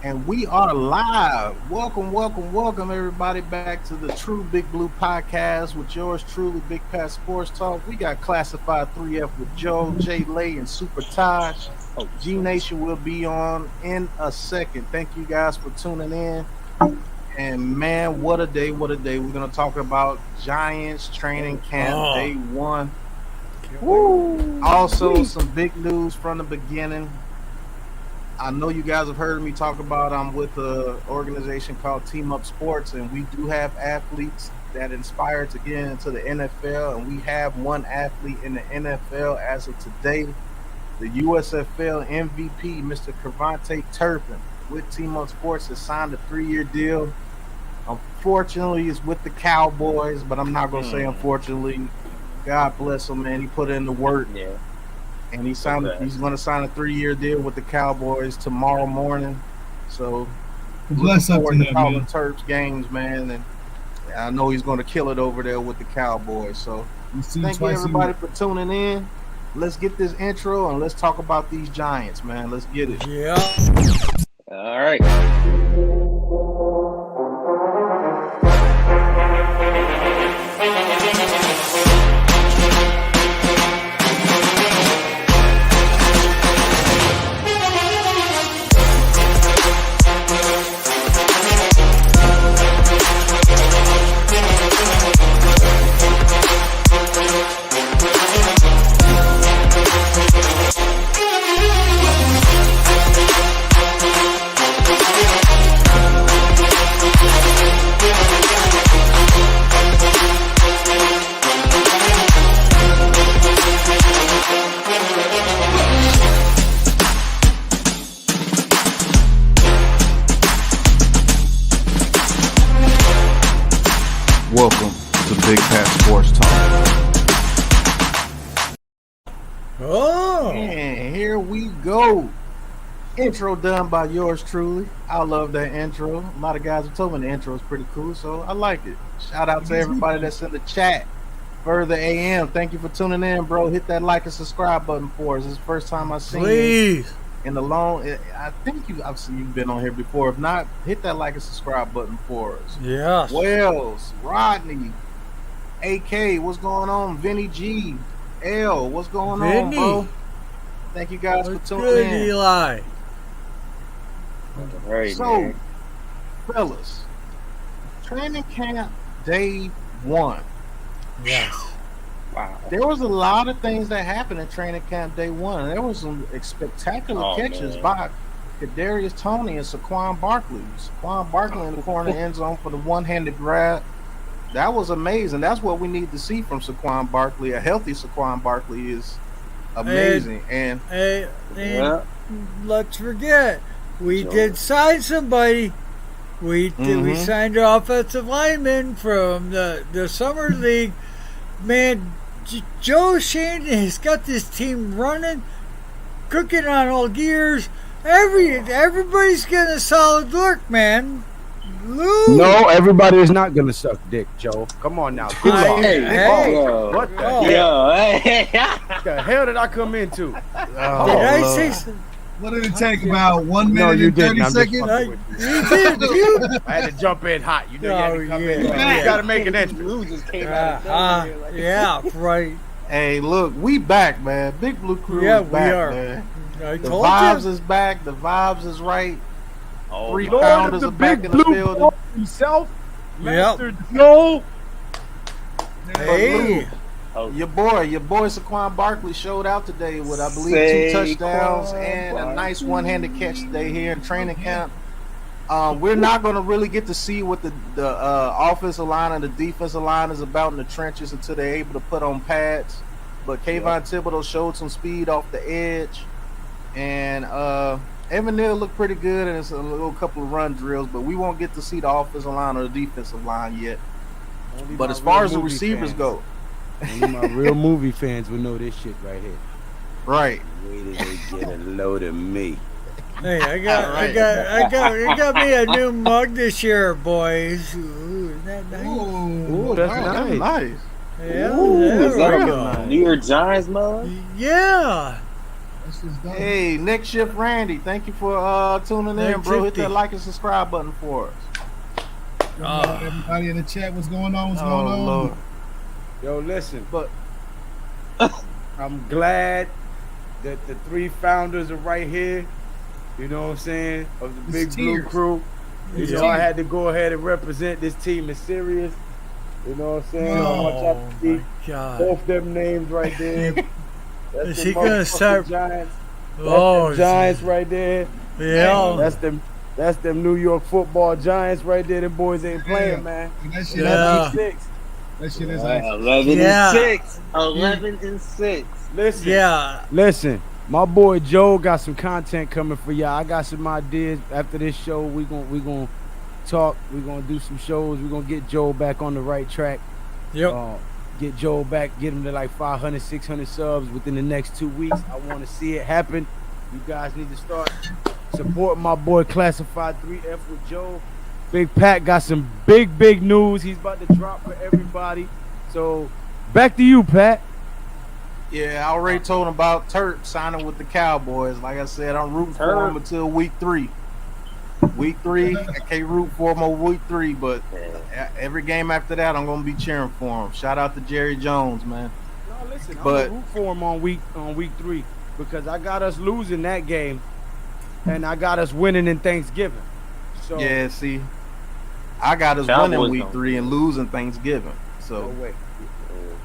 And we are live. Welcome, everybody, back to the True Big Blue Podcast with yours truly, Big Pat Sports Talk. We got Classified 3F with Joe, Jay Lay, and Super Taj. G Nation will be on in a second. Thank you guys for tuning in. And man, what a day, what a day. We're going to talk about Giants training camp day one. Woo. Also, some big news from the beginning. I know you guys have heard me talk about I'm with an organization called Team Up Sports, and we do have athletes that inspire to get into the NFL, and we have one athlete in the NFL as of today, the USFL MVP, Mr. Cavante Turpin, with Team Up Sports, has signed a 3-year deal. Unfortunately, it's with the Cowboys, but I'm not going to say unfortunately. God bless him, man. He put in the work. Yeah. And he's going to sign a 3-year deal with the Cowboys tomorrow morning. So, bless up to him, calling Terps games, man. And I know he's going to kill it over there with the Cowboys. So, thank you, everybody, for tuning in. Let's get this intro and let's talk about these Giants, man. Let's get it. Yeah. All right. Welcome to Big Pat Sports Talk. Oh, and here we go. Intro done by yours truly. I love that intro. A lot of guys have told me the intro is pretty cool, so I like it. Shout out to everybody that's in the chat. Further AM, thank you for tuning in, bro. Hit that like and subscribe button for us. This is the first time I've seen you in the long. I think I've seen you've been on here before. If not, hit that like and subscribe button for us. Yeah. Wells, Rodney, AK, what's going on? Vinny G, L, what's going on, bro? Thank you guys for tuning in. Eli. Right, so, man. fellas, training camp day one. Yes. Wow. There was a lot of things that happened in training camp day one. There was some spectacular catches by Kadarius Toney and Saquon Barkley. Saquon Barkley in the corner end zone for the one-handed grab. That was amazing. That's what we need to see from Saquon Barkley. A healthy Saquon Barkley is amazing. And let's forget, we did sign somebody. We signed an offensive lineman from the summer league. Man, Joe Shane has got this team running, cooking on all gears. Everybody's getting a solid look, man. Lou. No, everybody is not going to suck dick, Joe. Come on now. Hey. What the hell? What the hell did I come into? Did I say something? What did it take? About 1 minute and 30 seconds? I had to jump in hot. You know, you had to come in. You got to make an entrance. Lou just came out of nowhere, like, yeah, right. Hey, look, we back, man. Big Blue Crew is back, we are. Man. I The told vibes you. is back. The vibes is right. Oh, 3 Lord pounders of are the back big in the blue building. ball himself, Yep. Master Joe. Hey. Your boy Saquon Barkley showed out today with, I believe, 2 touchdowns and a nice one-handed catch today here in training camp. We're not going to really get to see what the offensive line and the defensive line is about in the trenches until they're able to put on pads. But Kayvon Thibodeau showed some speed off the edge, and Evan Neal looked pretty good, and it's a little couple of run drills. But we won't get to see the offensive line or the defensive line yet. But as far as the receivers go. Only my real movie fans would know this shit right here. Right. Wait till they get a load of me. Hey, I got me a new mug this year, boys. Ooh, isn't that nice? Ooh, that's nice. Yeah, Ooh, there is that we a go. New York Giants mug? Yeah. Hey, Next Shift Randy, thank you for tuning in, bro. Hit that like and subscribe button for us. Everybody in the chat, what's going on? What's going on? Lord. Yo, listen, but I'm glad that the 3 founders are right here. You know what I'm saying? Of the Big Blue Crew. You know, I had to go ahead and represent this team. Is serious. You know what I'm saying? I want y'all to see both them names right there. Is he gonna start? Giants. Oh, Giants right there. Yeah. That's them New York football Giants right there. Them boys ain't playing, man. That shit 11-6. That shit is 11-6. 11-6. Listen. My boy Joe got some content coming for y'all. I got some ideas. After this show, we gonna talk. We gonna do some shows. We gonna get Joe back on the right track. Yep. Get Joe back. Get him to like 500, 600 subs within the next 2 weeks. I want to see it happen. You guys need to start supporting my boy Classified 3F with Joe. Big Pat got some big news. He's about to drop for everybody. So back to you, Pat. Yeah, I already told him about Turk signing with the Cowboys. Like I said, I'm rooting for him until week 3. Week 3, I can't root for him over week 3, but every game after that, I'm gonna be cheering for him. Shout out to Jerry Jones, man. No, listen, I'm gonna root for him on week 3 because I got us losing that game, and I got us winning in Thanksgiving. So yeah, see, I got us winning week 3 and losing Thanksgiving. So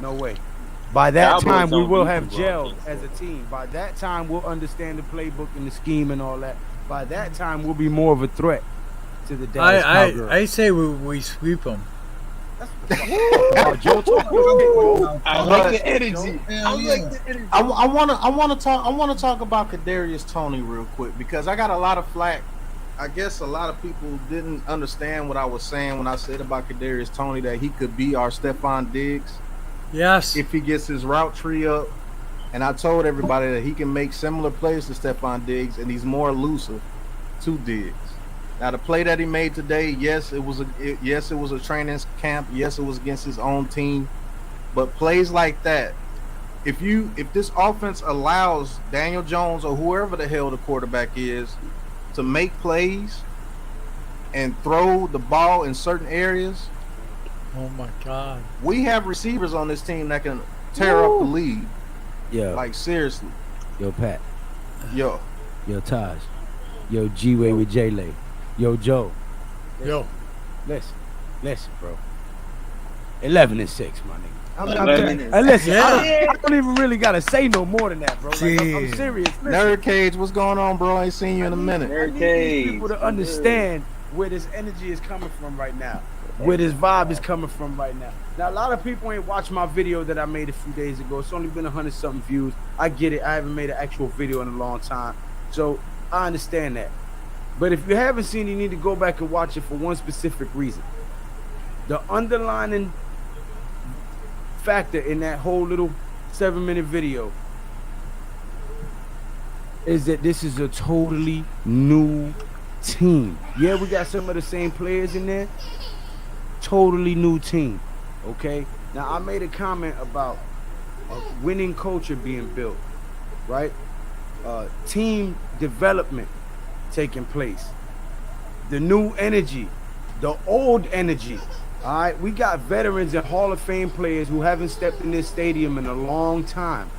no way. By that time, we will have gelled as a team. By that time, we'll understand the playbook and the scheme and all that. By that time, we'll be more of a threat to the Dallas Cowgirls. I say we sweep them. Joe, I like the energy. I want to talk about Kadarius Toney real quick because I got a lot of flack. I guess a lot of people didn't understand what I was saying when I said about Kadarius Toney that he could be our Stephon Diggs. Yes. If he gets his route tree up, and I told everybody that he can make similar plays to Stephon Diggs, and he's more elusive to Diggs. Now, the play that he made today, yes, it was a training camp. Yes, it was against his own team. But plays like that, if this offense allows Daniel Jones or whoever the hell the quarterback is to make plays and throw the ball in certain areas. Oh my God! We have receivers on this team that can tear up the league. Yeah. Like seriously. Yo, Pat. Yo, Taj. Yo, G-Way with J-Lay. Yo, Joe. Listen, bro. 11-6, my nigga. Listen, I don't even really gotta say no more than that, bro. Like, I'm serious. Listen. Nerd Cage, what's going on, bro? I ain't seen you in a minute. I need people to understand where this energy is coming from right now. Where this vibe is coming from right now. Now, a lot of people ain't watched my video that I made a few days ago. It's only been 100-something views. I get it. I haven't made an actual video in a long time. So, I understand that. But if you haven't seen it, you need to go back and watch it for one specific reason. The underlining factor in that whole little 7-minute video is that this is a totally new team. Yeah, we got some of the same players in there. Totally new team. Okay? Now, I made a comment about a winning culture being built, right? Team development taking place. The new energy, the old energy. All right? We got veterans and Hall of Fame players who haven't stepped in this stadium in a long time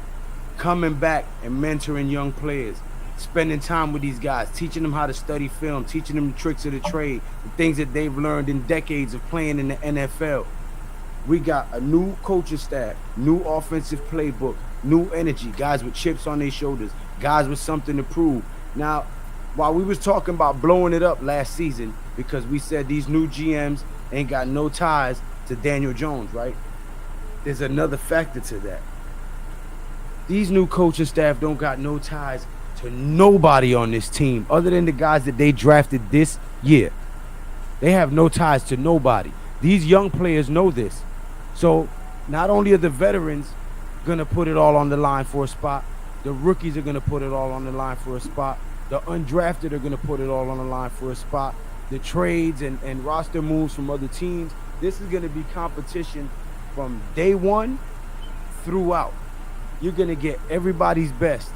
coming back and mentoring young players, spending time with these guys, teaching them how to study film, teaching them the tricks of the trade, the things that they've learned in decades of playing in the NFL. We got a new coaching staff, new offensive playbook, new energy, guys with chips on their shoulders, guys with something to prove. Now, while we was talking about blowing it up last season because we said these new GMs ain't got no ties to Daniel Jones, right? There's another factor to that. These new coaching staff don't got no ties to nobody on this team other than the guys that they drafted this year. They have no ties to nobody. These young players know this. So not only are the veterans gonna put it all on the line for a spot, the rookies are gonna put it all on the line for a spot, the undrafted are gonna put it all on the line for a spot, the trades and roster moves from other teams. This is gonna be competition from day one throughout. You're gonna get everybody's best.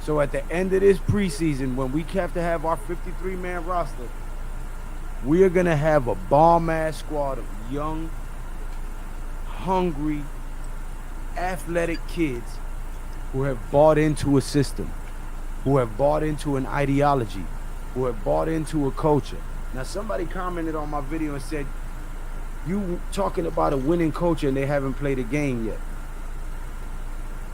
So at the end of this preseason, when we have to have our 53-man roster, we are going to have a bomb-ass squad of young, hungry, athletic kids who have bought into a system, who have bought into an ideology, who have bought into a culture. Now, somebody commented on my video and said, you talking about a winning culture and they haven't played a game yet.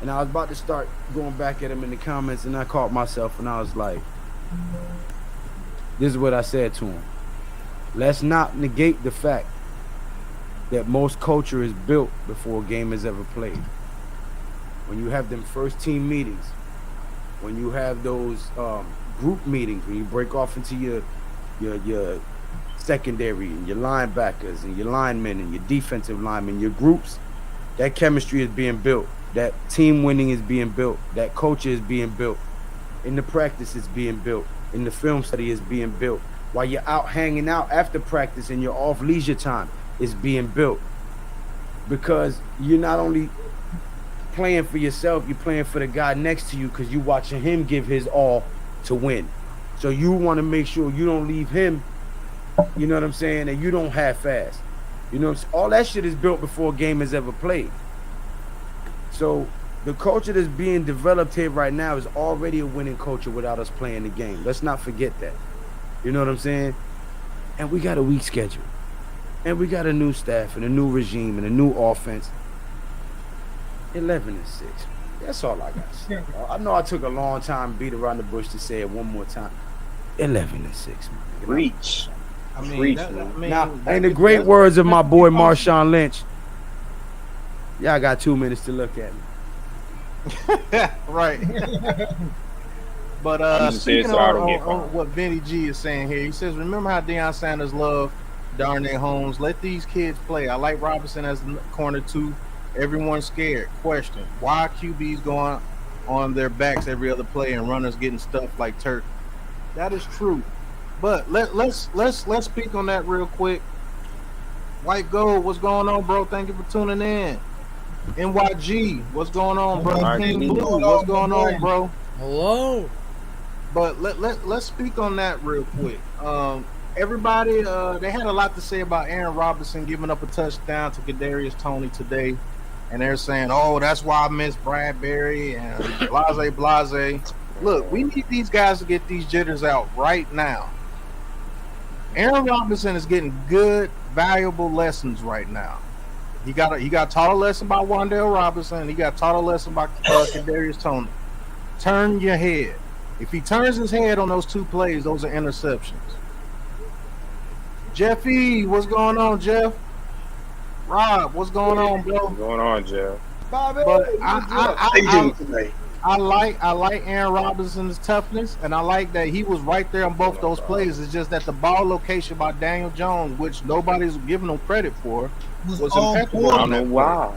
And I was about to start going back at him in the comments, and I caught myself, and I was like, this is what I said to him. Let's not negate the fact that most culture is built before a game is ever played. When you have them first team meetings, when you have those group meetings, when you break off into your secondary and your linebackers and your linemen and your defensive linemen, your groups, that chemistry is being built. That team winning is being built. That culture is being built. In the practice is being built. In the film study is being built. While you're out hanging out after practice and you're off leisure time is being built. Because you're not only playing for yourself, you're playing for the guy next to you because you're watching him give his all to win. So you want to make sure you don't leave him, you know what I'm saying, and you don't half-ass. You know, all that shit is built before a game is ever played. So the culture that's being developed here right now is already a winning culture without us playing the game. Let's not forget that. You know what I'm saying? And we got a weak schedule. And we got a new staff and a new regime and a new offense. 11-6. That's all I got to say. I know I took a long time to beat around the bush to say it one more time. 11-6, man. Reach. I mean, now, in the great words of my boy Marshawn Lynch, y'all got 2 minutes to look at me. Right. But speaking on what Vinny G is saying here, he says, remember how Deion Sanders loved Darnay Holmes? Let these kids play. I like Robinson as the corner too. Everyone's scared. Question: why QBs going on their backs every other play and runners getting stuffed like turkey? That is true. But let's speak on that real quick. White Gold, what's going on, bro? Thank you for tuning in. NYG, what's going on, bro? King Blue, what's going on, bro? Hello. But let's speak on that real quick. Everybody, they had a lot to say about Aaron Robinson giving up a touchdown to Kadarius Toney today, and they're saying, "Oh, that's why I miss Bradbury and blase." Look, we need these guys to get these jitters out right now. Aaron Robinson is getting good, valuable lessons right now. He got taught a lesson by Wan'Dale Robinson. He got taught a lesson by Kadarius Toney. Turn your head. If he turns his head on those two plays, those are interceptions. Jeff E, what's going on, Jeff? Rob, what's going on, bro? What's going on, Jeff? Bobby, but I like Aaron Robinson's toughness, and I like that he was right there on both those plays. It's just that the ball location by Daniel Jones, which nobody's giving him credit for, was impeccable. I don't know why.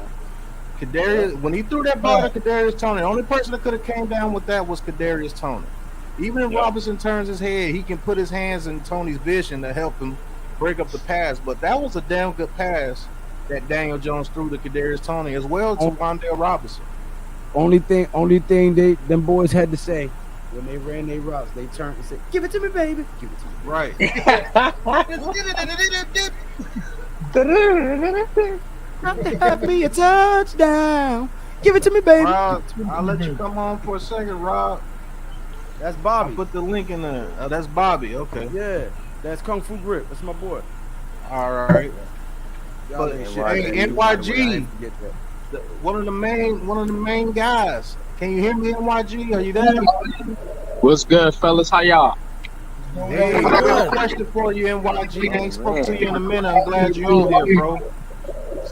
Kadarius, when he threw that ball to Kadarius Toney, the only person that could have came down with that was Kadarius Toney. Even if Robinson turns his head, he can put his hands in Toney's vision to help him break up the pass. But that was a damn good pass that Daniel Jones threw to Kadarius Toney as well to Wan'Dale Robinson. Only thing them boys had to say when they ran their routes, they turned and said, "Give it to me, baby. Give it to me." Right. Have me a touchdown. Give it to me, baby. Rob, I'll let you come on for a second, Rob. That's Bobby. I'll put the link in there. That's Bobby. Okay. Yeah, that's Kung Fu Grip. That's my boy. All right. But hey, NYG, one of the main guys. Can you hear me, NYG? Are you there? What's good, fellas? How y'all? Hey, I got a question for you, NYG. I ain't spoke to you in a minute. I'm glad you're here, bro.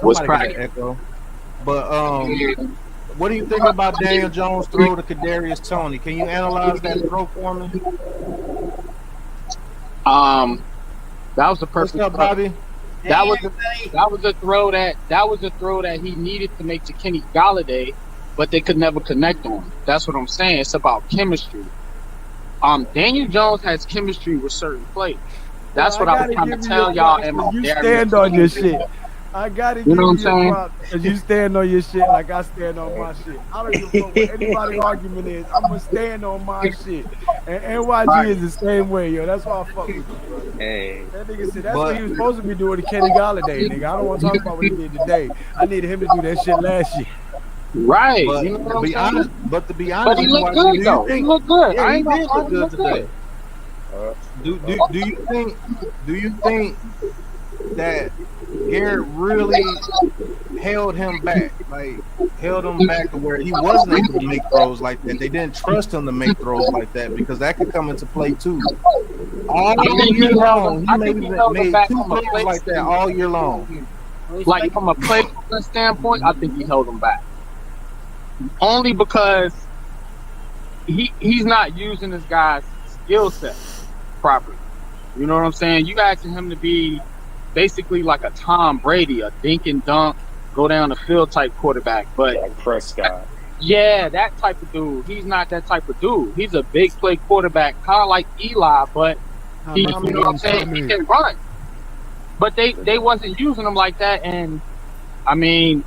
What's cracking? But what do you think about Daniel Jones' throw to Kadarius Toney? Can you analyze that throw for me? That was the perfect. What's up, Bobby? That was a throw that he needed to make to Kenny Golladay, but they could never connect on. That's what I'm saying. It's about chemistry. Daniel Jones has chemistry with certain players. That's what I was trying to tell y'all. You stand on your shit. I gotta You give know you what I'm your saying? props because you stand on your shit like I stand on my shit. I don't give a fuck what anybody's argument is. I'm gonna stand on my shit. And NYG is the same way, yo. That's why I fuck with you, brother. Hey, That nigga said that's what he was supposed to be doing to Kenny Golladay, nigga. I don't want to talk about what he did today. I needed him to do that shit last year. Right. But You know what to I'm be saying? honest, But he looked good though. He looked good. Yeah, I he ain't gonna did lie, look he good looked today. good. Do you think that Garrett really held him back, like held him back to where he wasn't able to make throws like that? They didn't trust him to make throws like that because that could come into play too. All year long, he made 2 throws like that all year long. Like from a play standpoint, I think he held him back. Only because he's not using this guy's skill set properly. You know what I'm saying? You asking him to be basically like a Tom Brady, a dink and dunk, go down the field type quarterback. But like Prescott. yeah, that type of dude. He's not that type of dude. He's a big play quarterback, kind of like Eli, but he, you know what I'm saying? He can run. But they wasn't using him like that. And I mean,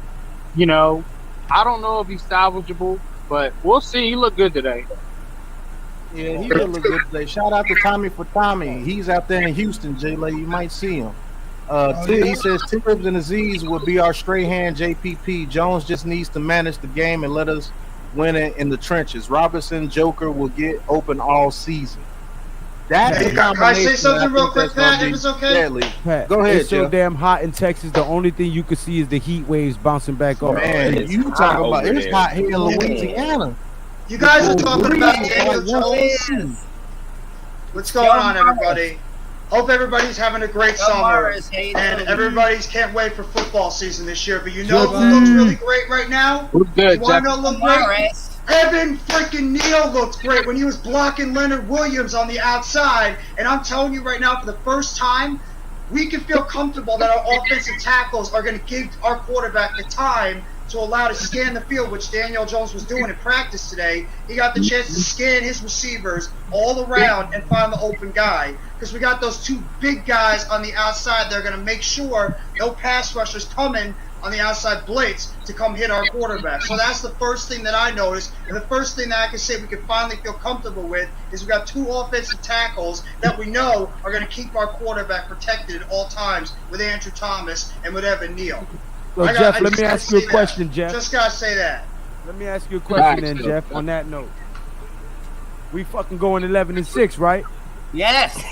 you know, I don't know if he's salvageable, but we'll see. He looked good today. Yeah, he did look good today. Shout out to Tommy for Tommy. He's out there in Houston, J-Lay. You might see him. He says Tibbs and Aziz will be our straight hand JPP. Jones just needs to manage the game and let us win it in the trenches. Robinson, Joker will get open all season. That's Hey, the can I say combination something I real think quick, that's gonna Pat, if be it's okay? deadly. Pat, Go ahead, it's so Jeff. damn hot in Texas. The only thing you can see is the heat waves bouncing back off. Man, It's you hot talk about over it's there. hot here in Man. Louisiana. You guys are talking about Daniel Jones. What's going on, everybody? Hope everybody's having a great summer. And everybody's can't wait for football season this year. But you know who looks really great right now? Who's good, You want to Jeff? know who looks great? Evan freaking Neal looked great when he was blocking Leonard Williams on the outside. And I'm telling you right now, for the first time, we can feel comfortable that our offensive tackles are going to give our quarterback the time to allow to scan the field, which Daniel Jones was doing in practice today. He got the chance to scan his receivers all around and find the open guy. Because we got those 2 big guys on the outside that are going to make sure no pass rushers coming on the outside blitz to come hit our quarterback. So that's the first thing that I noticed. And the first thing that I can say we can finally feel comfortable with is we got 2 offensive tackles that we know are going to keep our quarterback protected at all times with Andrew Thomas and with Evan Neal. Well, Jeff, let me ask you a question, Jeff. Just got to say that. Let me ask you a question then, Jeff, on that note. We fucking going 11-6, right? Yes.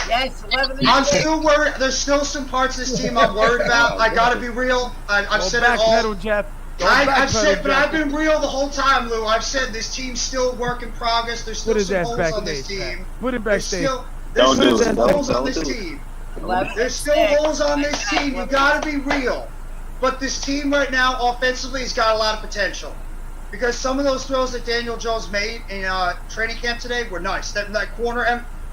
Yes, 11 I'm still worried. There's still some parts of this team I'm worried about. I got to be real. I've said it all. Backpedal, Jeff. I've said, but I've been real the whole time, Lou. I've said this team's still work in progress. There's still some holes on this team. Put it There's backstage. there's Don't still do it. holes on Don't this do it. team. 11 There's still holes on this team. You got to be real. But this team right now, offensively, has got a lot of potential. Because some of those throws that Daniel Jones made in training camp today were nice. That corner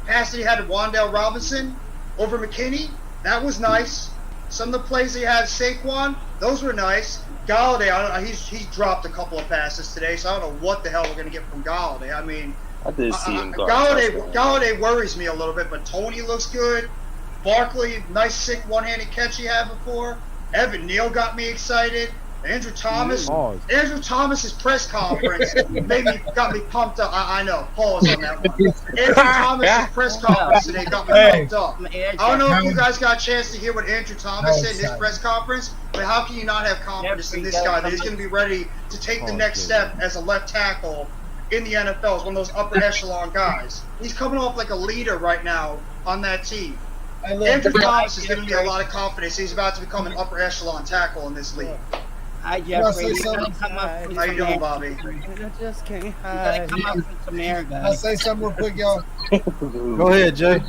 pass that he had to Wan'Dale Robinson over McKinney, that was nice. Some of the plays he had Saquon, those were nice. Golladay, I don't know, he's dropped a couple of passes today, so I don't know what the hell we're going to get from Golladay. I mean, I did see him go. Golladay worries me a little bit, but Tony looks good. Barkley, nice sick one-handed catch he had before. Evan Neal got me excited. Andrew Thomas's press conference got me pumped up. I know, pause on that one. Andrew Thomas's press conference today got me pumped up. I don't know if you guys got a chance to hear what Andrew Thomas said in his press conference, but how can you not have confidence in this guy that he's going to be ready to take the next step as a left tackle in the NFL as one of those upper echelon guys? He's coming off like a leader right now on that team. Andrew Thomas is giving me a lot of confidence. He's about to become an upper echelon tackle in this league. Hi, Jeffrey. How you doing, Bobby? I just can't Gotta come up with some air, I'll guys. say something real quick, y'all. Go ahead, Jay.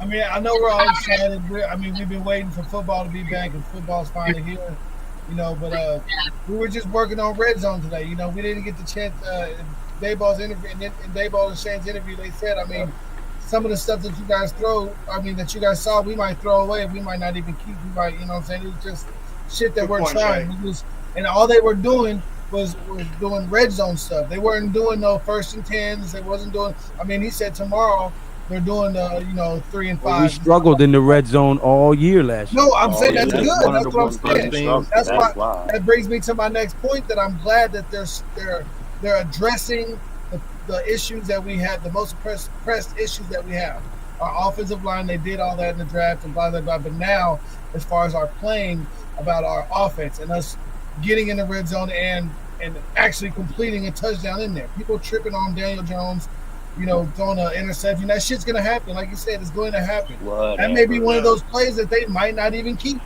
I mean, I know we're all excited. We've been waiting for football to be back, and football's finally here. You know, but we were just working on Red Zone today. You know, we didn't get the chance. Dayball's interview, in Dayball and Shane's interview, they said, some of the stuff that you guys that you guys saw, we might throw away. We might not even keep. We might, you know what I'm saying? It was just shit that we're trying. And all they were doing was doing red zone stuff. They weren't doing no 1st and 10s. They wasn't doing. He said tomorrow they're doing 3 and 5. Well, we struggled in the red zone all year last year. No, I'm saying yeah, that's that's good. one of That's the what I'm most saying. things. That's why. why. That brings me to my next point. That I'm glad that they're addressing the issues that we have, the most pressed issues that we have. Our offensive line, they did all that in the draft and blah blah blah. But now, as far as our playing about our offense and us getting in the red zone and actually completing a touchdown in there, people tripping on Daniel Jones, throwing an interception. That shit's gonna happen. Like you said, it's going to happen. That may be one of those plays that they might not even keep.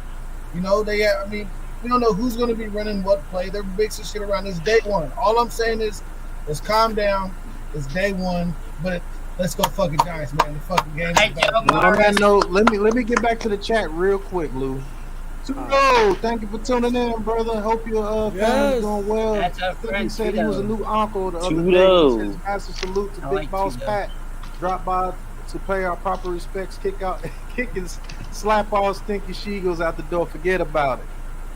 We don't know who's going to be running what play. They're mixing shit around. It's day one. All I'm saying is, let's calm down. It's day one, but let's go fucking Giants, man. The fucking game. Hey, Joe On Morris. that note, let me get back to the chat real quick, Lou. Tudo, thank you for tuning in, brother. Hope your family's doing well. That's our I think he friend, said he was a Tudo. new uncle the other day. Tudo. He says, massive salute to I Big like Boss Tudo. Pat. Drop by to pay our proper respects. Kick and slap all stinky she-eagles out the door. Forget about it.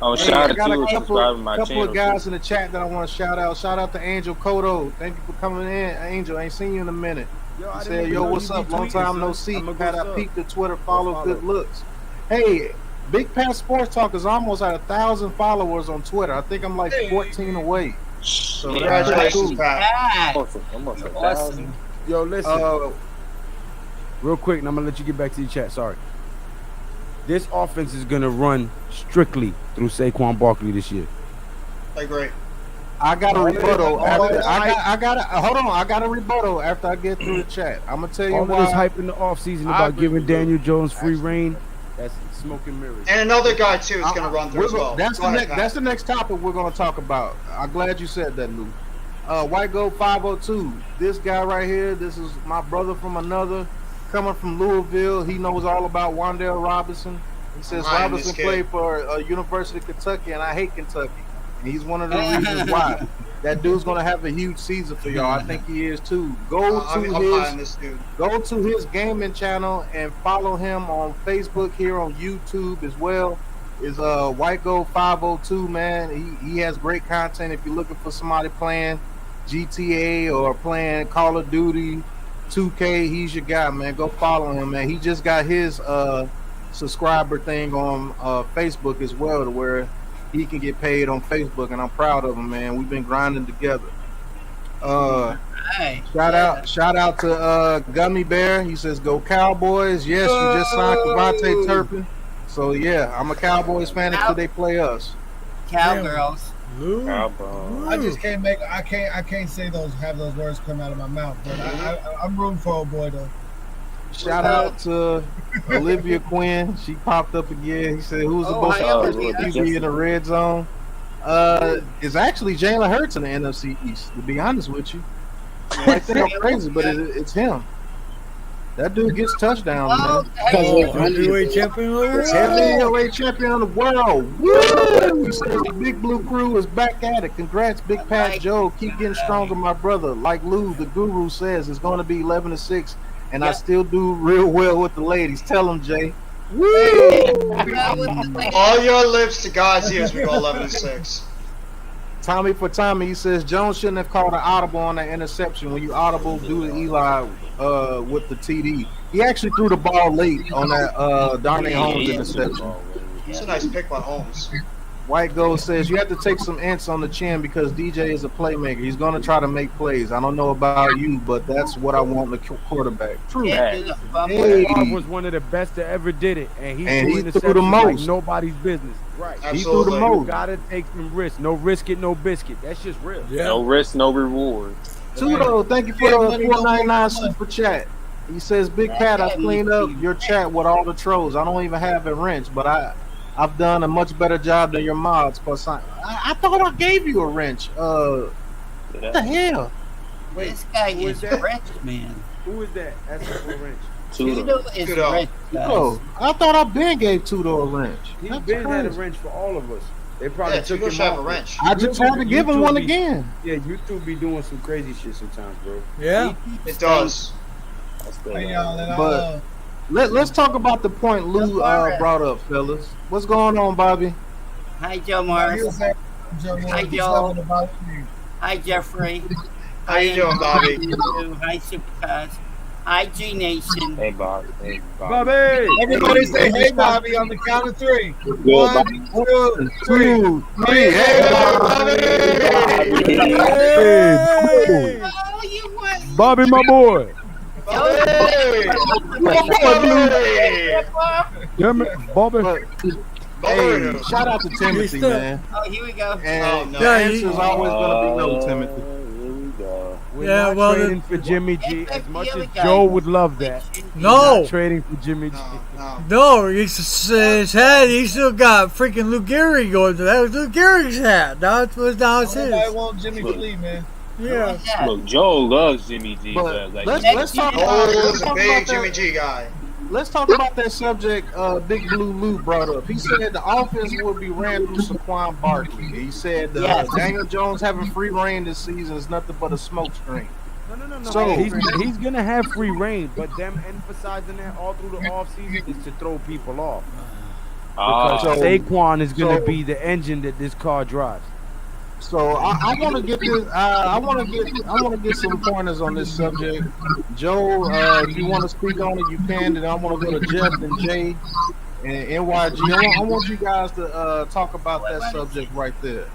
Oh, Hey, shout I out got to a subscribing to my couple channel. of guys in the chat that I want to shout out. Shout out to Angel Kodo. Thank you for coming in. Angel, ain't seen you in a minute. Yo, I He didn't said, even yo, know what's you be up? Long tweeting, time no son. see. I'ma go Had I sub. peeped the Twitter, follow follow. good looks. Hey, Big Pat Sports Talk is almost at 1,000 followers on Twitter. I think I'm like 14 away. So Congratulations, that's Pat. Ah, Almost a awesome. 1,000. Yo, listen. cool. Real quick, and I'm gonna let you get back to your chat. Sorry. This offense is gonna run strictly through Saquon Barkley this year. Great. I got a rebuttal. all this I got a rebuttal after I get through the chat. I'm gonna tell you All of why. this hype in the offseason I about agree giving with you. Daniel Jones free reign, that's smoke and mirrors. And another guy too is going to run through as well. That's Go the ahead, next. Pat. That's the next topic we're gonna talk about. I'm glad you said that, Lou. White Gold 502. This guy right here. This is my brother from another, coming from Louisville. He knows all about Wandale Robinson. He says I'm eyeing Robinson this kid. played for University of Kentucky, and I hate Kentucky. And he's one of the reasons why. That dude's gonna have a huge season for y'all. I think he is too. Go I'm to high on his this dude. go to his gaming channel and follow him on Facebook, here on YouTube as well. Is White Gold 502, man. He has great content. If you're looking for somebody playing GTA or playing Call of Duty 2K, he's your guy, man. Go follow him, man. He just got his subscriber thing on Facebook as well, to where he can get paid on Facebook, and I'm proud of him, man. We've been grinding together. Hey, Shout out to Gummy Bear. He says, "Go Cowboys!" Yes, we just signed Devontae Turpin. So yeah, I'm a Cowboys fan until they play us. Cowgirls. Lou. Cowboys. I just can't have those words come out of my mouth. But I'm rooting for old boy though. Shout out to Olivia Quinn. She popped up again. He said, "Who's the most I am effective Olivia. QB in the red zone?" It's actually Jalen Hurts in the NFC East. To be honest with you, you might think I'm crazy, but it's him. That dude gets touchdowns, Oh, man. hey, Heavyweight champion of the world. Heavyweight champion of the world. Woo! He says the Big Blue Crew is back at it. Congrats, Big Pat Joe. Keep getting stronger, my brother. Like Lou, the guru says, it's going to be 11-6, and I still do real well with the ladies. Tell them, Jay. All your lips to God's ears. We go 11-6. Tommy for Tommy, he says Jones shouldn't have called an audible on that interception. When you audible, do the Eli with the TD. He actually threw the ball late on that Darnay Holmes interception. It's a nice pick by Holmes. White Gold says you have to take some ints on the chin because DJ is a playmaker. He's going to try to make plays. I don't know about you, but that's what I want in the quarterback. True. can't do the fumble. Hey. Favre was one of the best that ever did it, and he And threw he threw the interceptions like most. nobody's business. Right. He threw the Absolutely. most. You gotta take some risks. No risk it, no biscuit. That's just real. No risk, no reward. Tudo, thank you for the 499 super chat. He says, Big Pat, I cleaned up your chat with all the trolls. I don't even have a wrench, but I've done a much better job than your mods. Plus, I thought I gave you a wrench. What the hell? This guy who is is that? rich, man. Who is that? That's a wrench. Tudo is Tudo. rich, guys. Oh, I thought I been gave Tudo a wrench. He's That's been had a crazy. wrench for all of us. They probably Yeah, took Tudo him should have a off. wrench. I just had to give him one again. Yeah, you two be doing some crazy shit sometimes, bro. Yeah. It does. Hey, y'all, and But- Let's talk about the point Lou brought up, fellas. What's going on, Bobby? Hi, Joe he Morris. was saying, Joe Morris, Hi, he's Joe. talking about you. Hi, Jeffrey. How you doing, Bobby? Hi, Supercars. Hi, G Nation. Hey, Bobby. Hey, Bobby. Everybody say hey, Bobby, on the count of three. Good, 1, Bobby. 2, 3. 2, 3. Hey, Hey, Oh, you what? Bobby, my boy. Damn it, Bobby. But, hey, shout out to Timothy, man. Oh, here we go. And the Yeah, answer's always going to be no, Timothy. Here we go. We're Yeah, not well, trading for Jimmy G as much Here we as go. Joe would love that. No. Not trading for Jimmy G. No, his hat, he still got freaking Lou Gehrig going to that. Was Lou Gehrig's hat. Now it's his. Nobody want Jimmy Flea, man. Yeah. Yeah. Look, Joe loves Jimmy G. But Like, let's talk about, Oh, let's a talk big about Jimmy that. G guy. Let's talk about that subject Big Blue Lou brought up. He said the offense will be ran through Saquon Barkley. He said Yes. Daniel Jones having free reign this season is nothing but a smoke screen. No. So- he's gonna have free reign, but them emphasizing that all through the offseason is to throw people off. Because So- Saquon is gonna so- be the engine that this car drives. So I want to get this. I want to get some pointers on this subject. Joe, if you want to speak on it, you can. And I want to go to Jeff and Jay and NYG. I want you guys to talk about that subject right there.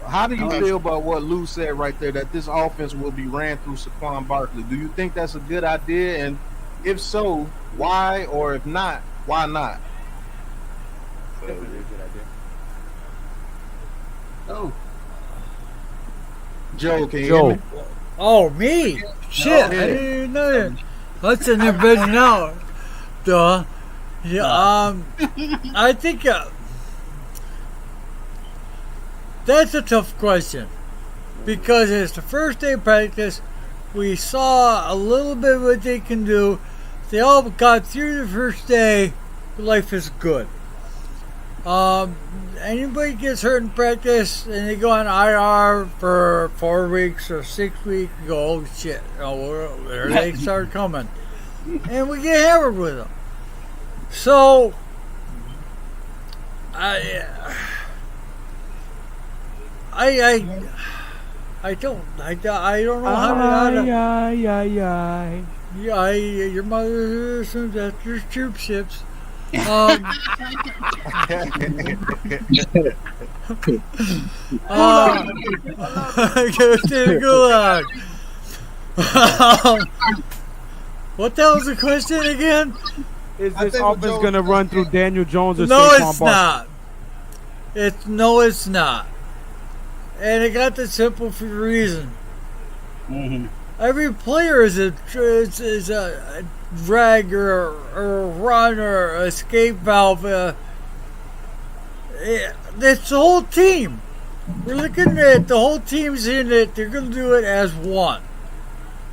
How do you feel about what Lou said right there, that this offense will be ran through Saquon Barkley? Do you think that's a good idea? And if so, why? Or if not, why not? Definitely a good idea. Oh, Joe, can you Joe. hear me? Oh, me? Shit, I yeah. didn't even know that. That's in there bed now. Duh. Yeah, I think that's a tough question because it's the first day of practice. We saw a little bit of what they can do. They all got through the first day. Life is good. Anybody gets hurt in practice and they go on IR for 4 weeks or 6 weeks, you go, oh shit, there they start coming. And we get hammered with them. So, I don't know how to. Yeah, your mother assumes that there's troop ships. Go to the gulag. What the hell was the question again? Is I this think what offense Joe- gonna run through Daniel Jones or No, Saquon it's Barkley? not. It's not. And it got the simple reason. Every player is a drag or a run or a escape valve. It's the whole team. We're looking at the whole team's in it. They're going to do it as one.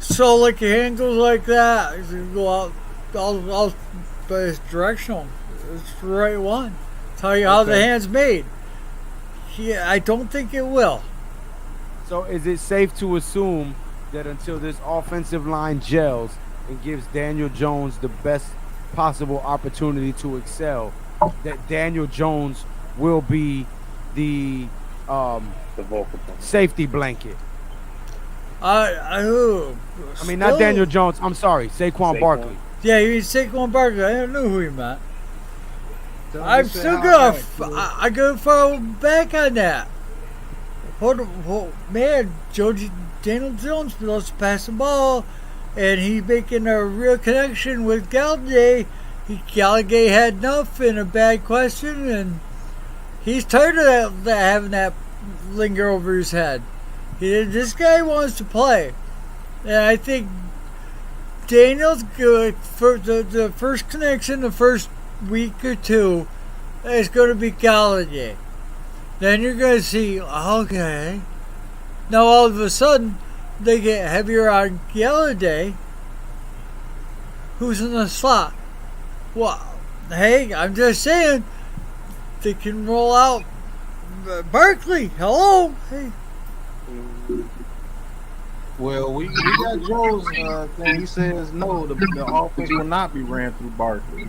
So, like, your hand goes like that. You go out, but it's directional. It's the right one. Tell you how the Okay. hand's made. Yeah, I don't think it will. So is it safe to assume that until this offensive line gels and gives Daniel Jones the best possible opportunity to excel, that Daniel Jones will be the the vocal point. safety blanket? I mean, not Daniel Jones. I'm sorry, Saquon Barkley. Yeah, you mean Saquon Barkley. I don't know who he meant. Don't I'm just say still how gonna. bad. I go fall back on that. Man, Daniel Jones loves to pass the ball, and he's making a real connection with Golladay. Golladay had enough in a bad question, and he's tired of having that linger over his head. This guy wants to play, and I think Daniel's good for the first connection, the first week or two. It's going to be Golladay. Then you're going to see, okay. Now all of a sudden, they get heavier on Golladay. Who's in the slot? Well, hey, I'm just saying, they can roll out Barkley. Hello. Hey. Well, we got Joe's thing. He says no, the offense will not be ran through Barkley.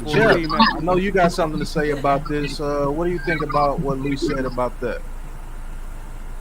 Jeff, I know you got something to say about this. What do you think about what Lou said about that?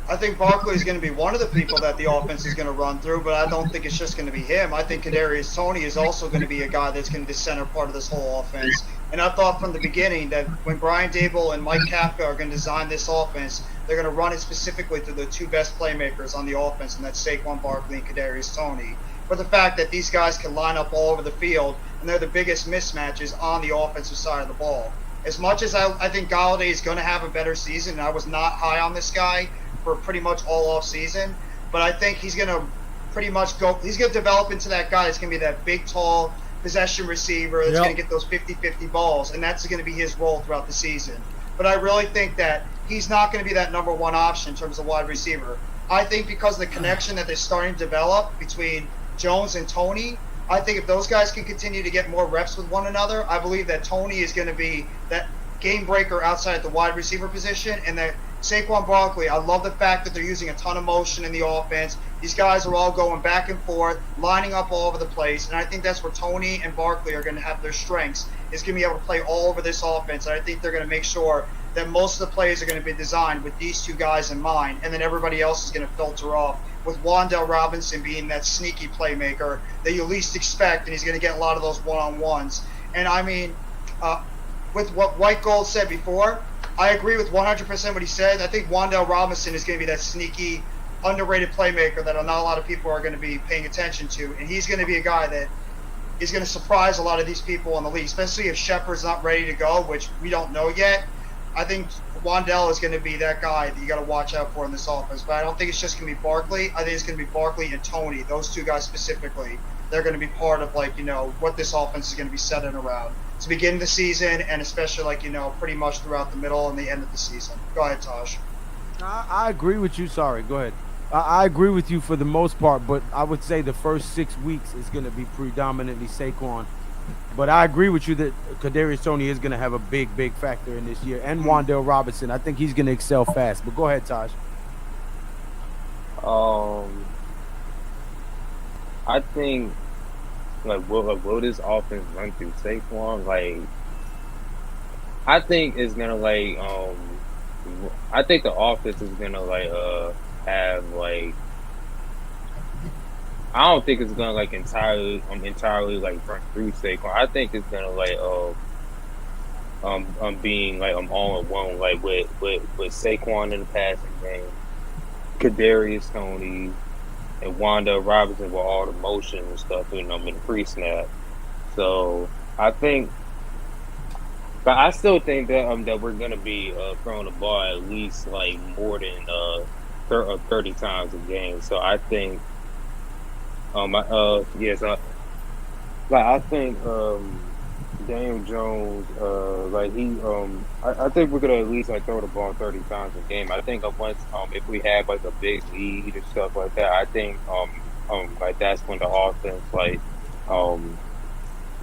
I think Barkley is going to be one of the people that the offense is going to run through, but I don't think it's just going to be him. I think Kadarius Toney is also going to be a guy that's going to be the center part of this whole offense. And I thought from the beginning that when Brian Dable and Mike Kafka are going to design this offense, they're going to run it specifically through the two best playmakers on the offense, and that's Saquon Barkley and Kadarius Toney. For the fact that these guys can line up all over the field, and they're the biggest mismatches on the offensive side of the ball. As much as I think Golladay is going to have a better season, and I was not high on this guy for pretty much all off season, but I think he's going to pretty much he's going to develop into that guy that's going to be that big, tall possession receiver that's going to get those 50-50 balls, and that's going to be his role throughout the season. But I really think that he's not going to be that number one option in terms of wide receiver. I think because of the connection that they're starting to develop between Jones and Toney, I think if those guys can continue to get more reps with one another, I believe that Toney is going to be that game breaker outside the wide receiver position, and that Saquon Barkley, I love the fact that they're using a ton of motion in the offense. These guys are all going back and forth, lining up all over the place, and I think that's where Toney and Barkley are going to have their strengths, is going to be able to play all over this offense, and I think they're going to make sure that most of the plays are going to be designed with these two guys in mind, and then everybody else is going to filter off, with Wan'Dale Robinson being that sneaky playmaker that you least expect, and he's going to get a lot of those one-on-ones. And I mean, with what White Gold said before, I agree with 100% what he said. I think Wan'Dale Robinson is going to be that sneaky, underrated playmaker that not a lot of people are going to be paying attention to, and he's going to be a guy that is going to surprise a lot of these people in the league, especially if Shepard's not ready to go, which we don't know yet. I think Wan'Dale is going to be that guy that you got to watch out for in this offense, but I don't think it's just going to be Barkley. I think it's going to be Barkley and Toney, those two guys specifically. They're going to be part of, like, you know, what this offense is going to be centered around to begin the season, and especially, like, you know, pretty much throughout the middle and the end of the season. Go ahead, Tosh. I agree with you. Sorry, go ahead. I agree with you for the most part, but I would say the first 6 weeks is going to be predominantly Saquon. But I agree with you that Kadarius Toney is going to have a big, big factor in this year. And Wan'Dale Robinson, I think he's going to excel fast. But go ahead, Tosh. I think, like, will this offense run through Saquon? Like, I think it's gonna, like, I think the offense is gonna, like, have, like, I don't think it's gonna, like, entirely like run through Saquon. I think it's gonna, like, being, like, all in one, like, with Saquon in the passing game, Kadarius Toney, and Wan'Dale Robinson with all the motion and stuff, you know, in the pre-snap. So I think, but I still think that that we're gonna be throwing the ball at least, like, more than 30 times a game. So I think, I think Daniel Jones, like, he, I think we're gonna at least, like, throw the ball 30 times a game. I think once, if we have, like, a big lead and stuff like that, I think, like, that's when the offense, like,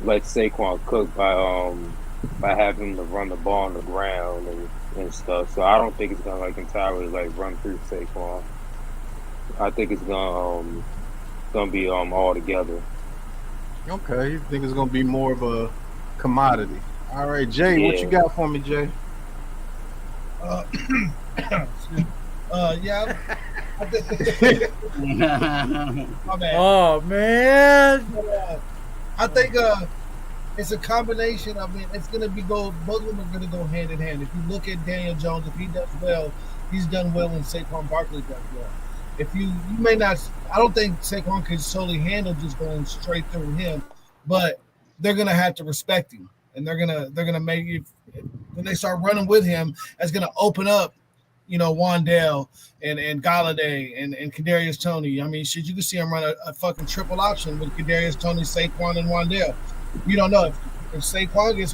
let Saquon cook by having to run the ball on the ground and stuff. So I don't think it's gonna, like, entirely, like, run through Saquon. I think it's gonna be all together. Okay, you think it's gonna be more of a commodity? All right, Jay, what you got for me, Jay? Yeah. My bad. Oh man! I think it's a combination. I mean, it's gonna be both of them are gonna go hand in hand. If you look at Daniel Jones, if he does well, he's done well, and Saquon Barkley does well. If you may not, I don't think Saquon can solely handle just going straight through him, but they're gonna have to respect him, and they're gonna make it when they start running with him. It's gonna open up, you know, Wan'Dale and Golladay and Kadarius Toney. I mean, shit, you can see him run a fucking triple option with Kadarius Toney, Saquon, and Wan'Dale. You don't know if Saquon gets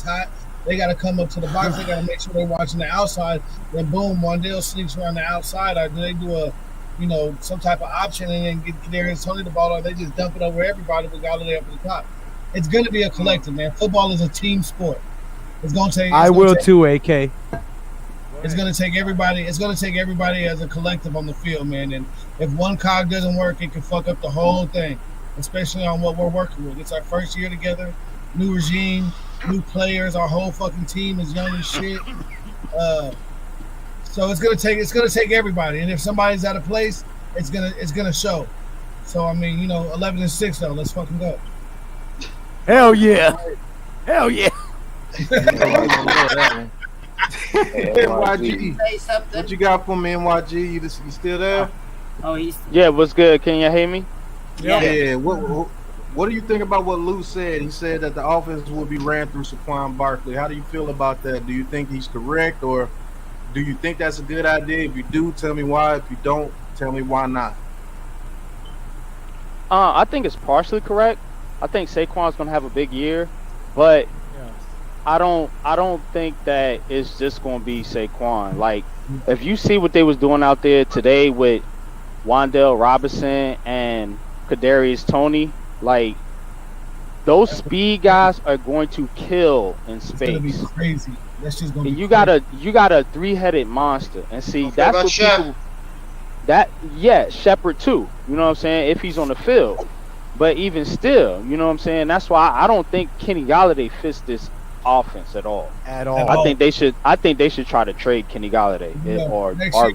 hot, they got to come up to the box. They got to make sure they're watching the outside. Then boom, Wan'Dale sneaks around the outside. Or do they do a, you know, some type of option and then get Kadarius Toney the ball, or they just dump it over everybody with Golladay up at the top? It's going to be a collective, man. Football is a team sport. It's going to take. I will too, AK. It's going to take everybody. It's going to take everybody as a collective on the field, man. And if one cog doesn't work, it can fuck up the whole thing, especially on what we're working with. It's our first year together, new regime, new players. Our whole fucking team is young as shit. So it's gonna take everybody, and if somebody's out of place, it's gonna show. So I mean, 11-6 though. Let's fucking go. Hell yeah. Hell yeah. NYG, Say something. what you got for me, NYG? You still there? Oh, he's Yeah, what's good? Can you hear me? Yeah. What do you think about what Lou said? He said that the offense will be ran through Saquon Barkley. How do you feel about that? Do you think he's correct, or do you think that's a good idea? If you do, tell me why. If you don't, tell me why not. I think it's partially correct. I think Saquon's gonna have a big year, but I don't think that it's just gonna be Saquon. Like, if you see what they was doing out there today with Wan'Dale Robinson and Kadarius Toney, like, those speed guys are going to kill in It's gonna be space. crazy. That's just gonna And be. you got a three-headed monster, and see Don't forget that's about what Shep. people. Shepard too. You know what I'm saying? If he's on the field, but even still, you know what I'm saying? That's why I don't think Kenny Golladay fits this offense at all. At all. I think they should try to trade Kenny Golladay next or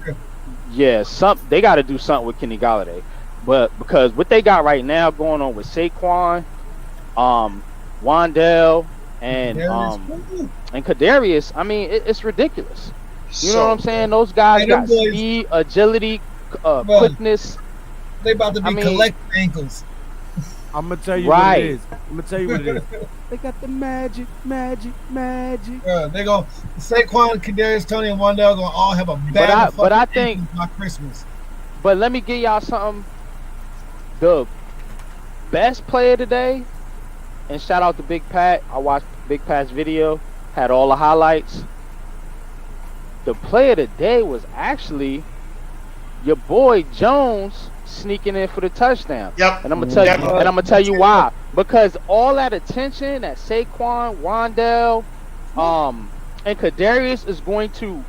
year. they got to do something with Kenny Golladay, but because what they got right now going on with Saquon, Wan'Dale, and Kadarius, I mean it's ridiculous. You know what I'm saying? Those guys Hey, them got boys- speed, agility, quickness. They about to be I mean- collecting ankles. I'm gonna tell you Right. what it is. I'm gonna tell you what it is. They got the magic. They go Saquon, Kadarius Toney, and Wan'Dale gonna all have a bad. But I think- by Christmas. But let me give y'all something. The best player today, and shout out to Big Pat. I watched Big Pat's video, had all the highlights. The player today was actually your boy Jones sneaking in for the touchdown. Yep. And I'm gonna tell Yep. you, and I'm gonna tell you why. Because all that attention that Saquon, Wan'Dale, and Kadarius is going to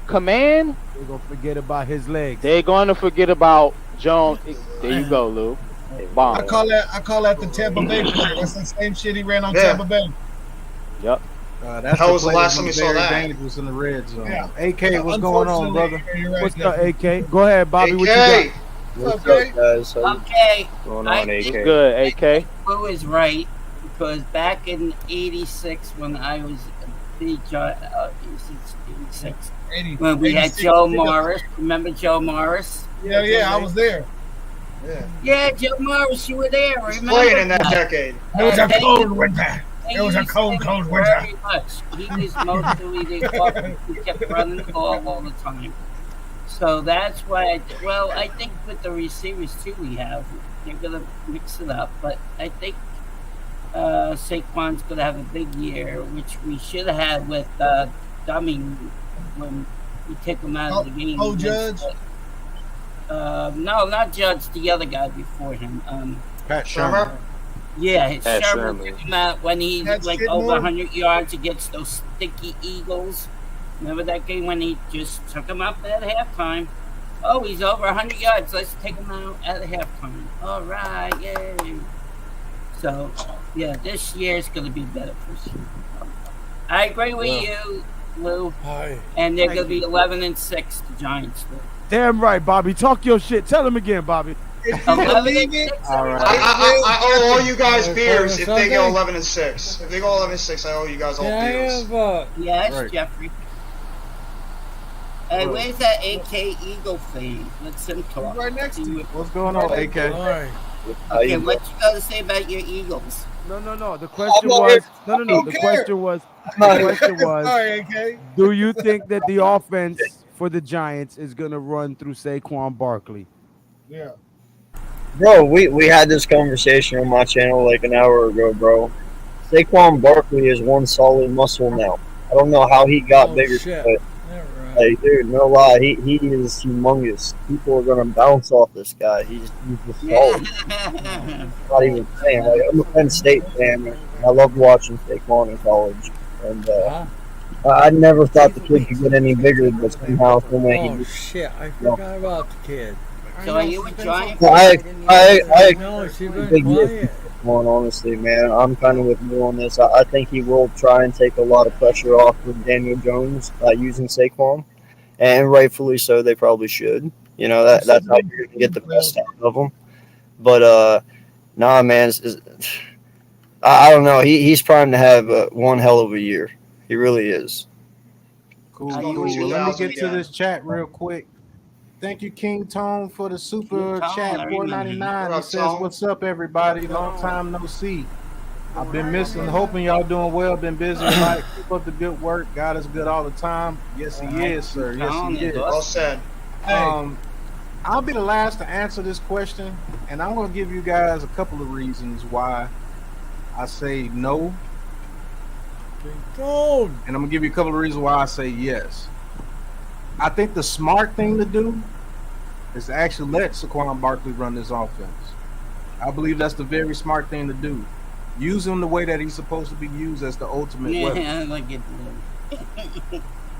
command, They're gonna forget about his legs. they're going to forget about Jones. There you go, Lou. I Bomb. call that the Tampa Bay play. That's the same shit he ran on Yeah. Tampa Bay. Yep. That's How was the play last that time you was saw very that? dangerous in the red zone. Yeah. AK, what's going on, brother? Unfortunately, you're right, What's Jeff. up, AK? Go ahead, Bobby. What you AK. got? What's up, guys? okay. Going I on, think- What's AK? good, AK? Lou is right because back in '86 when I was a big 86 80, when we had 86, Joe yeah. Morris. Remember Joe Morris? Yeah, I was there. Yeah, Joe Morris, you were there. He's Remember? playing in that decade. It was a Thank cold you. winter. It was a Thank cold, you cold very winter. much. He was mostly the fucking, he kept running the ball all the time. So that's why I think with the receivers too we have, they're gonna mix it up. But I think Saquon's gonna have a big year, which we should have had with Dummy when we take him out of the game. Oh, against, Judge? no, not Judge, the other guy before him. Pat Shermer? Shermer. Yeah, Pat Sherman Sherman. took him out when he's Pat like Skidmore? over 100 yards against those stinky Eagles. Remember that game when he just took him up at halftime? Oh, he's over 100 yards. Let's take him out at halftime. All right, yay. So, yeah, this year is going to be better for sure. I agree with you, Lou. Hi. And they're going to be 11-6, the Giants. Lou. Damn right, Bobby. Talk your shit. Tell him again, Bobby. If you believe it, 11-6. All right. I owe all you guys beers if they go Sunday? 11-6. If they go 11-6, I owe you guys all Can I beers. have Yes, Right. Jeffrey. Hey, where's that AK Eagle fan? Let's him talk. right next to you. What's going on, AK? all right. Okay, what you got to say about your Eagles? No. The question not was here. no. The Okay. question was the question was. Sorry, AK. Do you think that the offense for the Giants is gonna run through Saquon Barkley? Yeah. Bro, we had this conversation on my channel like an hour ago, bro. Saquon Barkley is one solid muscle now. I don't know how he got Oh, bigger, shit. but Yeah, right. like, dude, no lie, he is humongous. People are gonna bounce off this guy. He's just solid. Not even saying. Like, I'm a Penn State fan. And I loved watching Saquon in college, and I never thought the kid could get any bigger, but somehow, some way, he Oh just. shit! I forgot about the kid. So are you a Giant? I No, she's been big quiet. one, honestly, man. I'm kind of with you on this. I think he will try and take a lot of pressure off with Daniel Jones using Saquon. and rightfully so. They probably should. You know, that's how you're gonna get the best out of them. But nah, man, I don't know. He's primed to have one hell of a year. He really is. Cool. Let's go Cool. with Well, let me 2000 get to this chat real quick. Thank you, King Tone, for the super King Tone, chat, I remember. $4.99. What He up, says, Tone? "What's up, everybody? Long time no see. I've been missing. Hoping y'all doing well. Been busy a lot. Keep up the good work. God is good all the time. Yes, He is, sir. Yes, He is." Well said. I'll be the last to answer this question, and I'm going to give you guys a couple of reasons why I say no, Don't. and I'm going to give you a couple of reasons why I say yes. I think the smart thing to do is to actually let Saquon Barkley run this offense. I believe that's the very smart thing to do. Use him the way that he's supposed to be used as the ultimate weapon. Yeah, I like it.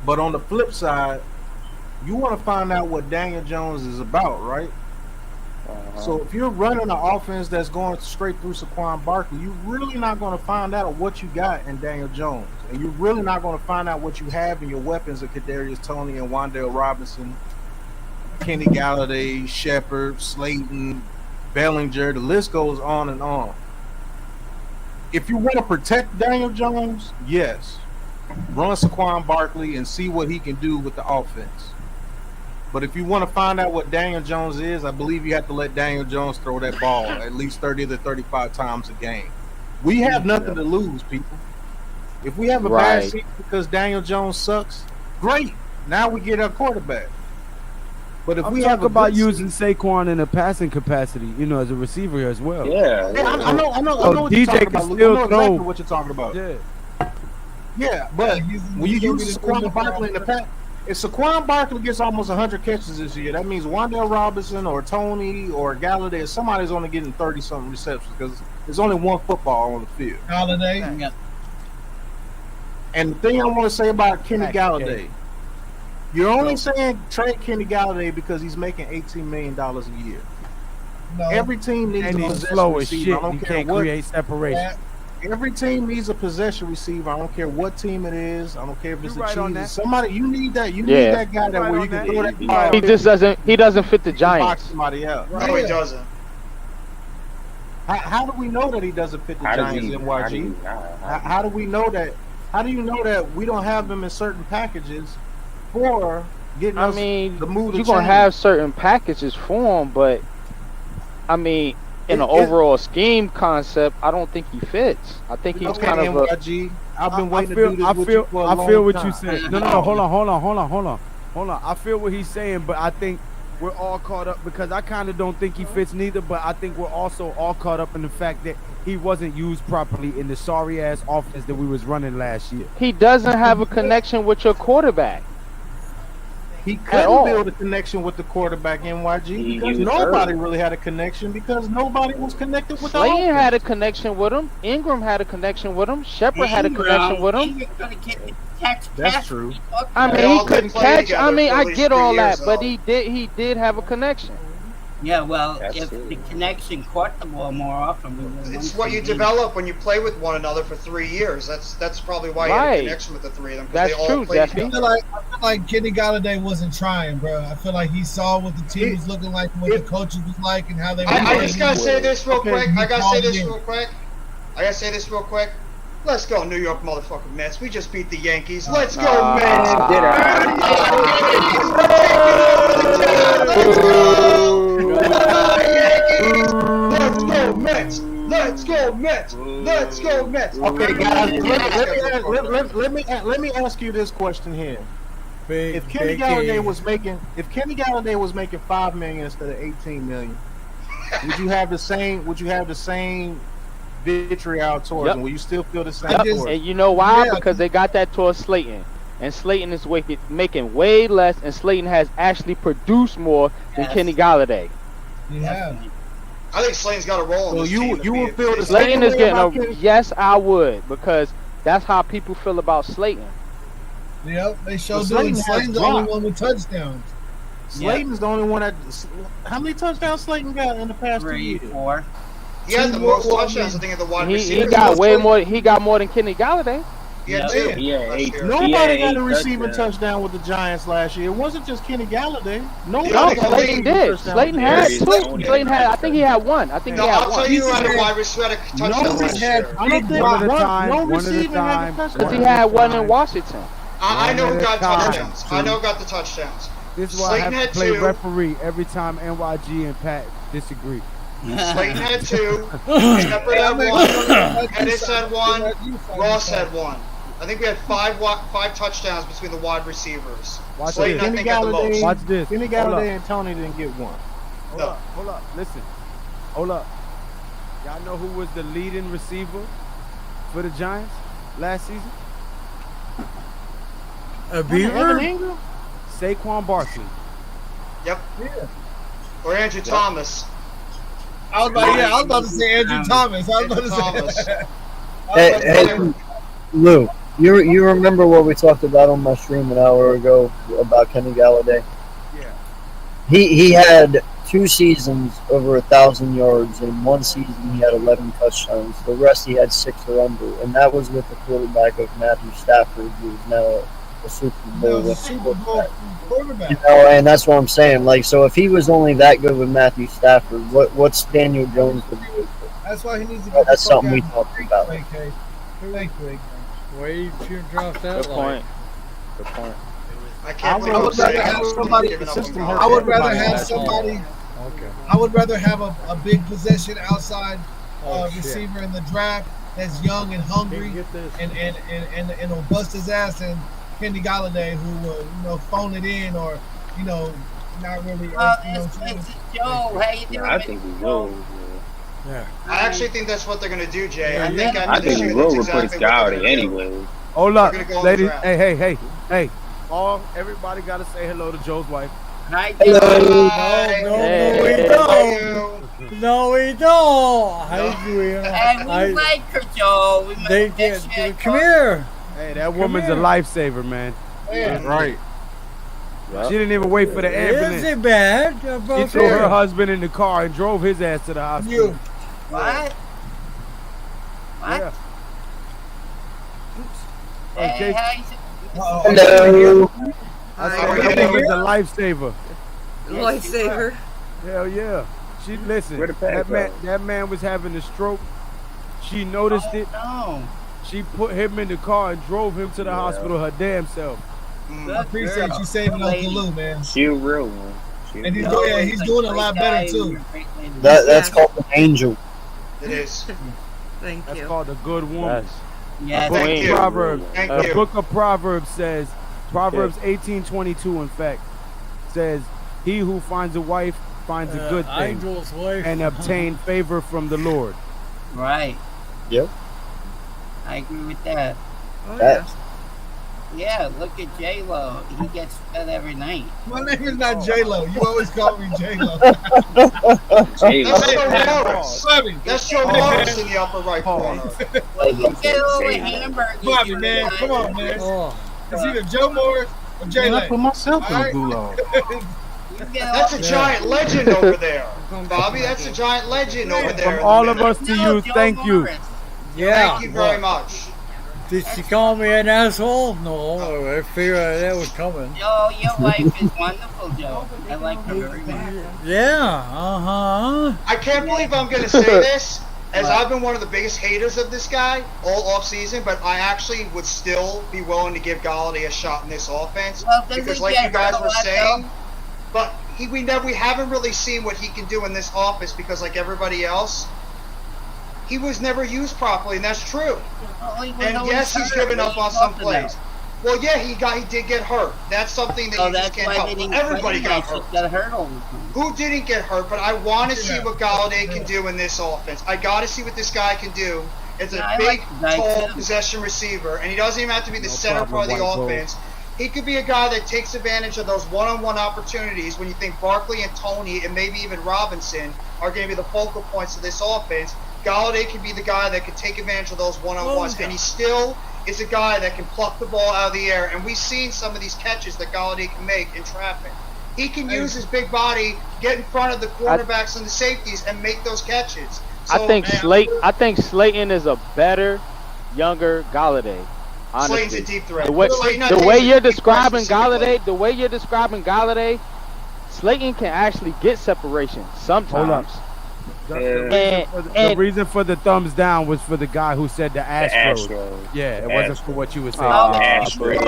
But on the flip side, you want to find out what Daniel Jones is about, right? So if you're running an offense that's going straight through Saquon Barkley, you're really not going to find out what you got in Daniel Jones. And you're really not going to find out what you have in your weapons of Kadarius Toney and Wan'Dale Robinson, Kenny Galladay, Shepard, Slayton, Bellinger. The list goes on and on. If you want to protect Daniel Jones, yes, run Saquon Barkley and see what he can do with the offense. But if you want to find out what Daniel Jones is, I believe you have to let Daniel Jones throw that ball at least 30 to 35 times a game. We have nothing to lose, people. If we have a bad season because Daniel Jones sucks, great. Now we get our quarterback. But if we have about using Saquon in a passing capacity, you know, as a receiver as well. Yeah. I know So what you're DJ talking can about. Luke. still I know exactly throw. what you're talking about. Yeah. Yeah, but when you use Saquon Barkley in the pass, if Saquon Barkley gets almost 100 catches this year, that means Wan'Dale Robinson or Toney or Galladay, somebody's only getting 30-something receptions because there's only one football on the field. Golladay. Yeah. And the thing I want to say about Kenny Galladay, you're only saying trade Kenny Galladay because he's making $18 million a year. No. Every team needs And a he's possession slow as receiver. shit. I don't You care can't what. create separation. Every team needs a possession receiver. I don't care what team it is. I don't care if it's You're the right on Chiefs. that. Somebody, you need that. You Yeah. need that guy that Right where on you can that. throw that ball. He just doesn't. He doesn't fit the box Giants. somebody else. No, he doesn't. How do we know that he doesn't fit the How Giants? does he? NYG. How do we know that? How do you know that we don't have them in certain packages for getting I us mean, the move to you're gonna change? have certain packages for him, but I mean, in an overall scheme concept, I don't think he fits. I think he's Okay, kind of a. NYG. I've been waiting I to do this with you for a long I feel what time. you're saying. No, hold on. I feel what he's saying, but I think we're all caught up because I kind of don't think he fits neither, but I think we're also all caught up in the fact that he wasn't used properly in the sorry-ass offense that we was running last year. He doesn't have a connection with your quarterback. He all. couldn't build a connection with the quarterback NYG He because was nobody hurt. really had a connection because nobody was connected with the Slayton offense. had a connection with him. Ingram had a connection with him. Shepard had a connection with him. That's true. I They mean, he all couldn't did play catch. together I mean, for at I least get 3 all that, years, but though. he did have a connection. Yeah, well, That's if true. the connection caught the ball more often, we would have It's won what you some games. develop when you play with one another for 3 years. That's probably why you had a Right. connection with the three of them. 'Cause That's they all true, played Jeffy. I together. feel like Kenny Galladay wasn't trying, bro. I feel like he saw what the team was looking like, what the coaches was like, and how they were. I just gotta say this real Okay, quick. you I gotta called say this it in. real quick. Let's go, New York motherfucking Mets. We just beat the Yankees. Let's go, Mets. Get Yankees. Let's go, Mets. Let's go, Mets. Let's go, Mets. Okay, guys, let me ask you this question here. Big, If Kenny big Galladay game. was making $5 million instead of $18 million, would you have the same vitriol towards Yep. him? Will you still feel the same Yep. towards him? And you know why? Yeah. Because they got that towards Slayton. And Slayton is making way less, and Slayton has actually produced more than Yes. Kenny Galladay. Yeah. I think Slayton's got a role in So this you- team to you be will a- feel the Slayton same is way getting about a Kenny? yes, I would, because that's how people feel about Slayton. Yep, they showed Slayton doing. has Slayton's the only dropped. one with touchdowns. Slayton's the only one that. How many touchdowns Slayton got in the past 2 3, years? 4. He has the most touchdowns, I think, of the wide He receivers. got way more. He got more than Kenny Galladay. He had Yeah. 2 He had last 8. year. Nobody had got a 8 receiving touchdowns. touchdown with the Giants last year. It wasn't just Kenny Galladay. Nobody No, No, got a Slayton receiving did. touchdown. Slayton had Darius two. Tony Slayton had. I had think he had one. I think No, he had I'll tell one. you who had a wide receiver touchdown No, last he had. year. I don't think One at a one time, no one at a receiving had time. a touchdown. Because he had one in Washington. I know One who at a got time. touchdowns. I know who got the touchdowns. This is why I Slayton have had to play 2. referee every time NYG and Pat disagree. Slayton had 2. Shepard had 1. Pettis had 1. Ross had 1. I think we had 5 touchdowns between the wide receivers. Watch Slayton, this. I think, had the most. Watch this. Kenny Hold up. Galladay and Tony didn't get one. Hold up. Listen. Hold up. Y'all know who was the leading receiver for the Giants last season? A Evan Beaver? Ingram? Saquon Barkley. Yep. Or Andrew Thomas. I was about to say Andrew Thomas. I was about to Thomas. say. Hey, Lou, you remember what we talked about on my stream an hour ago about Kenny Galladay? Yeah. He had 2 seasons over 1,000 yards. In 1 season, he had 11 touchdowns. The rest, he had 6 or under, and that was with the quarterback of Matthew Stafford, who is now a Super Bowl winning Super Bowl quarterback. quarterback. You know, and that's what I'm saying. Like, so if he was only that good with Matthew Stafford, what's Daniel Jones going to do? That's why he needs to Well, get that's the fuck something we out. talked about. Thank you. Thank you. Why you shouldn't drop that Good line? point. Good point. I can't believe I I'm would rather saying have that. somebody- Giving up system on hurt I would rather everybody have last year. somebody. Okay. I would rather have a big possession outside Oh, shit. receiver in the draft that's young and hungry Get this. and will bust his ass, and Kenny Galladay who will phone it in or not really. It's Joe. How you doing? I think he will. Yeah. I actually think that's what they're going to do, Jay. I think Yeah. after I this think he year, will that's replace exactly what they're Golladay gonna do. anyway. Hold up, We're gonna go on ladies. the draft. Hey. All everybody got to say hello to Joe's wife. Hi, Hello. Joe. No, we Hey. don't. No, we don't. How do we? Hey, we like her, Joe. We They like get. that shit. Come here. Hey, that woman's a here. lifesaver, man. That's right. She didn't even wait for the ambulance. Is it bad? She threw her husband in the car and drove his ass to the hospital. You. What? What? Yeah. Hey, Okay. how you Hello. I Hi. said that woman's a lifesaver. Lifesaver. Hell yeah. She listen. Where the pack That man was having a stroke. She noticed it. No. She put him in the car and drove him to the hospital her damn self. I appreciate you saving Uncle Lou, man. She a real one. She And he's a- doing, he's doing a lot better too. That's called an angel. It is. Thank That's you. called a good woman. Yes. Yeah, Book Thank of you. Proverbs. Thank The you. book of Proverbs says, Proverbs 18:22, in fact, says, "He who finds a wife finds a good thing Angel's wife. and obtain favor from the Lord." right. Yep. I agree with that. Oh, yeah. That's Yeah, look at J Lo. He gets fed every night. My name is not J Lo. You always call me J Lo. J-Lo. That's Joe Morris. Bobby, That's Joe Morris in the upper right corner. Well, you get a little J-Lo. hamburger. Bobby, man, come on, man. Oh, It's either Joe Morris or J Man, I put Lo. myself in All the right. gulag. That's a giant legend over there, Bobby. That's a giant legend over there. From all of us to you, thank you. yeah. Thank you very much. Did she call me an asshole? No, I figured that was coming. Joe, your wife is wonderful, Joe. I like her very much. Yeah, uh-huh. I can't believe I'm going to say this, as I've been one of the biggest haters of this guy all off season, but I actually would still be willing to give Golladay a shot in this offense Well, doesn't because, he like get you guys hurt a were lot, saying, though? but we haven't really seen what he can do in this office because, like everybody else, he was never used properly, and that's true. And yes, he's given up on some plays. Well, yeah, he did get hurt. That's something that Oh, you just that's can't why help. they didn't Everybody got hurt. Got hurt all the time. Who didn't get hurt? But I want to see what Golladay can do in this offense. I got to see what this guy can do. It's Yeah, a I big, like the guy, tall too. possession receiver, and he doesn't even have to be the No center problem, part of the White Bull. offense. He could be a guy that takes advantage of those one-on-one opportunities when you think Barkley and Tony and maybe even Robinson are going to be the focal points of this offense. Golladay can be the guy that can take advantage of those one-on-ones, and he still is a guy that can pluck the ball out of the air. And we've seen some of these catches that Golladay can make in traffic. He can use his big body, get in front of the cornerbacks and the safeties, and make those catches. So, I think Slayton is a better, younger Golladay. Slayton's a Honestly, deep threat. the way Slayton, I the think, way is a you're deep threat describing specifically. Galladay, Slayton can actually get separation sometimes. The reason for the thumbs down was for the guy who said the Astros. Yeah, it wasn't for what you were saying. The Astros.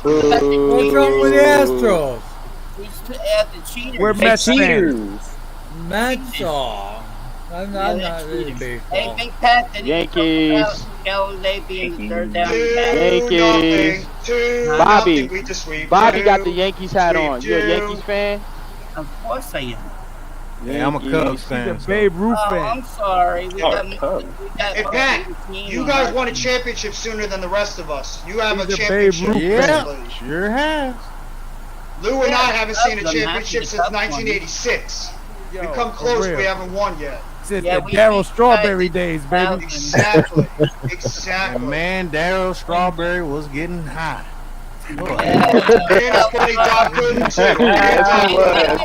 What's wrong with the Astros? We're Mets fans. Mets. I'm not really big. Hey, Big Pat, did Yankees. Galladay being the third down? Yankees. Bobby. Bobby got the Yankees hat on. You a Yankees fan? Of course I am. Yeah, I'm a Cubs fan. He's a Babe Ruth fan. I'm sorry. We got Hey, Pat, you guys won a championship sooner than the rest of us. You have He's a a Babe championship. Ruth Yeah, recently. sure has. Lou and I haven't seen a Cubs, I'm happy championship the since Cubs won. 1986. Yo, We come for close, real. we haven't won yet. Since Yeah, the we Darryl beat Strawberry guys days, baby. Exactly. And Exactly. man, Daryl Strawberry was getting high. And it's funny, Doc Gooden, too.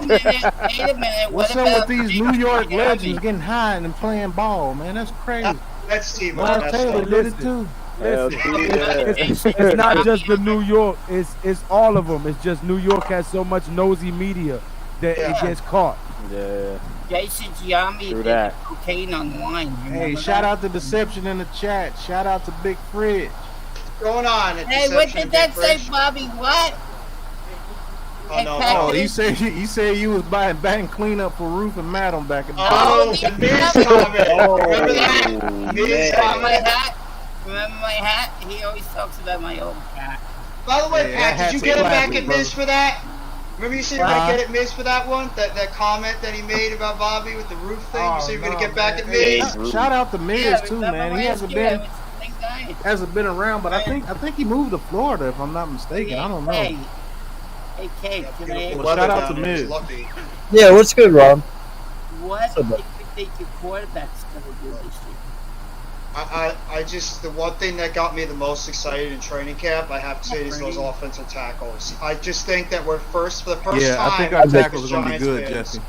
Wait a minute. What's up with these New York legends getting high and playing ball, man? That's crazy. That's Steve. Mark Taylor did it too. Listen, it's not just the New York. It's all of them. It's just New York has so much nosy media that it gets caught. Yeah. Jason Giambi True did that. cocaine on wine. Hey, shout out to Deception in the chat. Shout out to Big Fridge. What's going on? at Hey, what Deception did that Big say, Fridge? Bobby? What? Oh, no. Oh, he said you was buying batting cleanup for Roof and Madam back in the day. Oh, the Miz comment. Remember that? Miz Remember my comment. hat? Remember my hat? He always talks about my old hat. By the way, Yeah, Pat, that did you hat's get him back classic, at Miz for that? Remember you said you were going to get at Miz for that one? That comment that he made about Bobby with the roof thing? Oh, You said you were going no, to get back man. at Miz? Shout out to Miz Yeah, too, remember man. He last hasn't year, been I was the same guy. hasn't been around, but I think he moved to Florida if I'm not mistaken. I don't know. Hey, Kate, can I ask Well, shout out to down there, Miz. he's lucky. Yeah, what's good, Rob? what do you think your quarterback's going to do this year? I just, the one thing that got me the most excited in training camp, I have to say, is those offensive tackles. I just think that for the first Yeah, time, I think our as tackles are gonna be Giants good, fans, Jesse.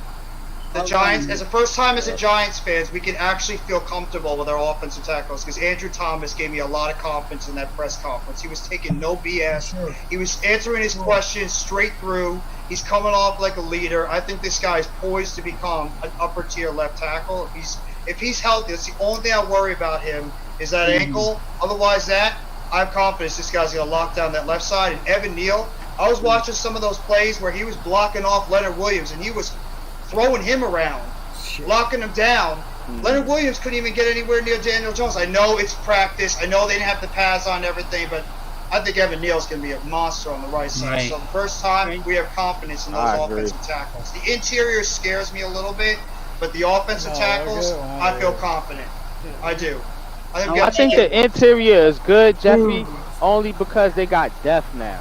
The Giants, as a first time as a Giants fans, we can actually feel comfortable with our offensive tackles because Andrew Thomas gave me a lot of confidence in that press conference. He was taking no BS. Sure. He was answering his questions straight through. He's coming off like a leader. I think this guy is poised to become an upper tier left tackle. If he's healthy, that's the only thing I worry about him is that ankle. Otherwise, I have confidence this guy's going to lock down that left side. And Evan Neal, I was watching some of those plays where he was blocking off Leonard Williams and he was throwing him around, locking him down. Leonard Williams couldn't even get anywhere near Daniel Jones. I know it's practice. I know they didn't have the pads on and everything, but I think Evan Neal's going to be a monster on the right side. Right. So the first time we have confidence in those I agree. offensive tackles. The interior scares me a little bit, but the offensive tackles, I feel confident. I do. I think the interior is good, Jeffy, only because they got depth now.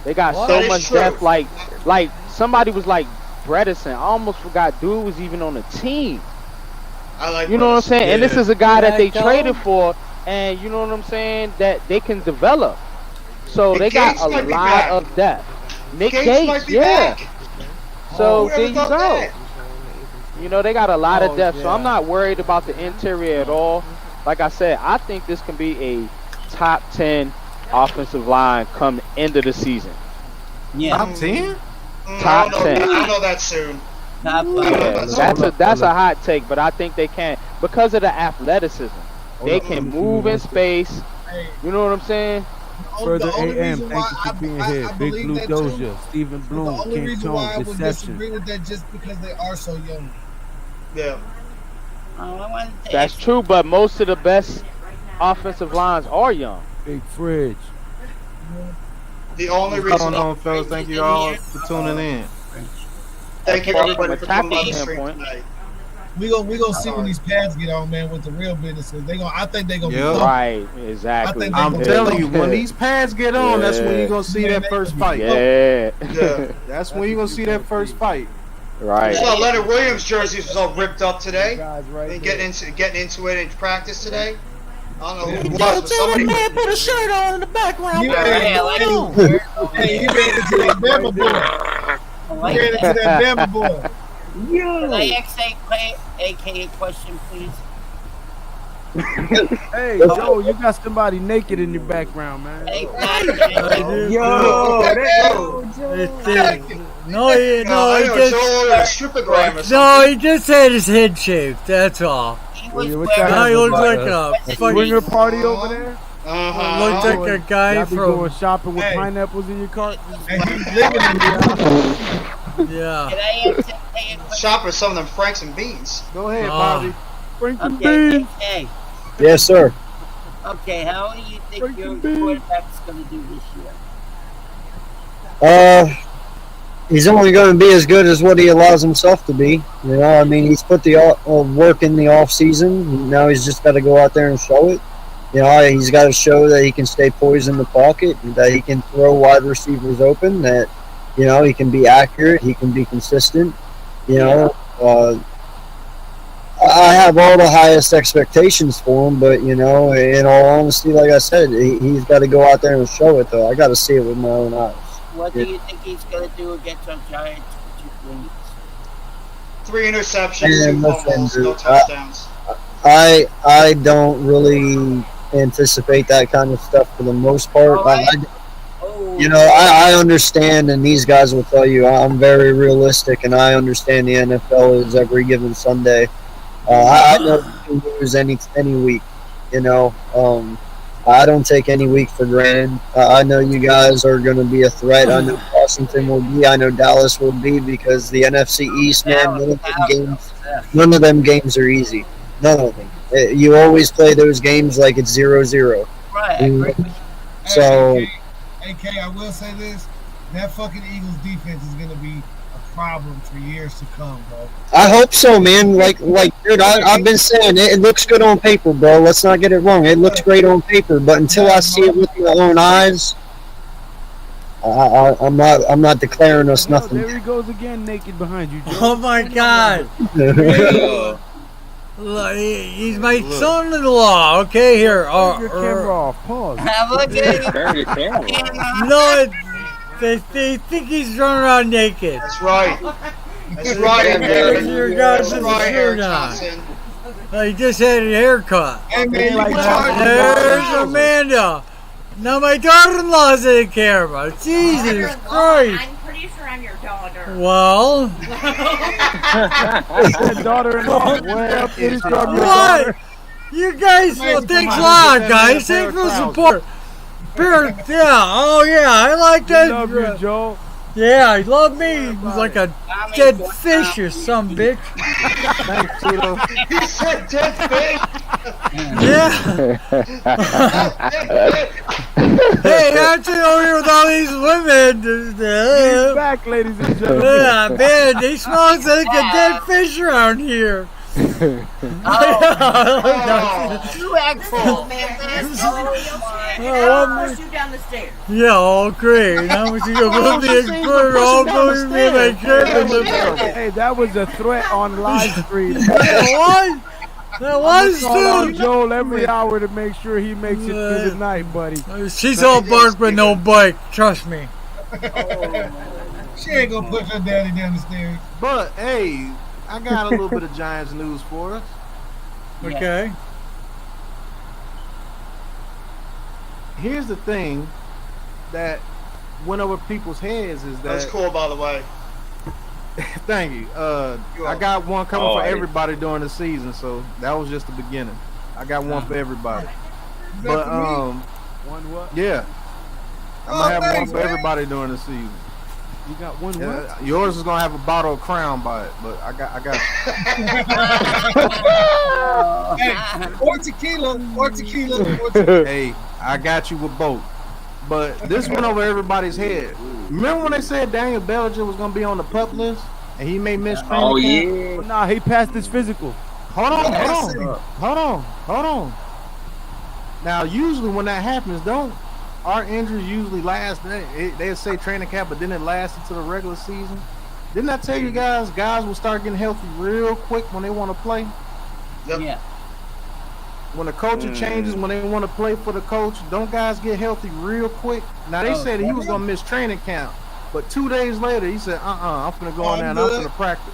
They got That so is much true. depth. Like somebody was like Bredesen. I almost forgot dude was even on the team. I like You know what I'm saying? And this Yeah. is a guy that they Like, traded for, and you know what I'm saying, that they can develop. So And they got Gates a might be lot back. of depth. Nick Gates might be yeah. back. So Whoever there you thought go. that? You know, they got a lot of depth, so yeah. I'm not worried about the interior at all. Like I said, I think this can be a top 10 offensive line come end of the season. Yeah, Top 10? Top I don't know, 10. I don't know that soon. top Yeah, five. that's a hot take, but I think they can because of the athleticism. They can move in space. Hey, You know what I'm saying? Further the only AM, reason thank why you for being I here. Big believe Blue that too, Doja, Stephen the Bloom, only King reason why I Tone, would Deception. disagree with that just because they are so young. Yeah. I wanted to That's ask- true, but most of the best offensive lines are young. Big Fridge. The only What's reason. going on, fellas? Thank you all for tuning in. Thank you everybody for From a coming on the tackle stream standpoint. tonight. We gonna see when these pads get on, man, with the real business. I think they gonna Yeah. be Right, exactly. I think I'm Yeah. telling you, when these pads get on, that's when Yeah. you're gonna see that first fight. Yeah. Yeah. That's when you're gonna see that first fight. Right. I saw Leonard Williams' jerseys was all ripped up today. Guys right And there. getting into it in practice today. I don't know who it was, but somebody. put a shirt on in the background. You Yeah, ran, like- hey, you ran into that Bama boy. I You like ran that. into that Bama boy. Can I ask AK a question, please? Hey, Joe, you got somebody naked in your background, man. Yo, no, he just had his head shaved. That's all. Now he looks like a swinger party over there. Looks like a guy Y'all be from going shopping with pineapples in your cart. Yeah. Shop for some of them Franks and beans. Go ahead, Bobby. Frank and Okay, beans. hey, Yes, sir. okay, how do you think your quarterback's going to do this year? He's only going to be as good as what he allows himself to be. You know, I mean, he's put the work in the off season. Now he's just got to go out there and show it. You know, he's got to show that he can stay poised in the pocket, that he can throw wide receivers open, that, you know, he can be accurate, he can be consistent. You know, I have all the highest expectations for him, but, you know, in all honesty, like I said, he's got to go out there and show it, though. I got to see it with my own eyes. What do you think he's going to do against our Giants for 2 weeks? 3 interceptions, 2 fumbles, no touchdowns. I don't really anticipate that kind of stuff for the most part. You know, I understand, and these guys will tell you I'm very realistic, and I understand the NFL is every given Sunday. I know you can lose any week. You know, I don't take any week for granted. I know you guys are going to be a threat. I know Washington will be. I know Dallas will be, because the NFC East, man, none of them games are easy. None of them. You always play those games like it's 0-0. Right, I agree. So, AK, I will say this: that fucking Eagles defense is gonna be a problem for years to come, bro. I hope so, man. Like, dude, I've been saying it looks good on paper, bro. Let's not get it wrong. It looks great on paper, but until I see it with my own eyes, I'm not declaring us nothing. There he goes again, naked behind you, Joe. Oh my God! He's my son-in-law. Okay, here. Turn your camera off. Pause. Look at him. No, they think he's running around naked. That's right. That's right, There's man. your guys That's with the right, shirt Eric on. Johnson. He just had a haircut. Hey, man, you There's Amanda. Now my daughter-in-law's in the camera. Jesus Christ. I'm pretty sure I'm your daughter. Well. Daughter-in-law. What? You guys, well, thanks a lot, guys. Thanks for the support. Yeah, oh yeah, I like that. Love you, Joe. Yeah, he loved me. He was like a dead fish or some bitch. Thanks, Tito. He said dead fish. Yeah. Hey, aren't you over here with all these women? He's back, ladies and gentlemen. Yeah, man, they smell like a dead fish around here. You actual man. I'll push you down the stairs. Yeah, all great. Now we see a movie explorer all going to be my cabin. Hey, that was a threat on live stream. That was on too. Joel every hour to make sure he makes it through the night, buddy. She's all bark but no bite. Trust me. She ain't gonna push her daddy down the stairs. But hey, I got a little bit of Giants news for us. Okay. Here's the thing that went over people's heads is that. That's cool, by the way. Thank you. I got one coming for everybody during the season, so that was just the beginning. I got one for everybody. But one what? Yeah, I'm gonna have one for everybody during the season. You got one what? Yours is gonna have a bottle of Crown by it, but I got. Hey, or tequila. Hey, I got you with both. But this went over everybody's head. Remember when they said Daniel Bellinger was gonna be on the PUP list and he may miss training camp? Yeah. Nah, he passed his physical. Hold on. Now, usually when that happens, don't our injuries usually last? They say training camp, but then it lasts into the regular season. Didn't I tell you guys will start getting healthy real quick when they want to play? Yep. Yeah. When the culture changes, when they want to play for the coach, don't guys get healthy real quick? Now, they said he was going to miss training camp, but 2 days later, he said, I'm going to go in there and I'm going to practice.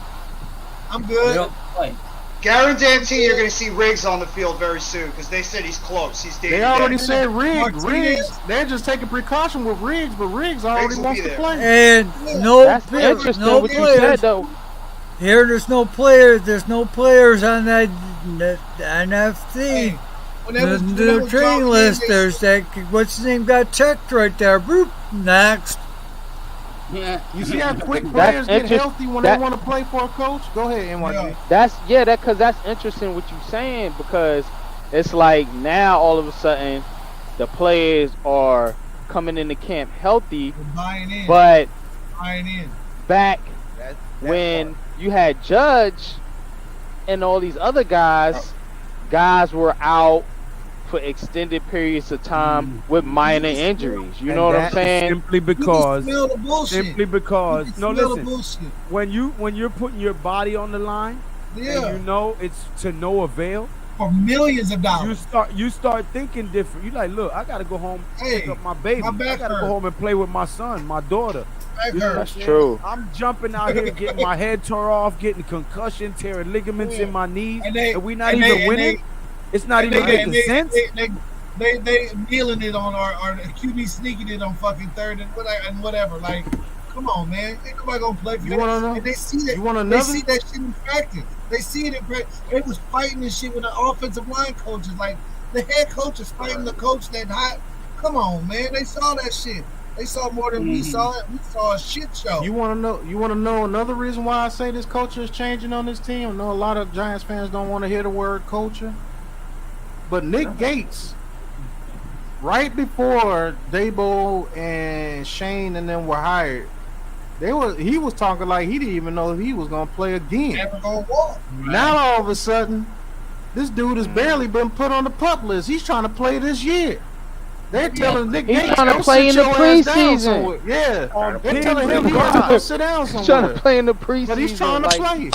I'm good. Yep. Guaranteeing you're going to see Riggs on the field very soon because they said he's close. He's dating. They already dead. said Riggs. Martinez. They're just taking precaution with Riggs, but Riggs already will wants be to there. play. And no, That's interesting no what you said, players. though. Here, there's no players. There's no players on that NFC. When they was- when they The was training talking, list. they- There's that. What's his name? Got checked right there. Boop. Next. Yeah. You see how quick That's players get interest- healthy when that- they want to play for a coach? Go ahead, NYG. Yeah. Because that's interesting what you're saying, because it's like now all of a sudden the players are coming into camp healthy, They're buying in. but Buying in. back when you had Judge and all these other guys were out for extended periods of time with minor injuries. You know what I'm saying? Simply You can because. smell the bullshit. Simply because. You can No, smell the listen. bullshit. When you're putting your body on the line, Yeah. and you know it's to no avail, For millions of dollars. you start thinking different. You like, look, I gotta go home, Hey, pick up my baby. my back I gotta hurt. go home and play with my son, my daughter. Back You know what I'm hurt. saying? true. I'm jumping out here getting my head tore off, getting concussion, tearing ligaments in my knees, And and, we not and even and winning. It's not and even making sense. They kneeling it on our QB sneaking it on fucking third and whatever. Like, come on, man. Ain't nobody gonna play for You that. wanna know? And they see that. You want They another? see that shit in practice. They see it in practice. They was fighting this shit with the offensive line coaches. Like the head coach is fighting the coach that hot. Come on, man. They saw that shit. They saw more than we saw. It. We saw a shit show. You want to know? You want to know another reason why I say this culture is changing on this team? I know a lot of Giants fans don't want to hear the word culture, but Nick Gates, right before Dabo and Shane and them were hired, he was talking like he didn't even know if he was gonna play again. Never gonna walk. Now all of a sudden, this dude has barely been put on the pup list. He's trying to play this year. They're telling Nick He's Gates trying to go play sit in the your ass down preseason. somewhere. Yeah, On they're pins telling him and he has to go rods. sit down He's trying somewhere. to play in the preseason. But he's trying to like, play.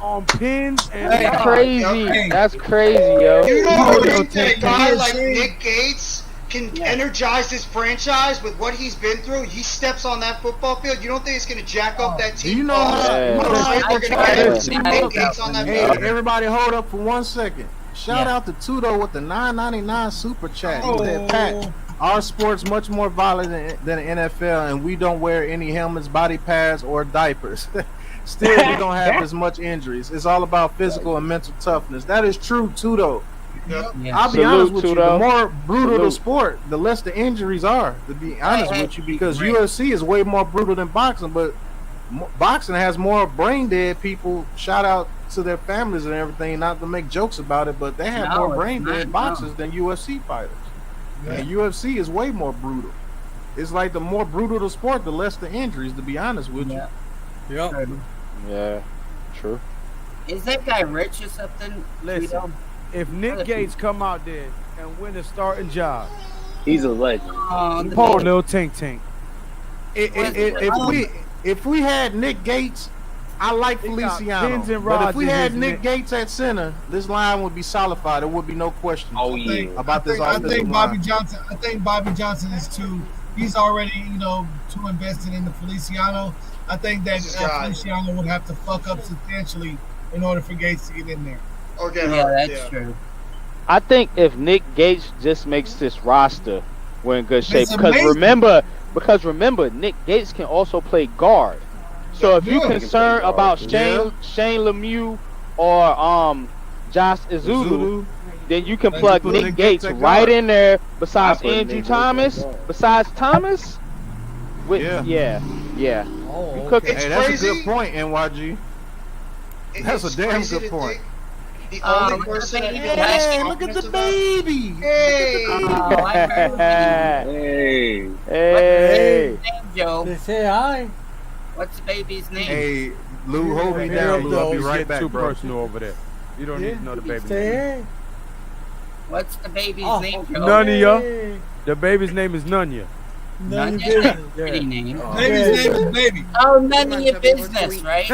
On pins and Hey, That's rods. crazy. Hey. That's crazy, yo. You know don't what think that a guy like saying? Nick Gates can energize this franchise with what he's been through? He steps on that football field. You don't think it's going to jack up that team? Do you know how? Yeah. You know how They're going to get Nick Gates on that Hey, field. everybody, hold up for 1 second. Shout Yeah. out to Tudo with the $9.99 super chat. He Oh. said, "Pat, our sport's much more violent than the NFL, and we don't wear any helmets, body pads, or diapers. Still, we don't have as much injuries. It's all about physical and mental toughness." That is true, Tudo. Yep. Yeah. I'll be Salute, honest with you. The Tudo. more brutal the Salute. sport, the less the injuries are. To be honest with you, because UFC is way more brutal than boxing, but boxing has more brain dead people. Shout out to their families and everything. Not to make jokes about it, but they have No, more it's brain not, dead no. boxers than UFC fighters. And UFC is way more brutal. It's like the more brutal the sport, the less the injuries. To be honest with you. Yeah. Yep. Yeah, true. Is that guy rich or something? Listen, if Nick Gates come out there and win a starting job, He's a legend. The Paul baby- Lil Tink Tink. If we had Nick Gates, I like He got Feliciano. pins and But rods if we in had his Nick neck. Gates at center, this line would be solidified. There would be no question. Oh yeah. About this I offensive think Bobby line. Johnson. I think Bobby Johnson is too. He's already, too invested in the Feliciano. I think that God. Feliciano would have to fuck up substantially in order for Gates to get in there. Or get Yeah, hurt. that's true. I think if Nick Gates just makes this roster, we're in good shape. It's Because amazing. remember, Nick Gates can also play guard. So if you're Yeah. concerned about Yeah. Shane Lemieux or Josh Izulu, then you can plug put Nick Nick Gates Gates at right guard. in there besides I put Andrew Nick Gates Thomas. at guard. Besides Thomas, with Yeah. yeah. Oh, You cooking. It's Hey, that's crazy. a good point, NYG. That's It's a damn crazy good to point. think The only look at person the that baby. can Hey, look at the baby. Hey. Oh, I heard Hey. Hey. his name, Joe. They say hi. What's the baby's name? Hey, Lou, hold me Hey, down, Lou. I'll be don't right get back, too bro. personal over there. You don't need to know the baby's Say name. hey. What's the baby's Oh, name, Joe? None of y'all. Hey. The baby's name is Nunya. None of None your of business. Pretty name. Baby's name is Baby. Oh, none of your business, right?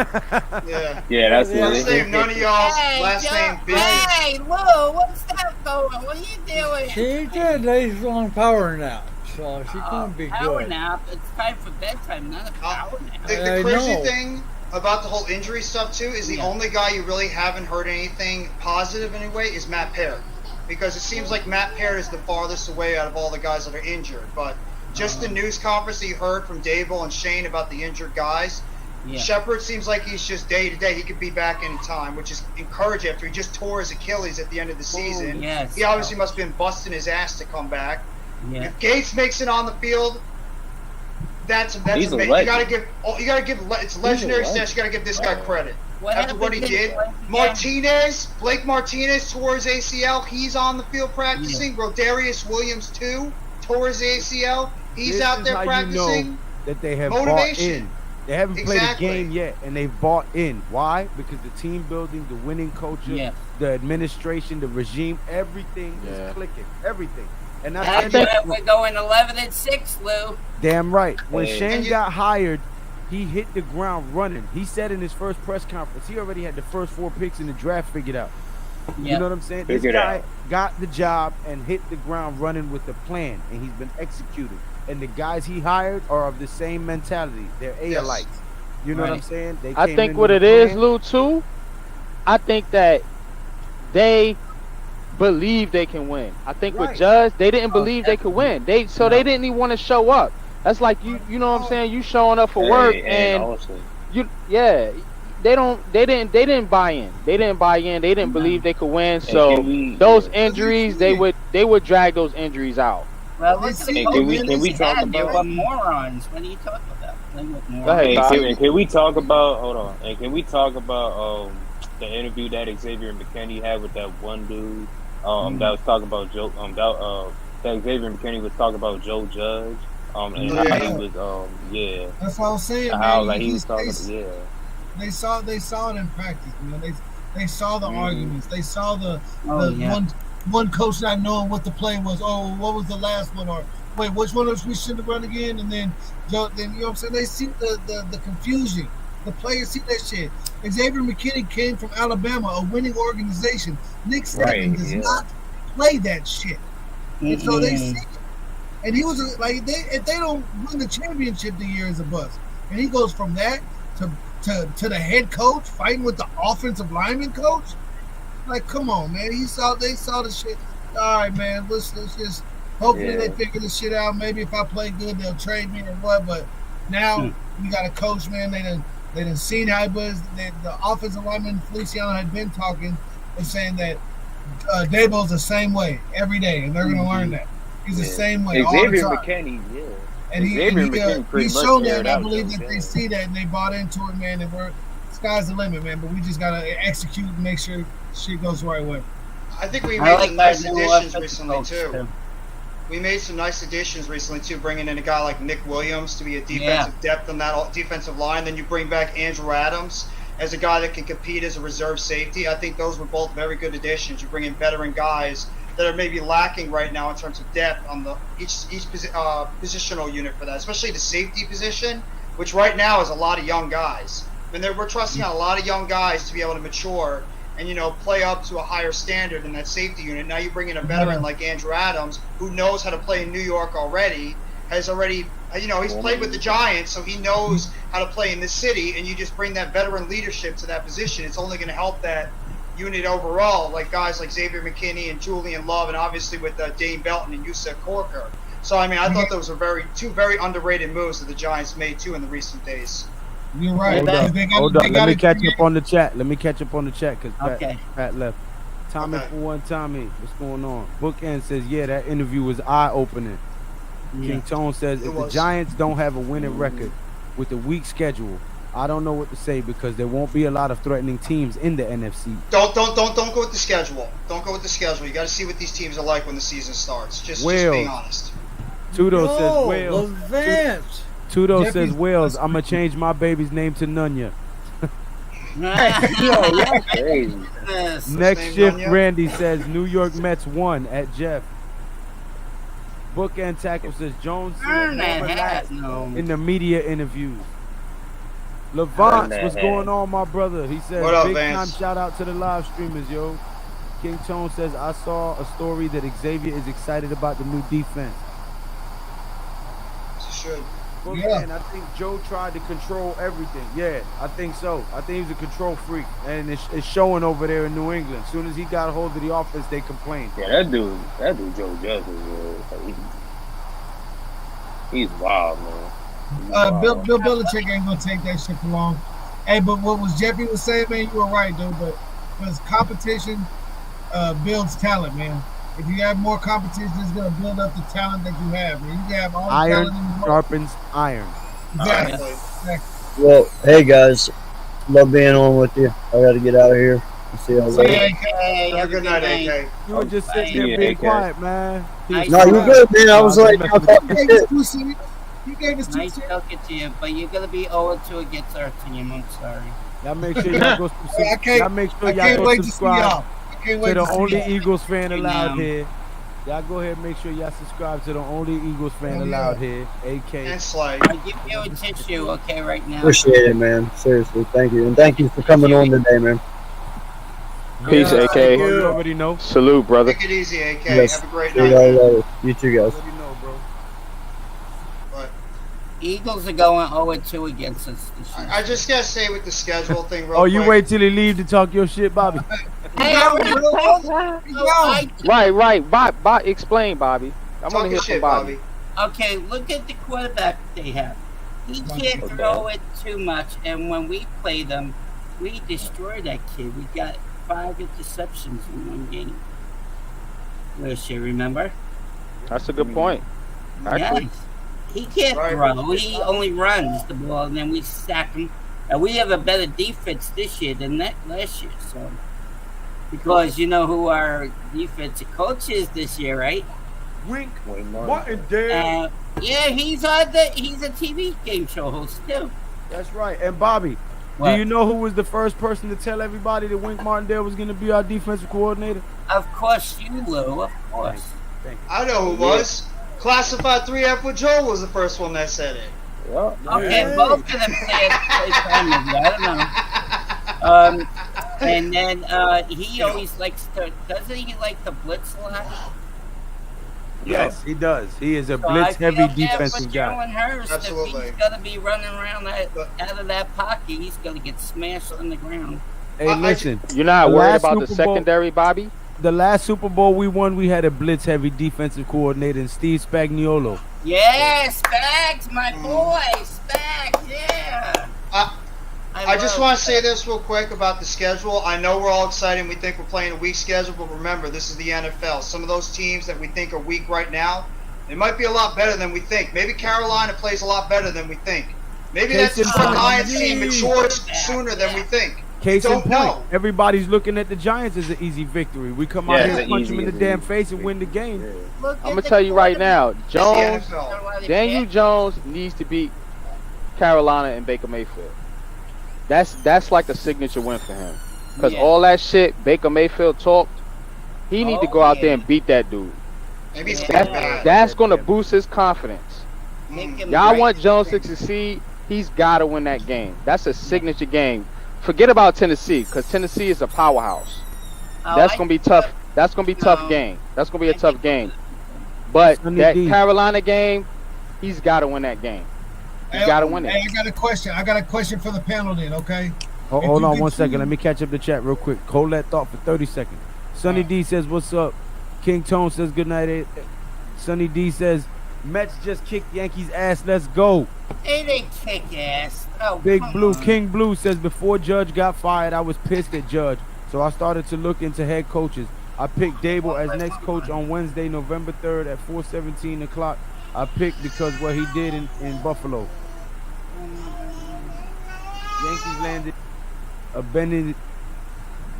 Yeah. Yeah, that's First name, none of y'all's. Hey, Last Joe. name, business. Hey, Lou, what's that going? What are you doing? She did nice long power nap, so she couldn't be Power good. nap. It's time for bedtime, not a power nap. The I crazy know. thing about the whole injury stuff too is the only guy you really haven't heard anything positive anyway is Matt Peart, because it seems like Matt Peart is the farthest away out of all the guys that are injured. But just the news conference that you heard from Dable and Shane about the injured guys, Shepard seems like he's just day to day. He could be back any time, which is encouraging after he just tore his Achilles at the end of the season. He obviously must have been busting his ass to come back. If Gates makes it on the field, that's amazing. You gotta give it's legendary stats. You gotta give this guy credit. After what he did, Blake Martinez tore his ACL. He's on the field practicing. Rodarius Williams too tore his ACL. He's out there practicing. You know that they have motivation. bought in. They haven't played a game yet, and they've bought in. Why? Because the team building, the winning culture, the administration, the regime, everything is clicking. Everything. And I think we're going 11-6, Lou. Damn right. When Shane got hired, he hit the ground running. He said in his first press conference, he already had the first 4 picks in the draft figured out. You know what I'm saying? This guy got the job and hit the ground running with a plan, and he's been executing. And the guys he hired are of the same mentality. They're A-alites. You know what I'm saying? I think what it is, Lou, too, I think that they believe they can win. I think with Judge, they didn't believe they could win. They didn't even want to show up. That's like you know what I'm saying? You showing up for work and they didn't buy in. They didn't believe they could win. So those injuries, they would drag those injuries out. Well, can we talk about morons? What are you talking about? Can we talk about? Hold on. And can we talk about the interview that Xavier McKinney had with that one dude that was talking about Joe? That Xavier McKinney was talking about Joe Judge. And how he was. That's what I was saying. How man. he was talking. They saw it in practice. Man. They saw the arguments. They saw the one coach not knowing what the play was. Oh, what was the last one? Or wait, which one of us we shouldn't have run again? And then you know what I'm saying? They see the confusion. The players see that shit. Xavier McKinney came from Alabama, a winning organization. Nick Saban does not play that shit. And so they see it. And he was like, if they don't win the championship, the year is a bust. And he goes from that to the head coach fighting with the offensive lineman coach. Like, come on, man. They saw the shit. All right, man. Let's just hopefully they figure this shit out. Maybe if I play good, they'll trade me or what. But now we got a coach, man. They done seen how it was. The offensive lineman Feliciano had been talking and saying that Dabo's the same way every day, and they're going to learn that. He's the same way. Xavier McKinney, and he's shown that, and I believe that they see that and they bought into it, man. And sky's the limit, man. But we just gotta execute and make sure shit goes the right way. I think we made some nice additions recently too. We made some nice additions recently too, bringing in a guy like Nick Williams to be a defensive depth on that defensive line. Then you bring back Andrew Adams as a guy that can compete as a reserve safety. I think those were both very good additions. You bring in veteran guys that are maybe lacking right now in terms of depth on the each positional unit for that, especially the safety position, which right now is a lot of young guys. I mean, we're trusting on a lot of young guys to be able to mature and play up to a higher standard in that safety unit. Now you bring in a veteran like Andrew Adams, who knows how to play in New York already, he's played with the Giants, so he knows how to play in this city, and you just bring that veteran leadership to that position. It's only going to help that unit overall, like guys like Xavier McKinney and Julian Love, and obviously with Dane Belton and Yusuf Corker. So, I mean, I thought those were two very underrated moves that the Giants made, too, in the recent days. You're right. Hold up. Let me catch up on the chat. Because Pat left. Tommy for one, Tommy, what's going on? Bookend says, that interview was eye-opening. King Tone says, if the Giants don't have a winning record with a weak schedule, I don't know what to say because there won't be a lot of threatening teams in the NFC. Don't go with the schedule. Don't go with the schedule. You got to see what these teams are like when the season starts. Just being honest. Tudo says Wales. Tudo says Wales. I'm gonna change my baby's name to Nunya. Next shift, Nunya? Randy says New York Mets won at Jeff. Bookend Tackle says Jones in the media interviews. Levant, what's going on, my brother? He says, big time shout out to the live streamers, yo. King Tone says, I saw a story that Xavier is excited about the new defense. Should. But Yeah. man, I think Joe tried to control everything. Yeah, I think so. I think he's a control freak, and it's showing over there in New England. As soon as he got a hold of the offense, they complained. Yeah, that dude Joe Judge he's wild, man. Bill Belichick ain't gonna take that shit for long. Hey, but what was Jeffy was saying, man, you were right, dude. But because competition builds talent, man. If you have more competition, it's gonna build up the talent that you have. Man. You can have all the Iron talent in the world. sharpens iron. Exactly. Well, hey guys, love being on with you. I got to get out of here. See y'all See later. ya, AK. Have a good night, AK. You were just sitting there Yeah, being okay. quiet, man. Nice No, you good, man. I was like, I'm talking You gave us shit. 2 series. You gave us 2 Nice series. talking to you, but you're gonna be 0-2 against our team. I'm sorry. Y'all make sure y'all go. I can't- Y'all make sure I y'all can't go wait to see subscribe y'all. I can't wait to the to see only y'all. Eagles fan allowed now. here. Y'all go ahead and make sure y'all subscribe to the only Eagles fan Oh, yeah. allowed here, AK. And Slay. I'll give you a tissue, okay, right now. Appreciate it, man. Seriously, thank you. And thank you for coming on today, man. Peace, Yeah, AK. Bro, you already know. Salute, brother. Take it easy, AK. Yes. Have a great See night. y'all man. later. You too, guys. Already know, bro. Eagles are going 0-2 against us this year. I just gotta say with the schedule thing real Oh, you quick. wait till he leave to talk your shit, Bobby. Hey, I already told you. Right. Bob, explain, Bobby. I want to Talking hear shit, from Bobby. Bobby. Okay, look at the quarterback they have. He can't Okay. throw it too much, and when we play them, we destroy that kid. We got 5 interceptions in one game. Last year, remember? That's a good point. Actually, Yes. He can't Right. throw. He only runs the ball, and then we sack him. And we have a better defense this year than that last year. So, because you know who our defensive coach is this year, right? Wink. Wayne What Martin. in damn? Yeah, he's a TV game show host too. That's right. And Bobby, What? do you know who was the first person to tell everybody that Wink Martindale was going to be our defensive coordinator? Of course, you, Lou. Of course. Thank you. I know who it was. Classified 3F with Joel was the first one that said it. Yeah. Okay, both of them say it I don't know. And then he always likes to. Doesn't he like to blitz a lot? Yes, he does. He is a So I blitz feel heavy bad defensive for guy. Jalen Hurst. Absolutely. If he's gonna be running around out of that pocket, he's gonna get smashed on the ground. Hey, listen. you're not The worried last about the Super Bowl- secondary, Bobby? The last Super Bowl we won, we had a blitz heavy defensive coordinator in Steve Spagnuolo. Yeah, Spags, my boy, Spags, yeah. I just love want to say Spags. this real quick about the schedule. I know we're all excited and we think we're playing a weak schedule, but remember, this is the NFL. Some of those teams that we think are weak right now, they might be a lot better than we think. Maybe Carolina plays a lot better than we think. Maybe that Case in Detroit point. Lions team matures sooner than we think. Case in Don't point, know. everybody's looking at the Giants as an easy victory. We come Yeah, out it's here an and punch easy- them in the it's damn easy. face and win the game. Look I'm at gonna the tell you right now, It's the Jones, NFL. Daniel Jones needs to beat Carolina and Baker Mayfield. That's like a signature win for him. Because Yeah. all that shit Baker Mayfield talked, he need to go out there and beat that dude. Maybe he's Yeah. getting bad. That's gonna boost his confidence. Make him Y'all great. want Jones to succeed, he's gotta win that game. That's a signature game. Forget about Tennessee, because Tennessee is a powerhouse. Oh, That's I- gonna be tough. That's gonna be a tough No. game. That's gonna be a tough game. But Sonny that D. Carolina game, he's gotta win that game. He's gotta win Hey, it. I got a question. I got a question for the panel then, okay? If Hold you on get 1 second. two- Let me catch up the chat real quick. Hold that thought for 30 seconds. Sonny D says, what's up? King Tone says, good night. Sonny D says, Mets just kicked Yankees ass. Let's go. They didn't kick ass. Oh, Big come Blue, on. King Blue says, before Judge got fired, I was pissed at Judge. So I started to look into head coaches. I picked Dable as next coach on Wednesday, November 3rd at 4:17 o'clock. I picked because what he did in Buffalo. Yankees landed a Benini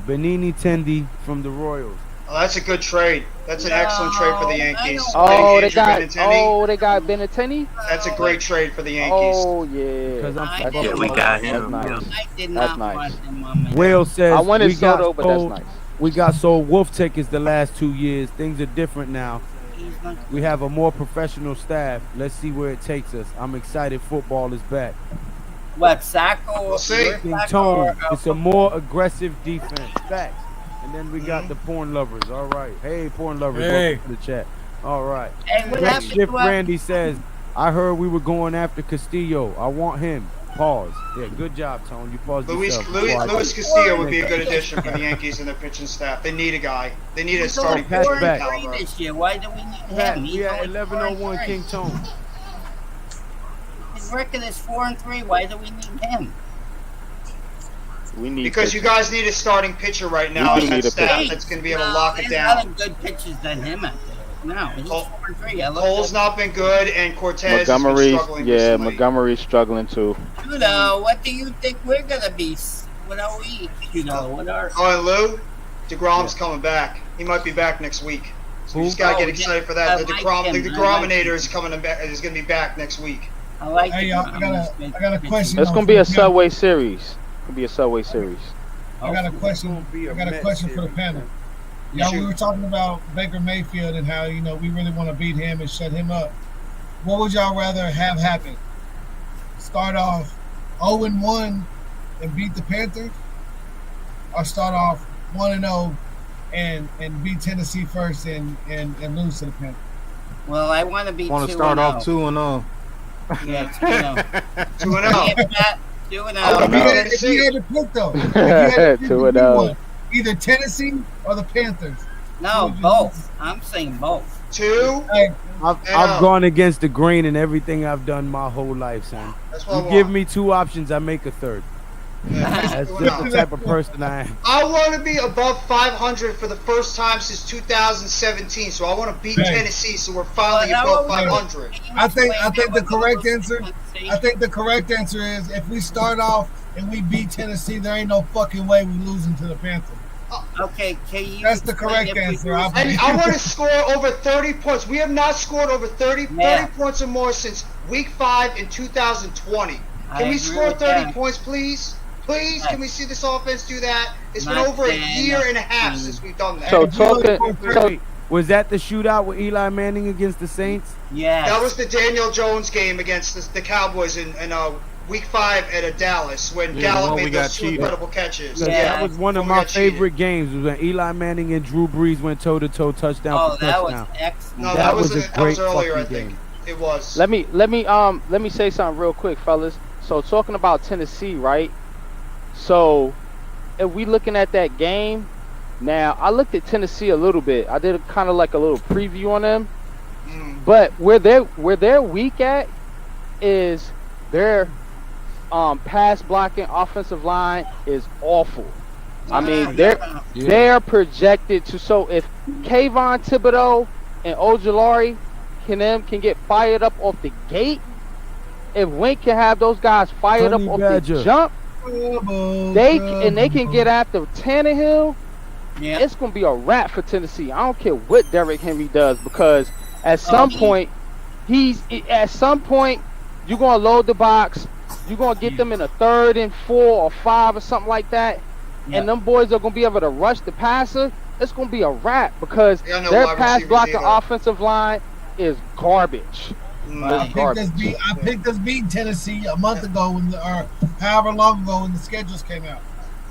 Tendi from the Royals. Oh, that's a good trade. That's an excellent trade for the Yankees. Oh, they Andrew got Benintendi. Benintendi? That's a great trade for the Yankees. Oh yeah. Because I'm I from did- Buffalo. That's him. nice. I did That's not nice. want them on my Whale says I wanted we got Soto, but that's sold- nice. We got sold wolf tickets the last 2 years. Things are different now. He's not- We have a more professional staff. Let's see where it takes us. I'm excited. Football is back. What, Sacco? We'll see. your King Sacco Tone, or, it's a more aggressive defense. Facts. And then we got the porn lovers. All right. Hey, porn lovers. Hey. Welcome to the chat. All right. Hey, what Next happened shift to our- Randy says, I heard we were going after Castillo. I want him. Pause. Yeah, good job, Tone. You paused yourself. Luis Castillo would be a good addition for the Yankees and their pitching staff. They need a guy. They need a starting Pat's pitcher. back. Caliber. This year. Why do we need Pat, him? we at 11:01 4-3. King Tone. His record is 4-3. Why do we need him? We need Because you pitching. guys need a starting pitcher right now We and need that a staff pitcher. that's going to be able to lock it There's other down. good pitchers than him out there. No, he's 4-3. I looked Cole's at not been good, and Cortez has been Montgomery's, struggling yeah, recently. Montgomery's struggling too. Judo, what do you think we're gonna be? What are we? What are? Oh, and Lou, DeGrom's coming back. He might be back next week. So you just gotta get excited for that. The DeGrominator is coming back. Is going to be back next week. I like. Hey, y'all, I got a question. It's gonna be a Subway series. It's gonna be a Subway series. I got a question. I got a question for the panel. Y'all, we were talking about Baker Mayfield and how we really want to beat him and shut him up. What would y'all rather have happen? Start off 0-1 and beat the Panthers, or start off 1-0 and beat Tennessee first and lose to the Panthers? Well, I want to be. Want to start off 2-0. Yeah, 2-0. 2-0. 2-0. If you had to pick though, if you had to pick 2-0. one, either Tennessee or the Panthers. No, both. I'm saying both. 2. Hey, I've gone against the grain in everything I've done my whole life, son. That's what I You give want. me 2 options, I make a third. That's just the type of person I am. I want to be above 500 for the first time since 2017. So I want to beat Right. Tennessee, so we're finally above 500. I think the correct answer. I think the correct answer is if we start off and we beat Tennessee, there ain't no fucking way we losing to the Panthers. Okay, can you? That's the correct answer. And I want to score over 30 points. We have not scored over 30 points or more since week 5 in 2020. Can we score 30 points, please? Please, can we see this offense do that? It's been over a year and a half since we've done that. So was that the shootout with Eli Manning against the Saints? Yeah. That was the Daniel Jones game against the Cowboys in week 5 at Dallas when Gallup made those 2 incredible catches. That was one of my favorite games. Was when Eli Manning and Drew Brees went toe-to-toe touchdown for that was touchdown. excellent. No, that was a great earlier, I fucking think. game. It was. Let me say something real quick, fellas. So talking about Tennessee, right? So if we looking at that game, now I looked at Tennessee a little bit. I did kind of like a little preview on them. But where they're weak at is their pass blocking offensive line is awful. I mean, they're projected to. So if Kayvon Thibodeau and Ojulari can get fired up off the gate, if Wink can have those guys fired up off the jump, they can get after Tannehill. Yeah. It's gonna be a wrap for Tennessee. I don't care what Derrick Henry does, because at some point you're gonna load the box. You're gonna get them in a 3rd and 4 or 5 or something like that, and them boys are gonna be able to rush the passer. It's gonna be a wrap because their pass blocking offensive line is garbage. I picked us beating Tennessee a month ago or however long ago when the schedules came out.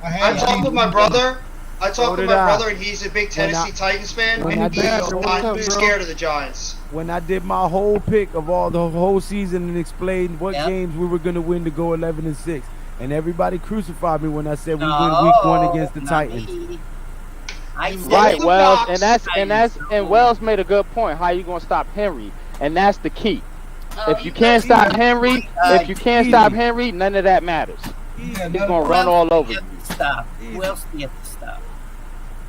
I talked with my brother. And he's a big Tennessee Titans fan, and he's not scared of the Giants. When I did my whole pick of the whole season and explained what games we were going to win to go 11-6, and everybody crucified me when I said we win week 1 against the Titans. Right, Wells, and Wells made a good point. How you gonna stop Henry? And that's the key. If you can't stop Henry, none of that matters. He's gonna run all over you. Stop. Who else do you have to stop?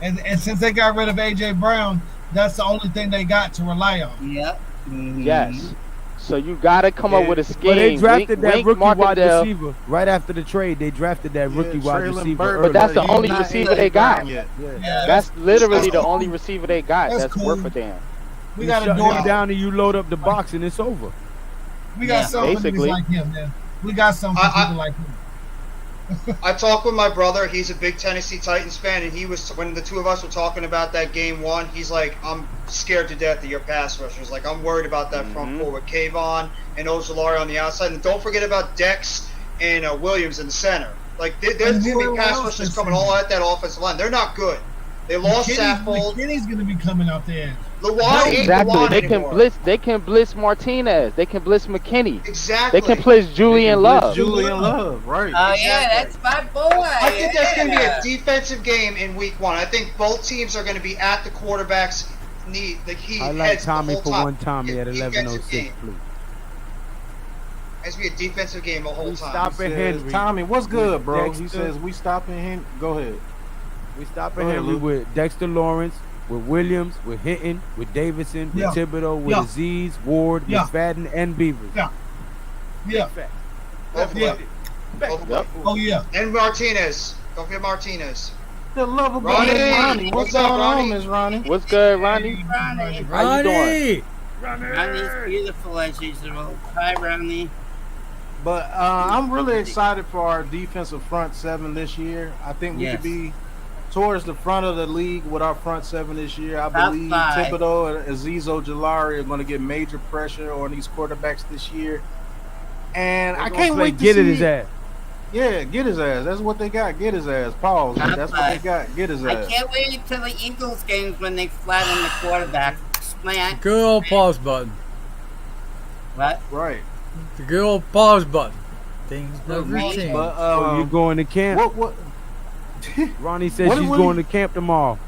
And since they got rid of AJ Brown, that's the only thing they got to rely on. Yep. Yes. So you gotta come up with a scheme. But they drafted that rookie wide Martindale. receiver right after the trade. They drafted that rookie wide receiver. But that's the only receiver they got. Yeah. That's literally the only receiver they got. That's worth a damn. We You got to shut do him it. down and you load up the box and it's over. We got some basically. like him, man. We got some people like him. I talked with my brother. He's a big Tennessee Titans fan, and he was, when the two of us were talking about that game 1, he's like, I'm scared to death of your pass rushers. Like, I'm worried about that front four with Kayvon and Ojulari on the outside. And don't forget about Dex and Williams in the center. Like, there's going to be pass rushers coming all at that offensive line. They're not good. They lost Saffold. McKinney's going to be coming out there. Lawan ain't Exactly. Lawan They can anymore. blitz. They can blitz Martinez. They can blitz McKinney. Exactly. They can blitz Julian Love. Julian Love, right? Oh Exactly. yeah, that's my boy. I think that's going to be Yeah. a defensive game in week 1. I think both teams are going to be at the quarterback's knee. The key Highlight heads Tommy the for whole time. one Tommy at Defensive 11:06, game. please. It's going to be a defensive game the whole We time. stopping Says, Henry. Tommy, what's good, bro? Dexter. He says we stopping him. Go ahead. We stopping Go ahead, Henry Luke. with Dexter Lawrence, with Williams, with Hinton, with Davidson, with Yeah. Thibodeau, with Yeah. Aziz, Ward, Yeah. McFadden, and Beavers. Yeah. Yeah. Both Yeah. of them. Both of them. Oh yeah. And Martinez. Don't forget Martinez. The love of Ronnie! Ronnie. What's What's up, going Ronnie? on, Miss Ronnie? What's good, Ronnie? Ronnie. How you doing? Ronnie's beautiful as usual. Hi, Ronnie. But I'm really excited for our defensive front seven this year. I think we Yes. could be towards the front of the league with our front seven this year. I Top believe five. Thibodeau and Aziz Ojulari are going to get major pressure on these quarterbacks this year. And I can't wait to get see it his ass. Yeah, get his ass. That's what they got. Get his ass. Pause. Top That's what they five. got. Get his I ass. can't wait until the Eagles games when they flatten the quarterback. Slant. Good old pause button. What? Right. The good old pause button. Things never me. change. But So you going to camp? what? Ronnie says What- she's what going do to camp tomorrow.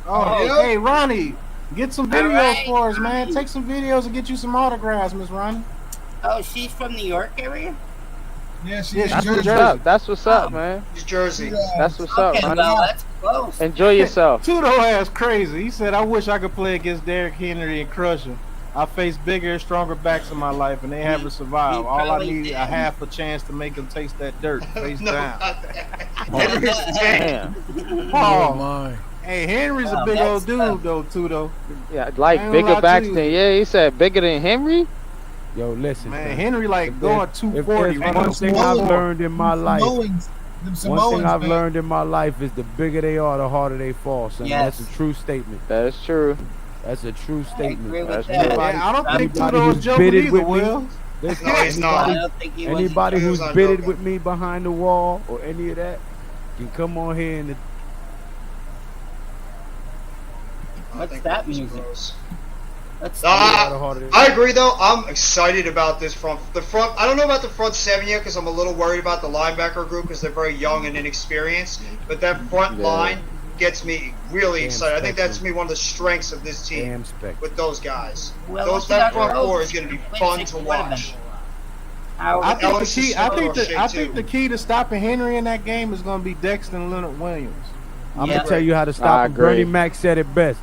Oh, yeah. hey Ronnie, get some videos right. for us, man. Take some videos and get you some autographs, Miss Ronnie. Oh, she's from New York area? Yeah, she's Yeah, in she's That's from what's Jersey. Jersey. up. That's what's up, man. He's Jersey. That's what's up, Okay, Ronnie. well, that's close. Enjoy yourself. Tudo ass crazy. He said, "I wish I could play against Derrick Henry and crush him. I faced bigger and stronger backs in my life, and they haven't survived. All I probably need did. a half a chance to make them taste that dirt face No, down." not that. Henry's a tank. Damn. Oh Paul, my. hey, Henry's Wow, a big that's old dude tough. though, Tudo. Yeah, like I ain't bigger gonna lie backs to than you. he said bigger than Henry. Yo, listen, Man, Henry like If going there's- if 240. there's Right one thing I've Samoans- learned in my life, Samoans, them one Samoans, thing I've man. learned in my life is the bigger they are, the harder they fall. Son. Yes. That's a true statement. That is true. That's a true I statement. agree with That's that. true. Yeah, I don't think Anybody Tudo is who's joking bidded either, with me- Will. Listen, No, he's not. I don't think he was. anybody He who's was not bidded joking. with me behind the wall or any of that can come on here and What's think that was music? gross. Let's Ah, the harder they I agree though. I'm excited about this front. The front. I don't know about the front seven yet because I'm a little worried about the linebacker group because they're very young and inexperienced. But that front Yeah. line gets me really Damn excited. I think that's spectrum. me one of the strengths of this team damn spec. with those guys. Well, Those look at that our front coach. four is going to be Wait, fun six to quarterback. watch. How- I think the Ellis key. is I smart think or the. I shit, think too. the key to stopping Henry in that game is going to be Dexter and Leonard Williams. I'm Yeah. gonna tell you how to I stop him. agree. Bernie Mac said it best.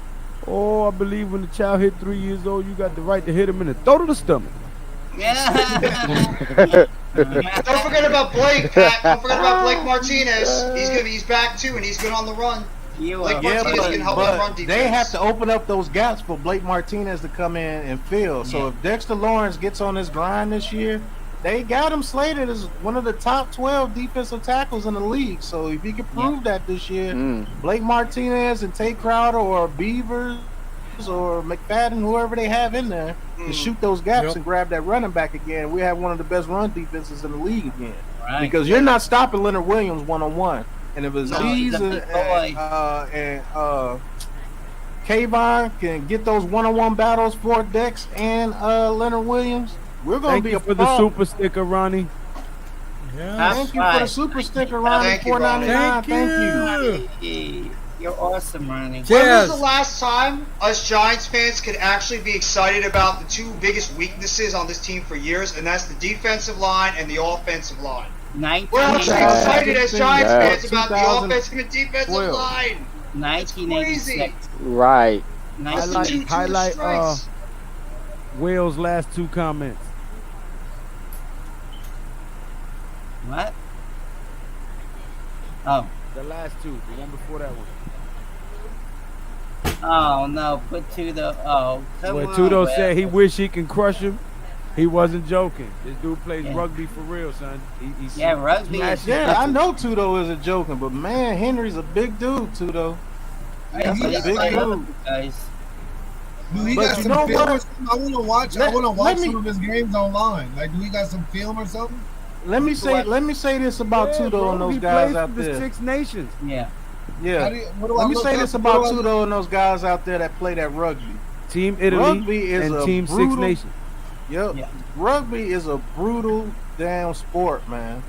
Oh, I believe when the child hit 3 years old, you got the right to hit him in the throat of the stomach. Yeah. Don't forget about Blake, Pat. Don't forget about Blake Martinez. He's back too, and he's good on the run. You Like, are Yeah, Martinez can help that run but defense. they have to open up those gaps for Blake Martinez to come in and fill. So Yeah. if Dexter Lawrence gets on this grind this year, they got him slated as one of the top 12 defensive tackles in the league. So if he can prove that this year, Mm. Blake Martinez and Tate Crowder or Beavers or McFadden, whoever they have in there, to shoot those gaps Yep. and grab that running back again, we have one of the best run defenses in the league again. right. Because you're not stopping Leonard Williams one-on-one. And if he's Aziz a big boy. and Kayvon can get those one-on-one battles for Dex and Leonard Williams, we're going Thank to be you a for the problem. super sticker, Ronnie. Yeah. Thank you for the super sticker, Ronnie. Thank you, Ronnie. $4.99. Thank Thank you. you. You're awesome, Ronnie. When Cheers. was the last time us Giants fans could actually be excited about the two biggest weaknesses on this team for years, and that's the defensive line and the offensive line? We're actually 1986. excited as Giants Yeah. fans about the 2012. offensive and defensive line. 1986. Right. That's the Highlight- two highlight, strengths. Will's last two comments. What? Oh. The last two, the one before that one. Oh no, put to the come Where on, Tudo Will. said he wish he can crush him, he wasn't joking. This dude plays Yeah. rugby for real, son. He's Yeah, rugby is Yeah, I know Tudo isn't joking, but man, Henry's a big dude, Tudo. Yeah, He's but a it's big like, dude. guys. Do he But got you some know film what? or something? I want to watch. I Let- want to let watch me- some of his games online. Like, do he got some film or something? Let me say this about Yeah, Tudo bro, and those he guys plays out for the there. Six Nations. Yeah. How Yeah. do you, what do I Let me look say up? this What about do I- Tudo and those guys out there that play that rugby. Team Italy Rugby is and a Team Six brutal- Nations. Yep. Yeah. Rugby is a brutal damn sport, man.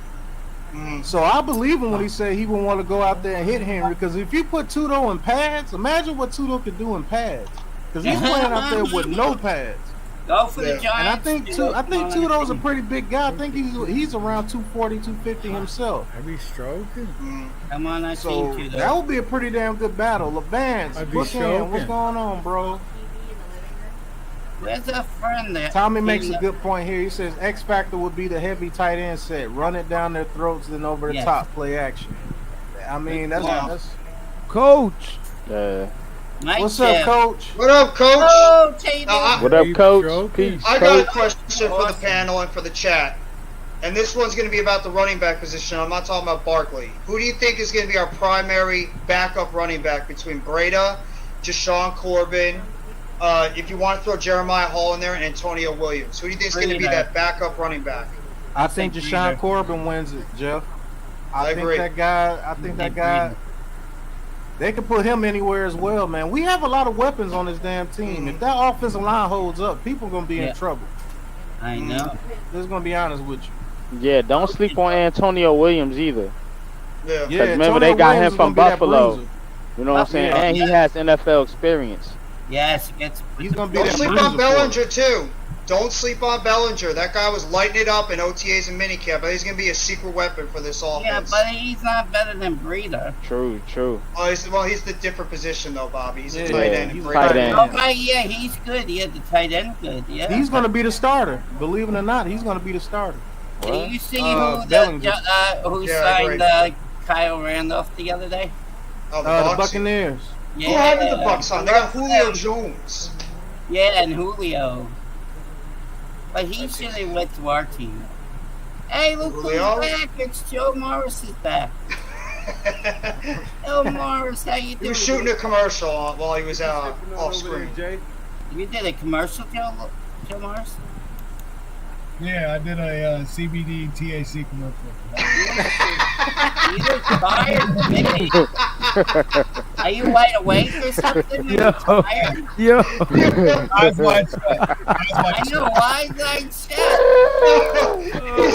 Mm. So I believe him when he said he would want to go out there and hit Henry, because if you put Tudo in pads, imagine what Tudo could do in pads. Because he's playing out there with no pads. Go for the Yeah. Giants. And I think Tudo's a pretty big guy. I think he's around 240, 250 himself. Heavy stroking. Mm. Come on, I So seen Tudo. that would be a pretty damn good battle. Levance, I'd be Bookend, stroking. what's going on, bro? Where's a friend there? Tommy makes a good point here. He says X Factor would be the heavy tight end set. Run it down their throats, then over the Yes. top play action. I mean, that's Coach. Mike what's up, Jeff. Coach? What up, Coach? Oh, Taylor. I- What up, Keep Coach? stroking. Peace, I got a Coach. question for the panel and for the chat. And this one's going to be about the running back position. I'm not talking about Barkley. Who do you think is going to be our primary backup running back between Breda, Jashawn Corbin, if you want to throw Jeremiah Hall in there, and Antonio Williams? Who do you think is going to be Breda. that backup running back? I think Jashawn Corbin wins it, Jeff. I think agree. that guy. They can put him anywhere as well, man. We have a lot of weapons on this damn team. If that offensive line holds up, people gonna be Yeah. in trouble. I know. Just gonna be honest with you. Yeah, don't sleep on Antonio Williams either. Yeah. Yeah, Because remember, Antonio they got Williams him is from gonna be that Buffalo. bruiser. You know what I'm saying? Yeah. And he has NFL experience. Yes, it gets. He's gonna be Don't that sleep bruiser on for Bellinger, us. too. Don't sleep on Bellinger. That guy was lighting it up in OTAs and minicamp. But he's going to be a secret weapon for this offense. Yeah, but he's not better than Breeder. True. Oh, he's the different position, though, Bobby. He's a Yeah, tight end. he's and a great. tight end. Okay, yeah, he's good. Yeah, the tight end good. Yeah. He's gonna be the starter. Believe it or not, he's gonna be the starter. Did you see Bellinger. who Yeah, signed great. Kyle Randolph the other day? Oh, the The Bucs? Buccaneers. Yeah. Who having the Bucks on? They got Julio Jones. Yeah, and Julio. But he should have went to our team. Hey, look who's Julio? back. It's Joe Morris is back. Joe Morris, how you He doing? was shooting a commercial while he was out off screen. You did a commercial, Joe Morris? Yeah, I did a CBD THC commercial. You look tired today. Are you wide awake or something? Yo. Tired? Yo. Eyes wide shut. I know, why light shut?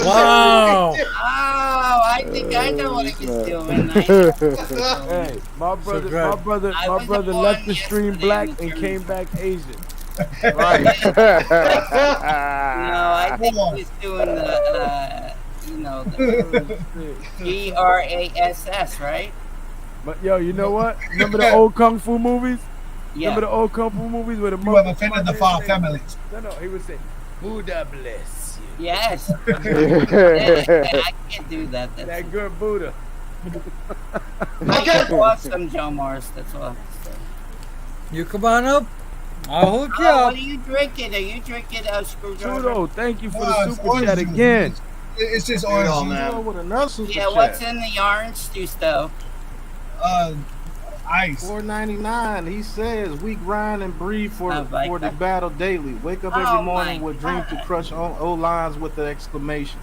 Wow. Oh, I think I know what he was doing. Hey, my good. brother I was left born the stream yesterday black in and Jersey. came back Asian. Right. No, I think he was doing the, the GRASS, right? But yo, you know what? Remember the old kung fu movies? Yeah. Remember the old kung fu movies where the You have offended the five families. No, he would say, Buddha bless you. Yes. I can't do that. That's That good Buddha. You're awesome, Joe Morris. That's all I have to say. You come on up. I'll hook you Oh, up. what are you drinking? Are you drinking a screwdriver? Tudo, thank you for No, the it's super orange chat juice. again. It's just Dude, orange oh, juice. man. With another super Yeah, chat. what's in the orange juice, though? Ice. $4.99. He says we grind and breathe for I like the that. battle daily. Wake up Oh, every morning my with dreams to God. crush O lines with the exclamation.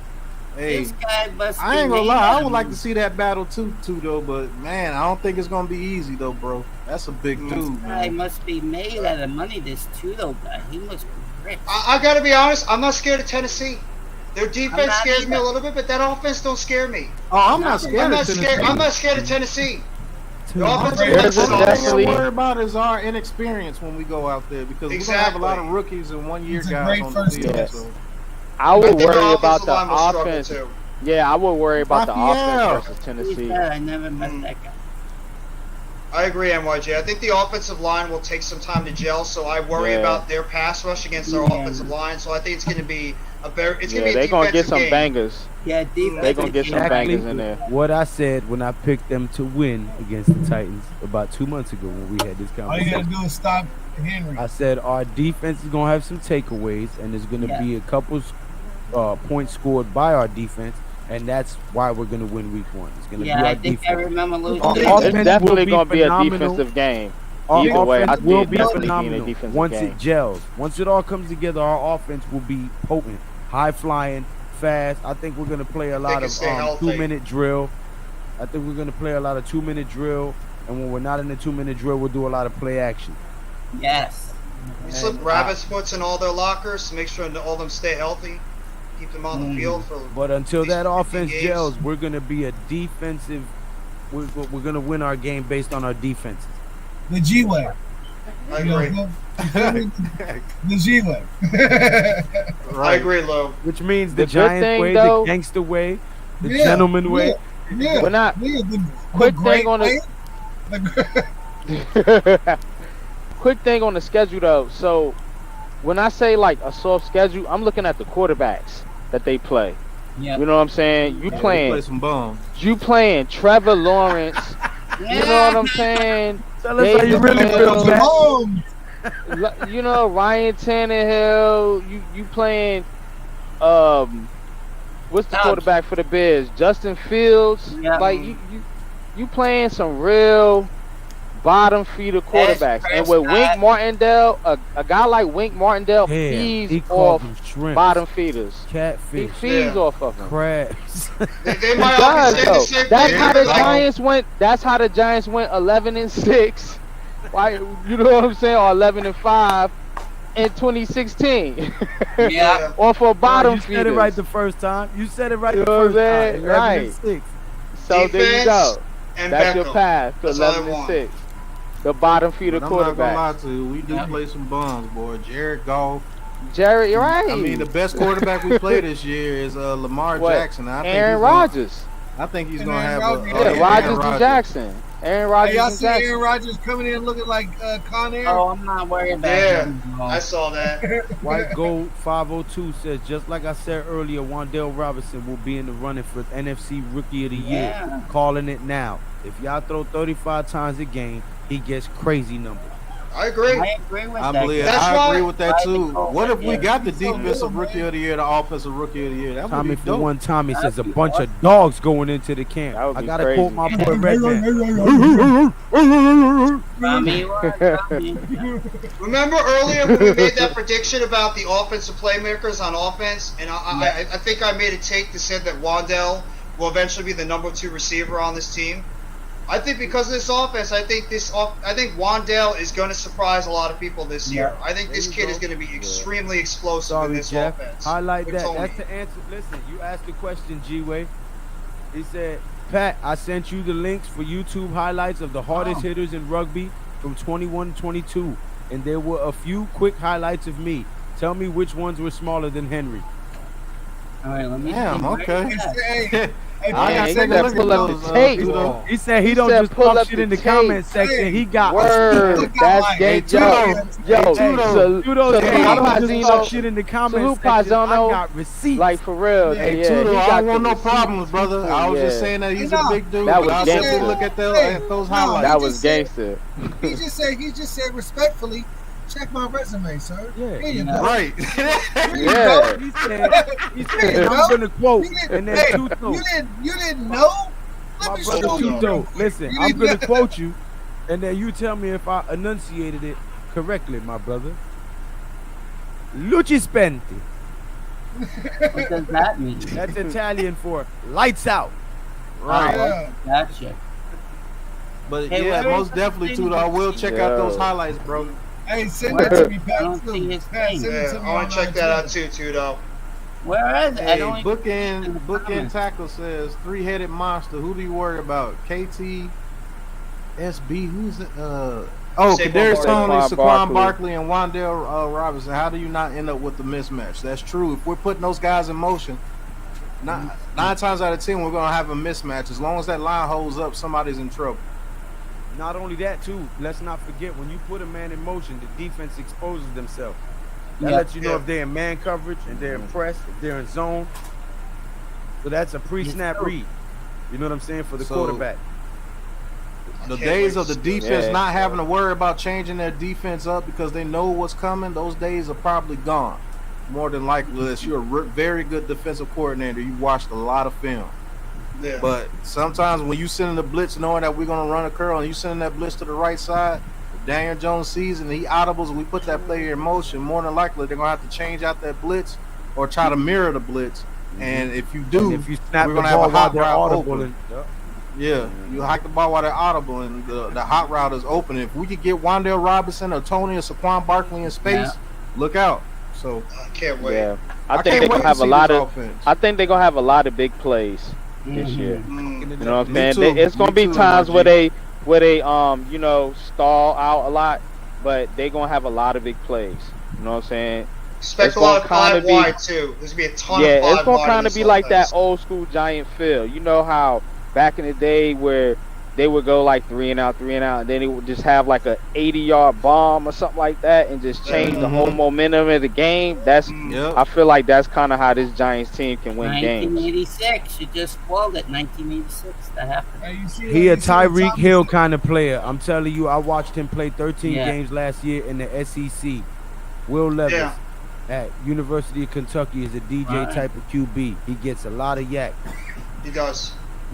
Hey, This guy must I be ain't gonna made lie. out I of would like to moves. see that battle too, though. But man, I don't think it's gonna be easy though, bro. That's a big dude, This guy man. must be made out of money. This Tudo guy, he must be rich. I got to be honest. I'm not scared of Tennessee. Their defense not scares me a either. little bit, but that offense don't scare me. Oh, I'm not scared. I'm of not scared. Tennessee. I'm not scared of Tennessee. The offensive There's line's The solid. only thing I definitely- worry about is our inexperience when we go out there because we're gonna have a lot of Exactly. rookies and 1 year It's a guys great on the first field. step. So. I I would think worry our about offensive the line will struggle offense. too. Yeah, I would worry about the Raphael. offense versus He's Tennessee. bad. I never met that guy. I agree, NYJ. I think the offensive line will take some time to gel, so I worry Yeah. about their pass rush against our Yeah. offensive line. So I think it's going to be a very, it's Yeah, going to be a they gonna get defensive some game. bangers. Yeah, defense. They gonna get some Exactly bangers in there. what I said when I picked them to win against the Titans about 2 months ago when we had this All you conversation. gotta do is stop Henry. I said our defense is gonna have some takeaways, and there's gonna Yeah. be a couple points scored by our defense, and that's why we're gonna win Week 1. It's gonna Yeah, be I our think I defense. remember losing. Our It's offense definitely will be gonna be a phenomenal. defensive game. Our Either way, offense I will think be definitely being a phenomenal defensive once game. it gels. Once it all comes together, our offense will be potent, high flying, fast. I think we're gonna play a lot can of stay healthy. 2-minute drill. I think we're gonna play a lot of 2-minute drill, and when we're not in the 2-minute drill, we'll do a lot of play action. Yes. We slip rabbit's foots in all their lockers to make sure that all of them stay healthy. Keep them on the field for. But until at least that 15 offense games. gels, we're gonna be a defensive. We're gonna win our game based on our defenses. The G way. I agree. The G way. I agree, Lo. Which means The the good Giant thing, way, though- the gangster way, the Yeah, gentleman way. Yeah. We're not. Yeah, the Quick great thing on way. Quick thing on the schedule though. So when I say like a soft schedule, I'm looking at the quarterbacks that they play. Yeah. You know what I'm saying? You Play playing some bums. Trevor Lawrence. You know what I'm saying? Tell us how you really feel, Jack. You know, Ryan Tannehill. You playing what's the quarterback for the Bears? Justin Fields. Yeah. Like you playing some real bottom feeder quarterbacks. And with Wink Martindale, a guy like Wink Martindale Yeah, feeds he called off them shrimp, bottom feeders. He catfish, feeds off of them. crabs. They might all be saying the same That's thing. how the Like, Giants went. That's how the Giants went 11-6. Why? You know what I'm saying? Or 11-5 in 2016. Yeah. Or for bottom You said feeders. it right the first time. You said it right You the know what first I'm time. saying? 11-6. So there you go. and That's your Beckham. path to That's all I want. 11-6. The bottom feeder But I'm not gonna lie quarterback. to you. We do play some bums, boy. Jared Goff. Jared, you're right. I mean, the best quarterback we play this year is Lamar What? Jackson. I think Aaron he's gonna- Rodgers. I think he's And gonna Aaron have Rodgers. a Yeah, Aaron Rodgers Rodgers. and Jackson. Aaron Hey, Rodgers y'all and see Aaron Jackson. Rodgers coming in looking like Con Air? Oh, I'm not worried about Yeah, him. I saw that. White Gold 502 says, just like I said earlier, Wan'Dale Robinson will be in the running for NFC Rookie of the Year. Yeah. Calling it now. If y'all throw 35 times a game, he gets crazy numbers. I agree. I agree with I that. believe That's I why- agree with that too. Right. What if we Yeah. got the He's so defensive little, rookie man. of the year, the offensive rookie of the year? That would Tommy be for dope. one time, he says a That'd be bunch of awesome. dogs going into the camp. That would I be gotta crazy. quote my boy Redman. Tommy, you are Tommy. Remember earlier when we made that prediction about the offensive playmakers on offense, and I think I made a take that said that Wan'Dale will eventually be the number 2 receiver on this team. I think because of this offense, I think Wan'Dale is going to surprise a lot of people this year. I think this kid is going to be extremely explosive in Sorry, this Jeff. offense. Highlight With that. Tony. That's the answer. Listen, you asked the question, G-Way. He said, Pat, I sent you the links for YouTube highlights of the hardest hitters in rugby from 21 to 22. And there were a few quick highlights of me. Tell me which ones were smaller than Henry. All right, let me Damn, see. okay. Hey, I Yeah, gotta he take a said look pull at up those. the tape. He said he He don't said just pull talk up shit the in the tape. comment section. He got Word. Look, That's like, gay. hey, Yo, Tudo, salute Tudo said he don't just Pazino. talk shit in the comment section. I Pazano. got receipts. Like for real. Hey, Yeah, Tudo, he I got don't want the no receipts. problems, brother. I was just Yeah. saying that he's Hey, a no. big dude. That but was I gangster. still look at Hey, those no, highlights. That He was just said- gangster. He just said respectfully, check my resume, sir. Yeah. Here you go. Right. Yeah. He said, I'm gonna quote, and then Hey, Tudo. you didn't know? Let My me brother show you. Tudo, listen, You I'm didn't gonna know. quote you, and then you tell me if I enunciated it correctly, my brother. Luci spenti. What does that mean? That's Italian for lights out. Right. Yeah. Gotcha. But Hey, yeah, where most is definitely, the thing? Tudo. I will check out those Yo. highlights, bro. Hey, send that to me, Pat. I don't too. see his Pat, thing. send it Yeah, to me I want to online, check that out too, Tudo. Where is it? I Hey, don't even bookend tackle says 3-headed monster. Who do you worry about? KT, SB. Who's it? Saquon Kadarius Toney, Barkley. Saquon Barkley, and Wan'Dale Robinson. How do you not end up with the mismatch? That's true. If we're putting those guys in motion, nine times out of 10 we're gonna have a mismatch. As long as that line holds up, somebody's in trouble. Not only that, too, let's not forget, when you put a man in motion, the defense exposes themselves. That Yeah. lets you know Yeah. if they're in man coverage and they're in press, if they're in zone. So that's a pre-snap Yes, sir. read. You know what I'm saying? For the So- quarterback. The can't days wait of the to see defense that. not having to worry about changing their defense up because they know what's coming, those days are probably gone. More than likely, unless you're a very good defensive coordinator, you watched a lot of film. Yeah. But sometimes when you send in the blitz knowing that we're going to run a curl and you send that blitz to the right side, if Daniel Jones sees and he audibles and we put that player in motion, more than likely they're going to have to change out that blitz or try to mirror the blitz. And if you do, And if you snap we're the going to have ball a while hot they're route audible. open. Yeah, you hike the ball while they're audible, and the hot route is open. If we could get Wandale Robinson or Tony or Saquon Barkley in space, look out. So I can't wait. Yeah, I think they're gonna have a lot of. I think they're gonna have a lot of big plays this year. You know what I'm saying? It's gonna be times where they you know, stall out a lot, but they're gonna have a lot of big plays. You know what I'm saying? Expect a lot of 5 wide too. There's gonna be a ton of 5 wide. Yeah, it's gonna kind of be like that old school Giant feel. You know how back in the day where they would go like 3 and out, and then it would just have like a 80-yard bomb or something like that, and just change the whole momentum of the game. That's I feel like that's kind of how this Giants team can win games. 1986, you just spoiled it. 1986, that happened. He a Tyreek Hill kind of player. I'm telling you, I watched him play 13 games last year in the SEC. Will Levis at University of Kentucky is a DJ type of QB. He gets a lot of yak. He does.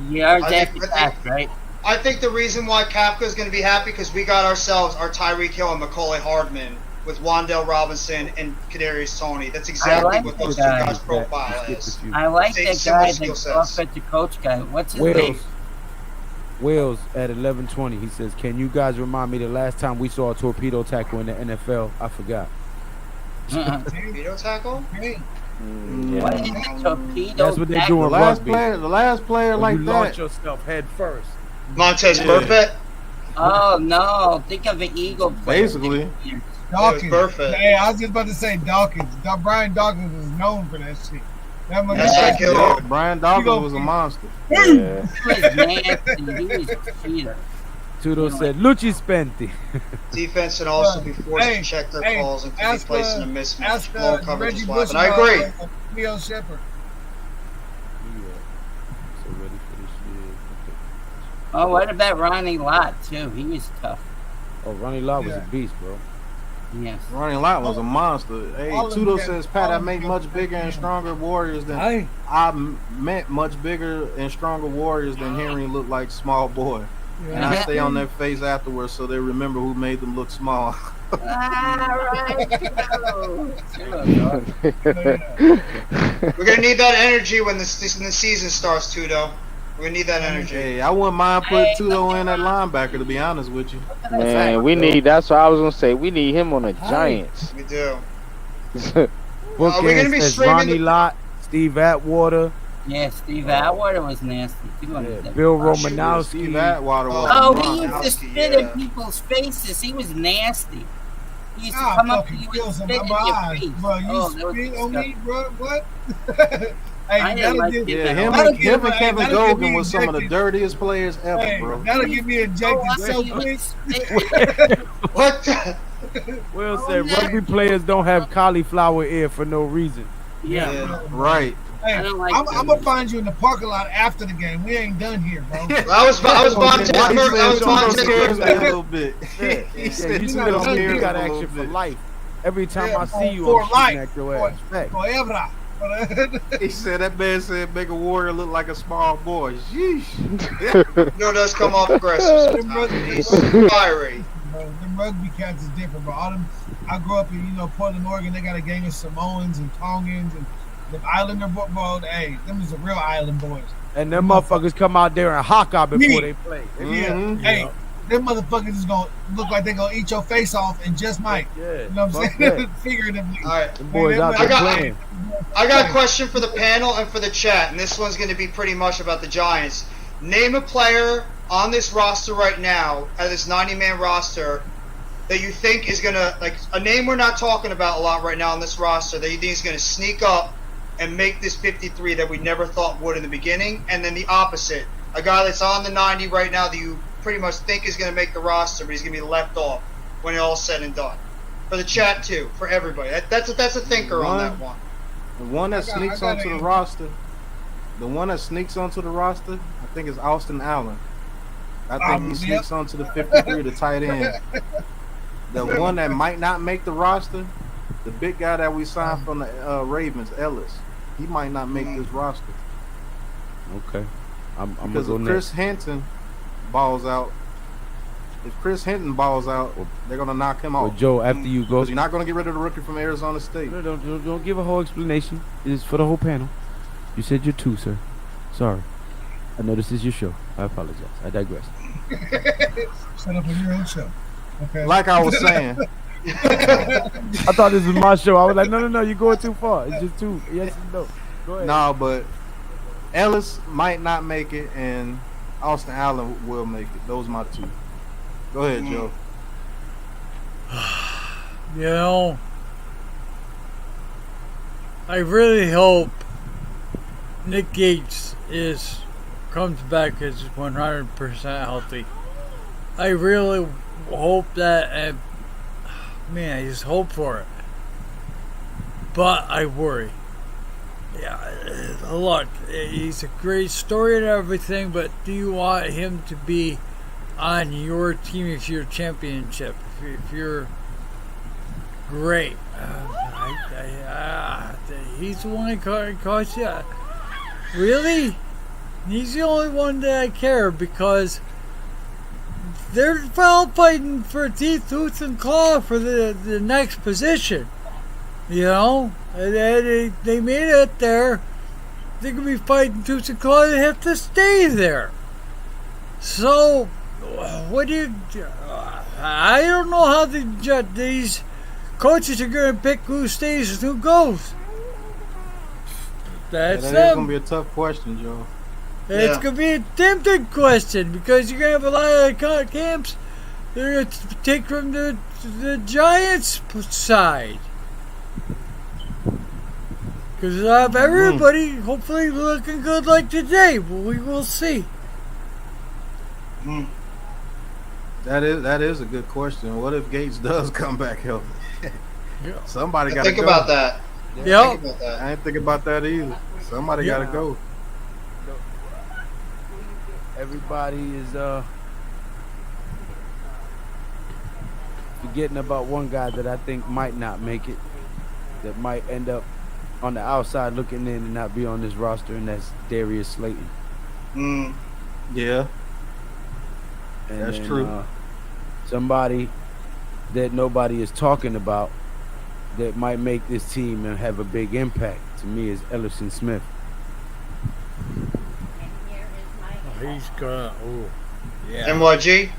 Yeah, right? I think the reason why Kafka is going to be happy because we got ourselves our Tyreek Hill and Macaulay Hardman with Wandale Robinson and Kadarius Toney. That's exactly what those two guys' profile is. I like that guy, the offensive coach guy. What's his name? Wales at 11:20. He says, "Can you guys remind me the last time we saw a torpedo tackle in the NFL? I forgot." Torpedo tackle? What is a torpedo? That's what they're doing. The last player like you that. launch yourself head first. Montez Burfict? Oh no! Think of an Eagle player. Basically. Dawkins. Perfect. Hey, I was just about to say Dawkins. Brian Dawkins is known for that shit. That Brian Dawkins was a monster. He was nasty. He was a cheater. Tudo said, Lucci Spenti. Defense should also be forced to check their calls and could be placed in a mismatch. Ball coverage is wide. But I agree. Leo Shepard. Oh, what about Ronnie Lott, too? He was tough. Oh, Ronnie Lott was a beast, bro. Yes. Ronnie Lott was a monster. Hey, Tudo says, Pat, I make much bigger and stronger warriors than I met much bigger and stronger warriors than hearing look like small boy. Yeah. And I stay on their face afterwards so they remember who made them look small. We're gonna need that energy when the season starts, Tudo. We're gonna need that energy. Hey, I wouldn't mind putting Tudo in that linebacker, to be honest with you. Man, we need. That's what I was gonna say. We need him on the Giants. We do. Bookend says Ronnie Lott, Steve Atwater. Yeah, Steve Atwater was nasty. Bill Romanowski. Steve Atwater was he used to spit in people's faces. He was nasty. He used to come up to you and spit in your face. Bro, you spit on me, bro? What? Him and Kevin Gogan was some of the dirtiest players ever, bro. That'll get me ejected so quick. What? Will said rugby players don't have cauliflower ear for no reason. Yeah. Right. Hey, I'm gonna find you in the parking lot after the game. We ain't done here, bro. I was Montez scares me a little bit. You got action for life. Every time I see you, I'm shooting at your ass. Forever. He said that man said make a warrior look like a small boy. Sheesh. No, does come off aggressive. He's fiery. The rugby cats is different, bro. I grew up in Portland, Oregon. They got a gang of Samoans and Tongans and the Islander football. Hey, them is the real island boys. And them motherfuckers come out there and hawk before they play. Yeah. Hey, them motherfuckers is gonna look like they gonna eat your face off and just might. Yeah. You know what I'm saying? Figuratively. All right. Them boys out there playing. I got a question for the panel and for the chat, and this one's going to be pretty much about the Giants. Name a player on this roster right now, out of this 90-man roster, that you think is going to, like, a name we're not talking about a lot right now on this roster, that you think is going to sneak up and make this 53 that we never thought would in the beginning, and then the opposite, a guy that's on the 90 right now that you pretty much think is going to make the roster, but he's going to be left off when it's all said and done. For the chat, too, for everybody. That's a thinker on that one. The one that sneaks onto the roster, I think is Austin Allen. I think he sneaks onto the 53, the tight end. The one that might not make the roster, the big guy that we signed from the Ravens, Ellis, he might not make this roster. Okay. I'm because if Chris Hinton balls out, they're gonna knock him off. Well, Joe, after you go, you're not gonna get rid of the rookie from Arizona State. No, don't give a whole explanation. It's for the whole panel. You said you're two, sir. Sorry. I know this is your show. I apologize. I digress. Set up on your own show. Okay. Like I was saying, I thought this was my show. I was like, no, you're going too far. It's just too. Yes and no. Go ahead. no, but Ellis might not make it, and Austin Allen will make it. Those are my two. Go ahead, Joe. You know, I really hope Nick Gates comes back as 100% healthy. I really hope that. Man, I just hope for it. But I worry. Yeah, look, he's a great story and everything, but do you want him to be on your team if you're championship? If you're great, he's the one that costs you. Really? He's the only one that I care because they're all fighting for teeth, tooth, and claw for the next position. You know? They made it there. They're going to be fighting tooth and claw. They have to stay there. So, what do you... I don't know how these coaches are going to pick who stays and who goes. That's That is them. gonna be a tough question, Joe. It's going to be a tempting question because you're going to have a lot of camps they're going to take from the Giants' side. Because I have everybody hopefully looking good like today, but we will see. That is a good question. What if Gates does come back healthy? Somebody got to Think go. about that. Yep. Think about that. I ain't think about that either. Somebody got to go. Everybody is forgetting about one guy that I think might not make it, that might end up on the outside looking in and not be on this roster, and that's Darius Slayton. Yeah, And that's then, true. Somebody that nobody is talking about that might make this team and have a big impact to me is Ellison Smith. He's gonna. Oh, yeah. NYG.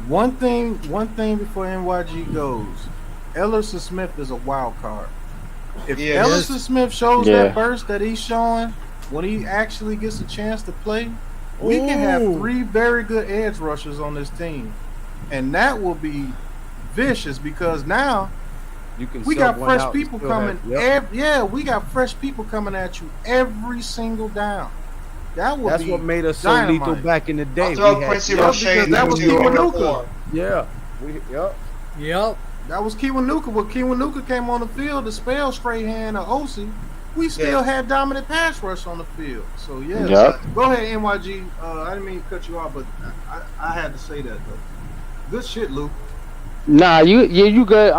One thing before NYG goes, Ellison Smith is a wild card. If Yeah, Ellison Smith shows Yeah. that burst that he's showing when he actually gets a chance to play, we can have Ooh. 3 very good edge rushers on this team, and that will be vicious because now You can we sub got one fresh out and people still coming. have- We got fresh people coming at you every single down. That will That's be what made us so dynamite. lethal back in the day. I'll throw We had- Quincy yeah, Roche because in that there was too. Kiwanuka. Yeah. Yep. That was Kiwanuka. When Kiwanuka came on the field to spell Strahan or Osi, we still had dominant pass rush on the field. So, yeah. Yep. Go ahead, NYG. I didn't mean to cut you off, but I had to say that, though. Good shit, Luke. Nah, you good.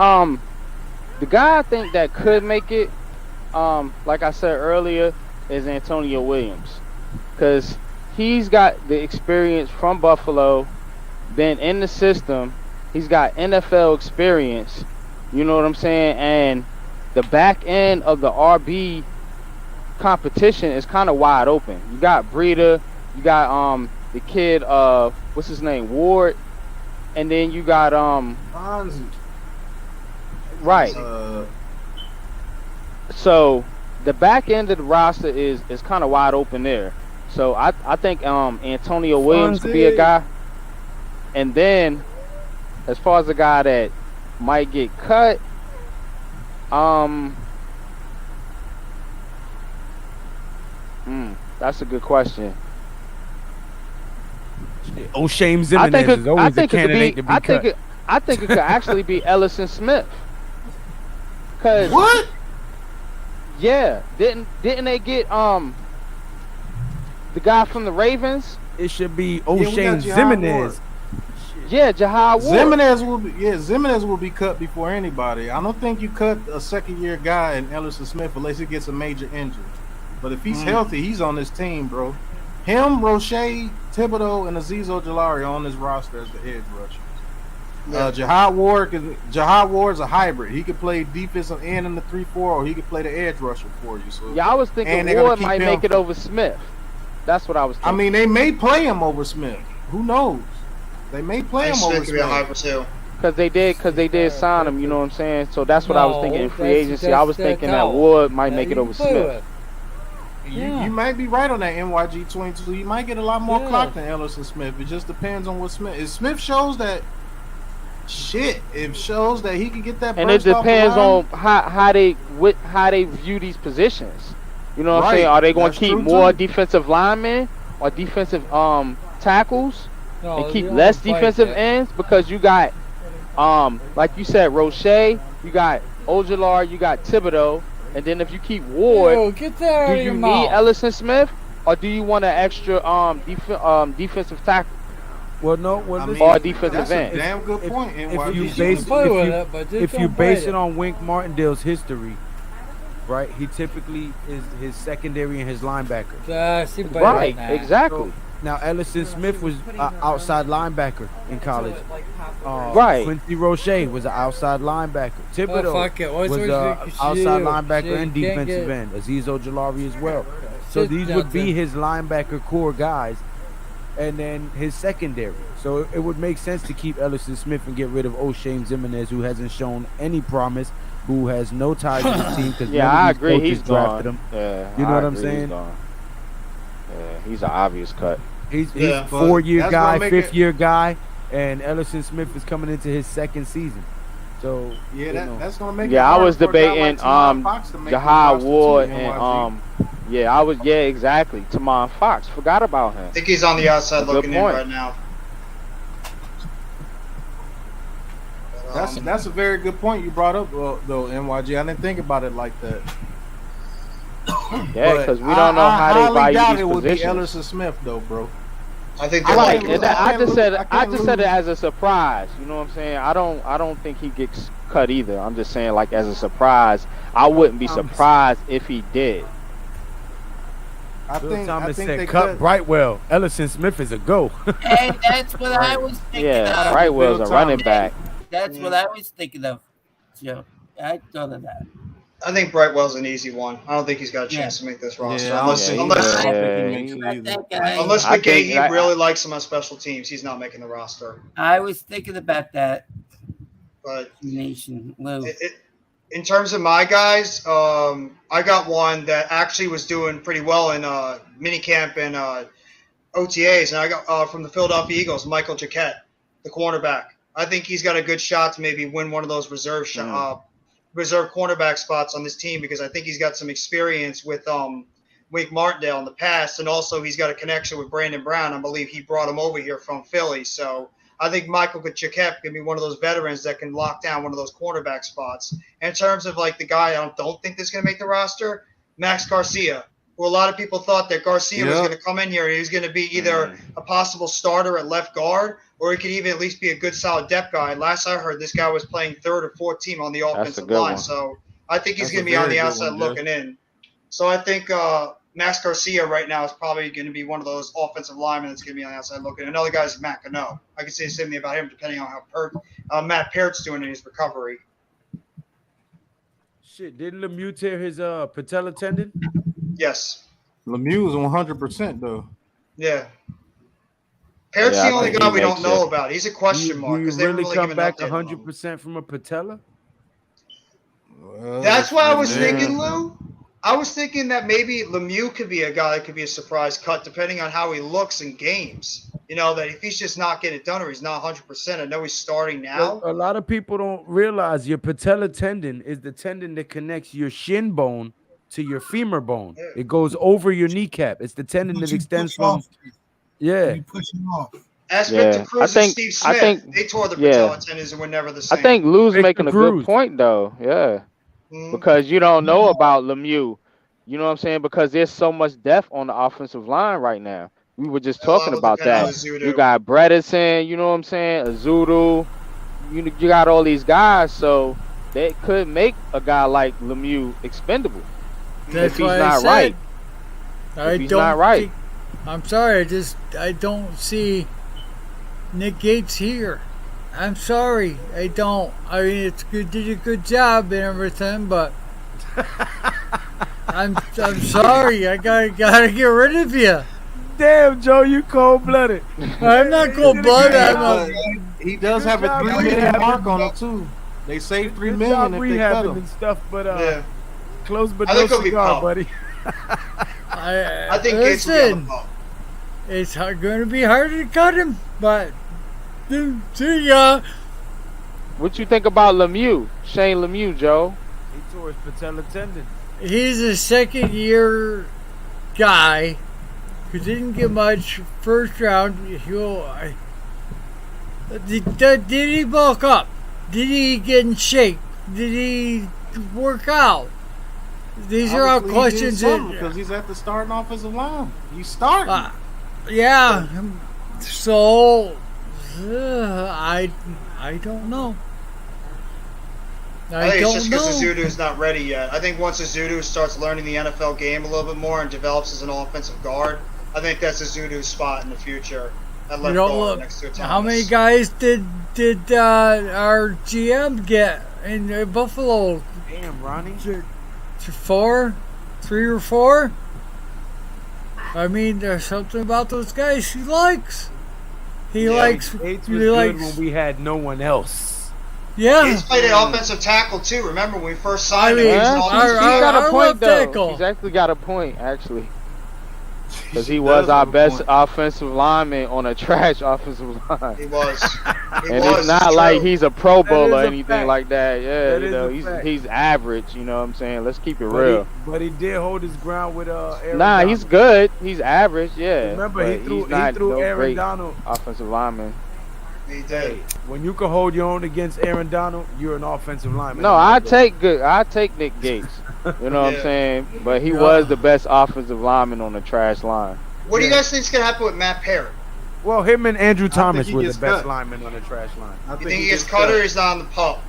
The guy I think that could make it, like I said earlier, is Antonio Williams, because he's got the experience from Buffalo, been in the system. He's got NFL experience. You know what I'm saying? And the back end of the RB competition is kind of wide open. You got Breida, you got the kid what's his name, Ward, and then you got Fonzie. right. So the back end of the roster is kind of wide open there. So I think Antonio Williams could be a guy. And then as far as the guy that might get cut, that's a good question. O'Shane I Zimenez think is always a candidate to be cut. I think it could actually be Ellison Smith. Cause What? yeah, didn't they get the guy from the Ravens? It should be we got O'Shane Jahad Zimenez. Ward. Yeah, Jahad Ward. Zimenez will be cut before anybody. I don't think you cut a second-year guy in Ellison Smith unless he gets a major injury. But if he's healthy, he's on this team, bro. Him, Roche, Thibodeau, and Azeez Ojulari are on this roster as the edge rushers. Jahad Ward's a hybrid. He could play defensive end in the 3-4, or he could play the edge rusher for you. So Yeah, I was thinking and they're gonna Ward keep might him- make it over Smith. That's what I was thinking. I mean, they may play him over Smith. Who knows? They may play him Smith over could be a Smith. hyper too. Because they did sign him, you know what I'm saying? So that's what I was thinking in free agency. I was thinking that Cowell. Wood might make Yeah, it you over can play Smith. with. You might be right on that NYG 22. You might get a lot more Yeah. clock than Ellison Smith. It just depends on what Smith. If Smith shows that it shows that he can get that. And it burst off the depends line, on how they view these positions. You know what I'm Right. saying? Are they going That's to keep true, more too. defensive linemen or defensive tackles No, and keep you less don't fight defensive that. ends? Because you got like you said, Roche, you got Ojelar, you got Thibodeau, and then if you keep Ward, Yo, get that out do of you your need mouth. Ellison Smith or do you want an extra defensive tackle Well, no. I Well, mean, listen, or a defensive that's a end? damn good point. if NYG. you You base can play with if it, but just if you don't base fight it on Wink Martindale's history, right? He typically is his secondary and his linebacker. See, but Right, nah. exactly. Now Ellison Smith was an outside linebacker in college. Right. Quincy Roche was an outside linebacker. Thibodeau Oh, fuck it. What's was yours? an You outside see, linebacker you and can't defensive get- end. Aziz Ojolari as well. So Sit these down, would be Tim. his linebacker core guys, and then his secondary. So it would make sense to keep Ellison Smith and get rid of O'Shane Zimenez, who hasn't shown any promise, who has no ties to the team because Yeah, I agree. He's drafted gone. him. Yeah, You know I what I'm agree, saying? He's gone. Yeah, he's an obvious cut. He's Yeah, a but 4-year that's guy, gonna make 5th-year guy, and Ellison Smith is coming into his 2nd season. So Yeah, you know. that's gonna make. it Yeah, I hard was for a guy debating like Tamar Fox to make the Jahad roster, Ward too, and NYG. exactly. Tamar Fox. Forgot about him. I think he's on the outside Good looking in point. right now. That's a very good point you brought up though, NYG. I didn't think about it like that. Yeah, But because we don't know I how they highly doubt value it these would be positions. Ellison Smith though, bro. I think I they're like like it. I just said can't it as a surprise. You know what I'm saying? I don't think he gets cut either. I'm just saying like as a surprise. I wouldn't be surprised if he did. I Bill think Thomas they said, "Cut Brightwell. Ellison Smith is a go." Hey, that's what I was thinking Yeah, of. Brightwell's a Bill running Thomas. back. That's what I was thinking of, Joe. I thought of that. I think Brightwell's an easy one. I don't think he's got a chance to make this roster Yeah, I don't unless think- unless I don't think he Yeah, makes it either. That guy. unless I think McGahee really likes him on special teams. He's not making the roster. I was thinking about that. But Nation, Lou. in terms of my guys, I got one that actually was doing pretty well in minicamp and OTAs, and I got from the Philadelphia Eagles, Michael Jacquet, the cornerback. I think he's got a good shot to maybe win one of those reserve cornerback spots on this team because I think he's got some experience with Wink Martindale in the past, and also he's got a connection with Brandon Brown. I believe he brought him over here from Philly, so I think Michael Jacquet can be one of those veterans that can lock down one of those cornerback spots. And in terms of like the guy I don't think is going to make the roster, Max Garcia, who a lot of people thought that Garcia was going to come in here and he was going to be either a possible starter at left guard or he could even at least be a good solid depth guy. Last I heard, this guy was playing third or fourth team on the offensive line. one. So I think he's That's going to a be on very the good outside one, Jeff. looking in. So I think Max Garcia right now is probably going to be one of those offensive linemen that's going to be on the outside looking. Another guy is Matt Cano. I can say the same thing about him depending on how Matt Peart's doing in his recovery. Shit, didn't Lemieux tear his patella tendon? Yes. Lemieux is 100% though. Yeah. Peart's Yeah, I the only think guy he we don't makes know it. about. He's a question mark Do you because they really really come give an back update on him. 100% from a patella? Well, That's why I was yeah. thinking, Lou. I was thinking that maybe Lemieux could be a guy that could be a surprise cut depending on how he looks in games. You know, that if he's just not getting it done or he's not 100%, I know he's starting now. A lot of people don't realize your patella tendon is the tendon that connects your shin bone to your femur bone. Yeah. It goes over your kneecap. It's the tendon But that you extends push from. off. Yeah. You push him off. As Yeah. Victor Cruz and Steve Smith, they tore the patella tendons and were never the I same. think Lou's Victor making a Cruz. good point though. Yeah. Mhm. Because you don't know about Lemieux. You know what I'm saying? Because there's so much depth on the offensive line right now. We were just A lot talking will about depend on that. Azudu. You got Bredesen, you know what I'm saying? Azudu. You got all these guys, so they could make a guy like Lemieux expendable. That's if he's why not I said, right. I If he's don't not right. think- I'm sorry. I don't see Nick Gates here. I'm sorry. I don't. I mean, it's good. Did a good job and everything, but I'm sorry. I gotta get rid of you. Damn, Joe, you cold-blooded. I'm not cold-blooded. He does have a 3 million mark on him too. They saved $3 million if they cut him and stuff, but Yeah. close but I no think he'll be cigar, pumped. buddy. I think Gates will be on the ball. It's going to be harder to cut him, but see ya. What you think about Lemieux, Shane Lemieux, Joe? He tore his patella tendon. He's a second-year guy who didn't get much first round. Did he bulk up? Did he get in shape? Did he work out? These are all questions because he's at the starting offensive line. He's starting. Yeah. So I don't know. I think it's just because Azudu's not ready yet. I think once Azudu starts learning the NFL game a little bit more and develops as an offensive guard, I think that's Azudu's spot in the future at left guard next to Thomas. How many guys did our GM get in Buffalo? Damn, Ronnie. 4? 3 or 4? I mean, there's something about those guys he likes. He likes. Gates was good when we had no one else. Yeah. He's played at offensive tackle too. Remember when we first signed him? He's He was an offensive got a point though. tackle. He's actually got a point actually, because he was our best offensive lineman on a trash offensive line. He was. And it's not like he's a Pro Bowl or anything fact. like that. Yeah, That you is know, a fact. he's average. You know what I'm saying? Let's keep it real. But he did hold his ground with Aaron Nah, Donald. he's good. He's average. Yeah. Remember, but he threw he's not no Aaron great Donald. offensive lineman. He did. When you can hold your own against Aaron Donald, you're an offensive lineman. No, I take Nick Gates. You know what I'm saying? But he was the best offensive lineman on the trash line. What do you guys think is going to happen with Matt Perry? Well, him and Andrew Thomas he were the gets best cut. linemen on the trash line. You think he gets cut or he's not on the pup?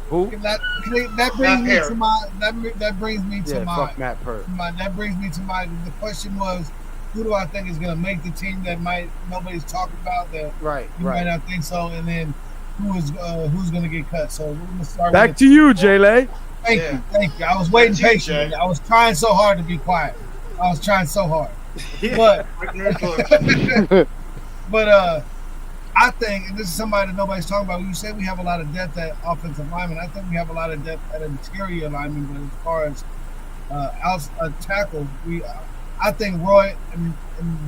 Who? That brings Matt me Perry. to my. That brings me to Yeah, my. fuck Matt Pert. That brings me to my. The question was, who do I think is going to make the team that nobody's talking about that Right, you might not think so, and then who's going to get cut? So we're going to start. Back with to you, Jay-Lay. Thank you. I was waiting patiently. I was trying so hard to be quiet. I was trying so hard, but I think, and this is somebody that nobody's talking about. When you say we have a lot of depth at offensive lineman, I think we have a lot of depth at interior lineman. But as far as tackle, I think Roy and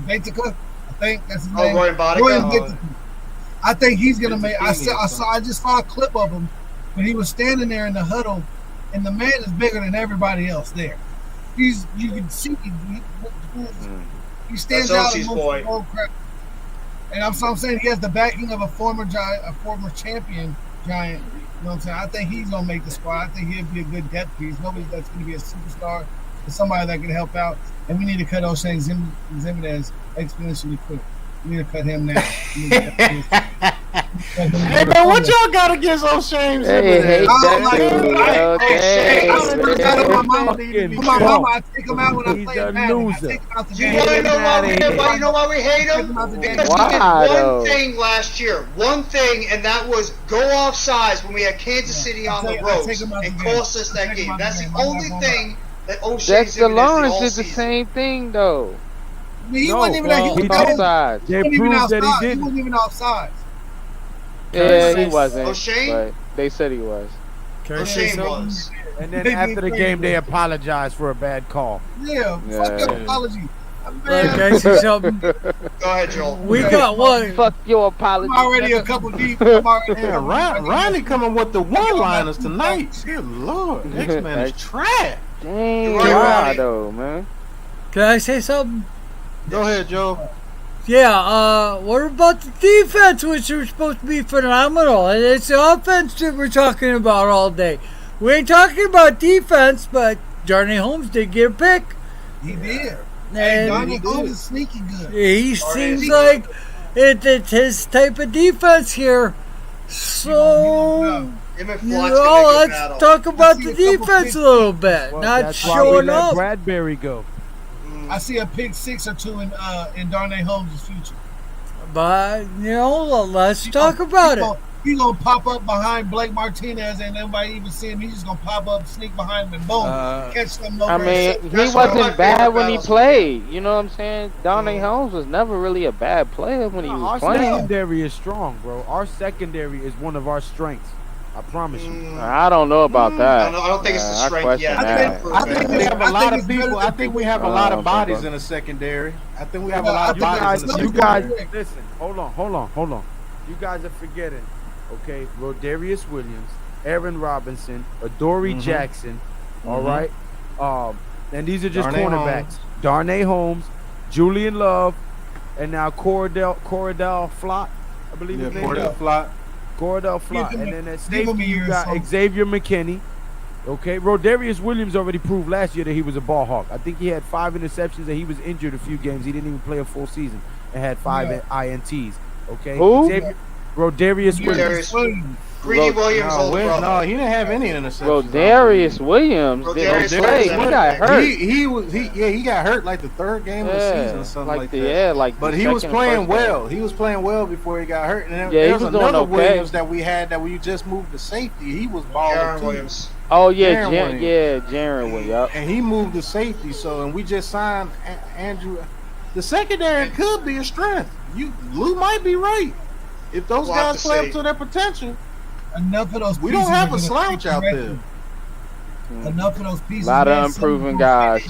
Batica, I think that's his name. Roy and Batica? Roy and Batica. I think he's gonna make. I just saw a clip of him when he was standing there in the huddle, and the man is bigger than everybody else there. You can see he stands out amongst the whole crowd. And I'm saying he has the backing of a former giant, a former champion giant. You know what I'm saying? I think he's gonna make the squad. I think he'll be a good depth piece. Nobody that's gonna be a superstar, but somebody that can help out. And we need to cut O'Shane Zimenez exponentially quick. We need to cut him now. Hey man, what y'all got against O'Shane? Hey, I take him out when I play Madden. I take him out the game. You know why we hate him? Because he did one thing last year. One thing, and that was go off sides when we had Kansas City on the ropes and cost us that game. That's the only thing that O'Shane Dexter Lawrence did the same thing though. He wasn't even offside. They proved that he didn't. He wasn't even offside. Yeah, he wasn't. O'Shane? But they said he was. O'Shane was. And then after the game, they apologized for a bad call. Yeah, fuck your apology. Can I say something? Go ahead, Joel. We got one. Fuck your apology. I'm already a couple deep. Ronnie coming with the one-liners tonight. Dear Lord, X-Man is trash. Dang, wow, though, man. Can I say something? Go ahead, Joe. Yeah, what about the defense, which is supposed to be phenomenal? And it's the offense that we're talking about all day. We ain't talking about defense, but Darnay Holmes did get a pick. He did. And Darnay Holmes is sneaky good. He seems like it's his type of defense here. So, let's talk about the defense a little bit. Well, not that's why we showing let up. Bradbury go. I see a pick 6 or 2 in Darnay Holmes' future. But, let's talk about it. He's gonna pop up behind Blake Martinez, and nobody even see him. He's just gonna pop up, sneak behind him, and boom, catch something over. I mean, he wasn't bad when he played. You know what I'm saying? Donnie Holmes was never really a bad player when he was Our playing. secondary is strong, bro. Our secondary is one of our strengths. I promise you. I don't know about that. I don't think it's the strength yet. I think we have a lot of people. I think we have a lot of bodies in the secondary. I think we have a lot of bodies in the secondary. You guys, listen. Hold on. You guys are forgetting. Okay, Rodarius Williams, Aaron Robinson, Adoree Jackson. All right. And these are just cornerbacks. Darnay Holmes, Julian Love, and now Cordell Flott. I believe his name is Cordell Flott. And then at safety you got Xavier McKinney. Okay, Rodarius Williams already proved last year that he was a ball hawk. I think he had 5 interceptions and he was injured a few games. He didn't even play a full season and had 5 INTs. Okay, who? Rodarius Williams. Greedy Williams, no, he didn't have any interceptions. Rodarius Williams didn't play. He got hurt. He got hurt like the 3rd game of the season or something like that. But he was playing well. He was playing well before he got hurt. And there was another Williams that we had that we just moved to safety. He was balling too. Oh yeah, Jaron Williams. And he moved to safety. So and we just signed Andrew. The secondary could be a strength. Lou might be right. If those guys play up to their potential, enough of those. We don't have a slouch out there. Enough of those pieces. A lot of unproven guys.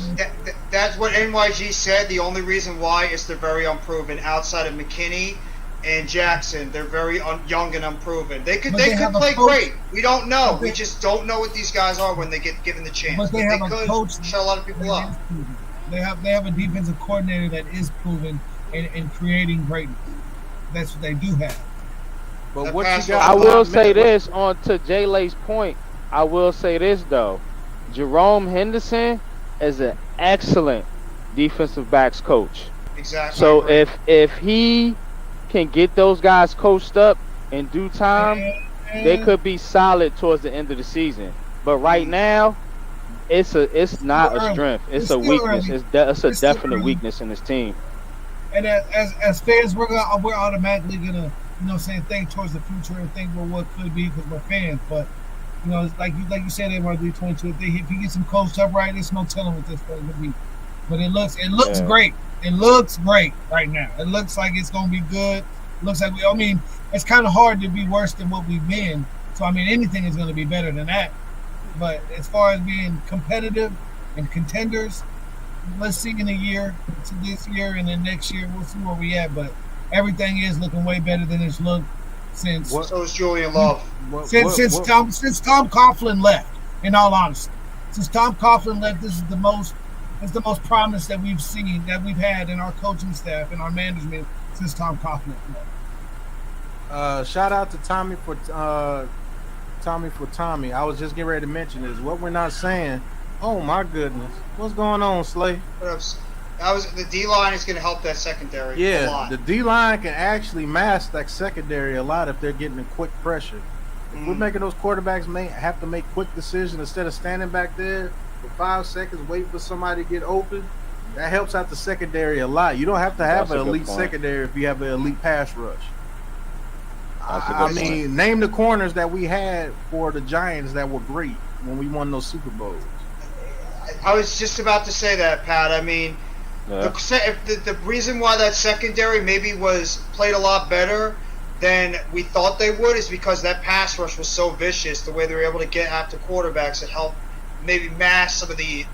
That's what NYG said. The only reason why is they're very unproven. Outside of McKinney and Jackson, they're very young and unproven. They could play great. We don't know. We just don't know what these guys are when they get given the chance. But they have a coach. Shut a lot of people up. They have a defensive coordinator that is proven in creating greatness. That's what they do have. But what you got? I will say this on to Jay Lay's point. I will say this though, Jerome Henderson is an excellent defensive backs coach. Exactly. So if he can get those guys coached up in due time, they could be solid towards the end of the season. But right now, it's not a strength. It's a weakness. It's a definite weakness in this team. And as fans, we're automatically gonna, think towards the future and think what could be because we're fans. But it's like you said, they want to do 22. If you get some coached up right, there's no telling what this play would be. But it looks great. It looks great right now. It looks like it's gonna be good. It looks like it's kind of hard to be worse than what we've been. So anything is gonna be better than that. But as far as being competitive and contenders, let's see in a year, to this year and then next year, we'll see where we at. But everything is looking way better than it's looked since. So is Julian Love. Since Tom Coughlin left. In all honesty, since Tom Coughlin left, this is the most promise that we've seen, that we've had in our coaching staff and our management since Tom Coughlin left. Shout out to Tommy for Tommy. I was just getting ready to mention this. What we're not saying. Oh my goodness, what's going on, Slay? The D-line is going to help that secondary. Yeah, a lot. The D-line can actually mask that secondary a lot if they're getting a quick pressure. If we're making those quarterbacks have to make quick decisions instead of standing back there for 5 seconds waiting for somebody to get open, that helps out the secondary a lot. You don't have to have an elite secondary if you have an elite pass rush. Name the corners that we had for the Giants that were great when we won those Super Bowls. I was just about to say that, Pat. The reason why that secondary maybe was played a lot better than we thought they would is because that pass rush was so vicious. The way they were able to get after quarterbacks, it helped maybe mask some of the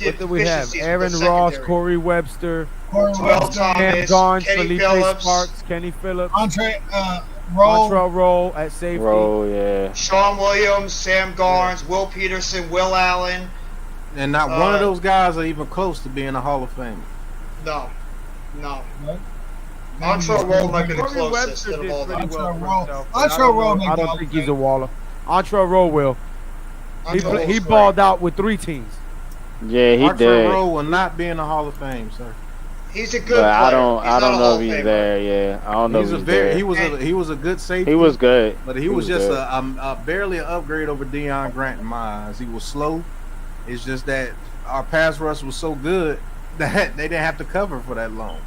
what do we have? Aaron Ross, Corey Webster, Thomas, Gons, Kenny Felipe Phillips, Sparks, Kenny Phillips, Montrell Roll at safety. Sean Williams, Sam Garnes, Will Peterson, Will Allen. And not one of those guys are even close to being a Hall of Famer. No. Montrell Roll might be the closest of all them. Montrell Roll. I don't think he's a Waller. Montrell Roll will. He balled out with 3 teams. Yeah, he did. Montrell Roll will not be in the Hall of Fame, sir. He's a good player. I don't know if he's there. Yeah, I don't know if he's there. He was a good safety. He was good, but he was just barely an upgrade over Deion Grant in my eyes. He was slow. It's just that our pass rush was so good that they didn't have to cover for that long.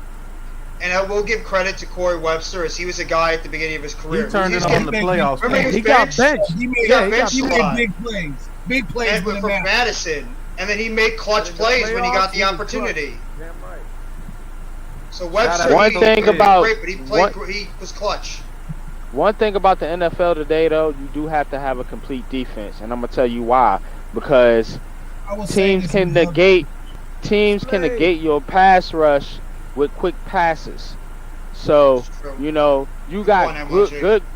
and I will give credit to Corey Webster, as he was a guy at the beginning of his career. He turned it on the playoffs. Remember He got benched. He made, Yeah, he a made lot. big plays. Big plays And when it for mattered. Madison, and then he made clutch In the plays when he got playoffs, the he was opportunity. Damn right. So Webster, One he thing played about- great, but he played. He was clutch. One thing about the NFL today, though, you do have to have a complete defense, and I'm gonna tell you why. Because I will say teams this can is negate your pass rush with quick passes. So you know you got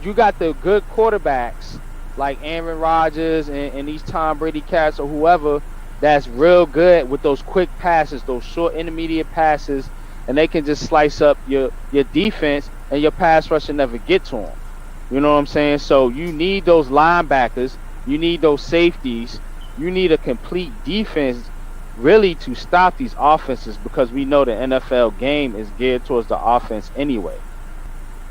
you got the good quarterbacks like Aaron Rodgers and these Tom Brady cats or whoever that's real good with those quick passes, those short intermediate passes, and they can just slice up your defense and your pass rush and never get to them. You know what I'm saying? So you need those linebackers, you need those safeties, you need a complete defense really to stop these offenses, because we know the NFL game is geared towards the offense anyway.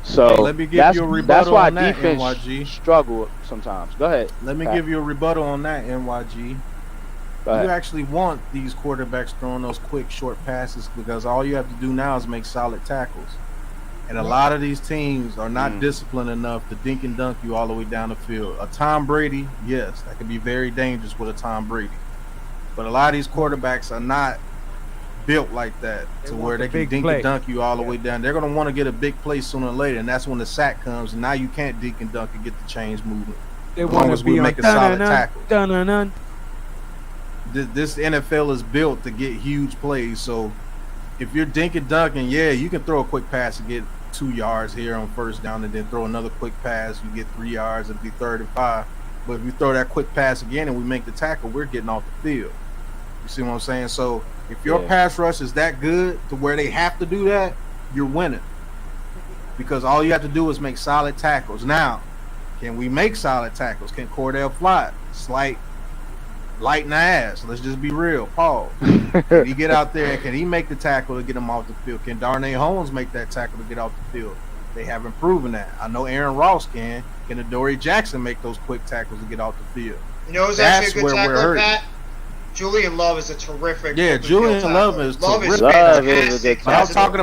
So Hey, let me give that's, you a rebuttal that's why on that, defense NYG. struggle sometimes. Go ahead. Let me Pat. give you a rebuttal on that, NYG. Go ahead. You actually want these quarterbacks throwing those quick, short passes, because all you have to do now is make solid tackles. And a lot of these teams are not disciplined enough to dink and dunk you all the way down the field. A Tom Brady, yes, that can be very dangerous with a Tom Brady. But a lot of these quarterbacks are not built like that to where they can dink and dunk you all the way down. They're going to want to get a big play sooner or later, and that's when the sack comes, and now you can't dink and dunk and get the chains moving. They as long want as to we be make on a solid tackle. dun. This NFL is built to get huge plays. So if you're dink and dunking, yeah, you can throw a quick pass and get 2 yards here on first down, and then throw another quick pass, you get 3 yards, it'll be 3rd and 5. But if you throw that quick pass again and we make the tackle, we're getting off the field. You see what I'm saying? So if your pass rush is that good to where they have to do that, you're winning. Because all you have to do is make solid tackles. Now, can we make solid tackles? Can Cordell fly? Light in the ass. Let's just be real. Paul. Can he get out there? Can he make the tackle to get him off the field? Can Darnay Holmes make that tackle to get off the field? They haven't proven that. I know Aaron Ross can. Can Adoree Jackson make those quick tackles to get off the field? You know who's actually a good tackler, Pat? Julian Love is a terrific. Yeah, Julian Love is terrific. Love is a good I'm talking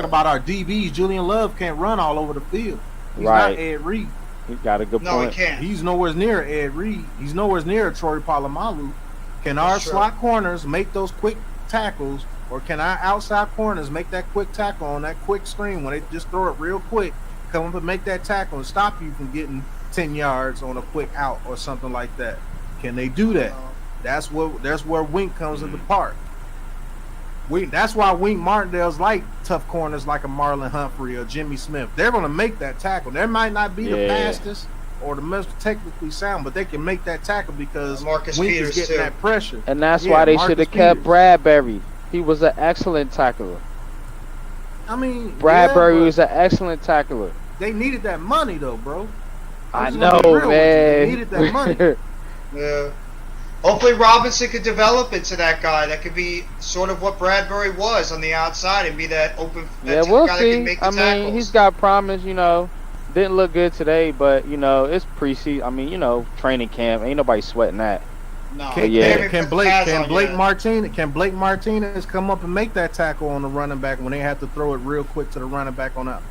about our DBs. Julian Love can't run all over the field. He's Right. not Ed Reed. You got a good No, he point. can't. He's nowhere near Ed Reed. He's nowhere near Troy Polamalu. Can our slot corners make those quick tackles, or can our outside corners make that quick tackle on that quick screen when they just throw it real quick, come up and make that tackle and stop you from getting 10 yards on a quick out or something like that? Can they do that? That's where Wink comes into part. That's why Wink Martindale's like tough corners like a Marlon Humphrey or Jimmy Smith. They're going to make that tackle. They might not be the fastest or the most technically sound, but they can make that tackle because Marcus Wink Peters is getting too. that pressure. And that's why they Marcus should have kept Peters. Bradbury. He was an excellent tackler. I mean, Bradbury yeah, was an excellent tackler. they needed that money though, bro. I I'm just gonna be know, real with you. man. They needed that money. Yeah. Hopefully Robinson could develop into that guy. That could be sort of what Bradbury was on the outside and be that open Yeah, that we'll guy that see. can make the I mean, tackles. he's got promise, you know. Didn't look good today, but, you know, it's preseason. I mean, you know, training camp. Ain't nobody sweating that. No, Can, yeah. they haven't can put the Blake pads can on Blake yet. Martinez can Blake Martinez come up and make that tackle on the running back when they have to throw it real quick to the running back on a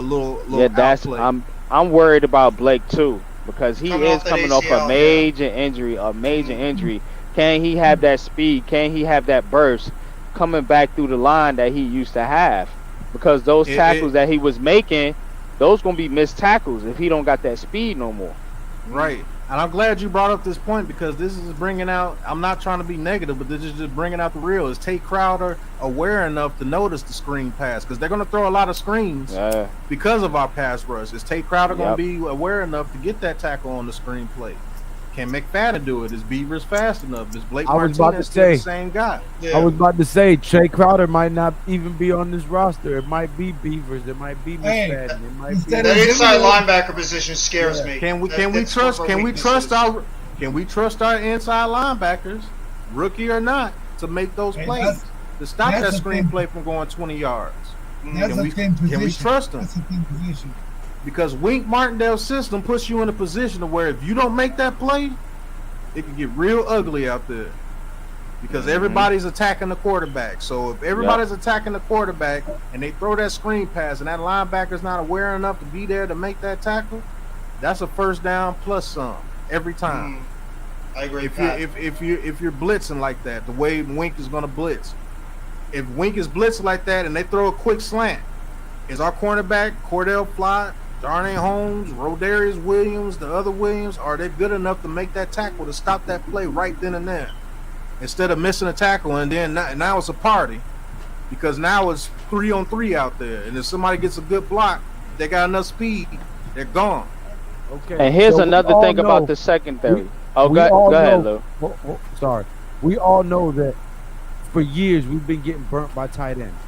little Yeah, that's outplay? I'm worried about Blake too, because he Coming is off that coming off ACL, a major injury. Can he have that speed? Can he have that burst coming back through the line that he used to have? Because those tackles that he was making, those gonna be missed tackles if he don't got that speed no more. Right. And I'm glad you brought up this point, because this is bringing out, I'm not trying to be negative, but this is just bringing out the real. Is Tate Crowder aware enough to notice the screen pass? Because they're going to throw a lot of screens because of our pass rush. Is Tate Crowder going to be aware enough to get that tackle on the screen play? Can McFadden do it? Is Beavers fast enough? Is Blake Martinez still the same guy? I was about to say, Trey Crowder might not even be on this roster. It might be Beavers. It might be McFadden. It might be That inside linebacker position scares me. Can we That's trust one of our our inside linebackers, rookie or not, to make those plays to stop that screen play from going 20 yards? That's a thin position. Can we trust them? That's a thin position. Because Wink Martindale's system puts you in a position to where if you don't make that play, it can get real ugly out there. because everybody's attacking the quarterback. So if everybody's attacking the quarterback and they throw that screen pass and that linebacker's not aware enough to be there to make that tackle, that's a first down plus some every time. I agree. If you're blitzing like that, the way Wink is going to blitz, if Wink is blitzing like that and they throw a quick slant, is our cornerback Cordell Flott, Darnay Holmes, Rodarius Williams, the other Williams, are they good enough to make that tackle to stop that play right then and there? Instead of missing a tackle and then now it's a party, because now it's 3-on-3 out there, and if somebody gets a good block, they got enough speed, they're gone. Okay. And here's another thing about the secondary. Go ahead, Lou. Sorry. We all know that for years we've been getting burnt by tight ends.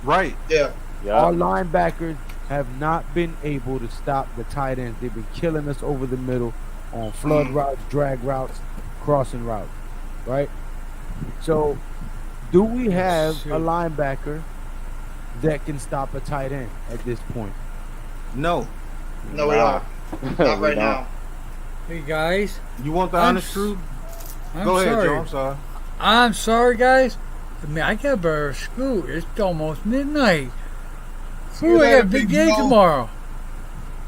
Right. Yeah. Our linebackers have not been able to stop the tight ends. They've been killing us over the middle on flood routes, drag routes, crossing routes. Right? So, do we have a linebacker that can stop a tight end at this point? No. No, we don't. Not right now. Hey guys, you want the honest truth? Go ahead, Joe. I'm sorry. I'm sorry, guys. I mean, I got better school. It's almost midnight. Ooh, I got a big game tomorrow.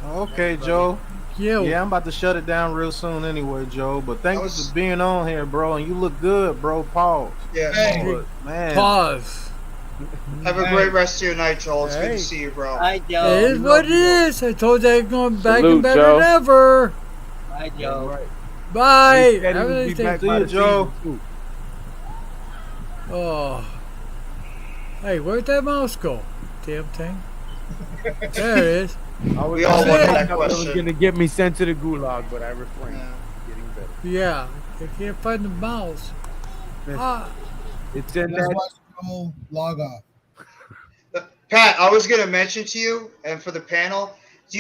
Okay, Joe. Yeah, I'm about to shut it down real soon anyway, Joe. But thank you for being on here, bro. And you look good, bro. Pause. Yeah. Hey, man. Pause. Have a great rest of your night, Joel. It's good to see you, bro. Hi, Joe. It is what it is. I told you I was going back Salute, and better Joe. than ever. Hi, Joe. Right. Bye. Have Have a nice day. See you, Joe. Oh. Hey, where'd that mouse go? Damn thing. There it is. We all wondering wanted that it was question. going to get me sent to the gulag, but I refrained. Getting better. Yeah. I can't find the mouse. It's in That's that. why Joel log off. Pat, I was going to mention to you, and for the panel,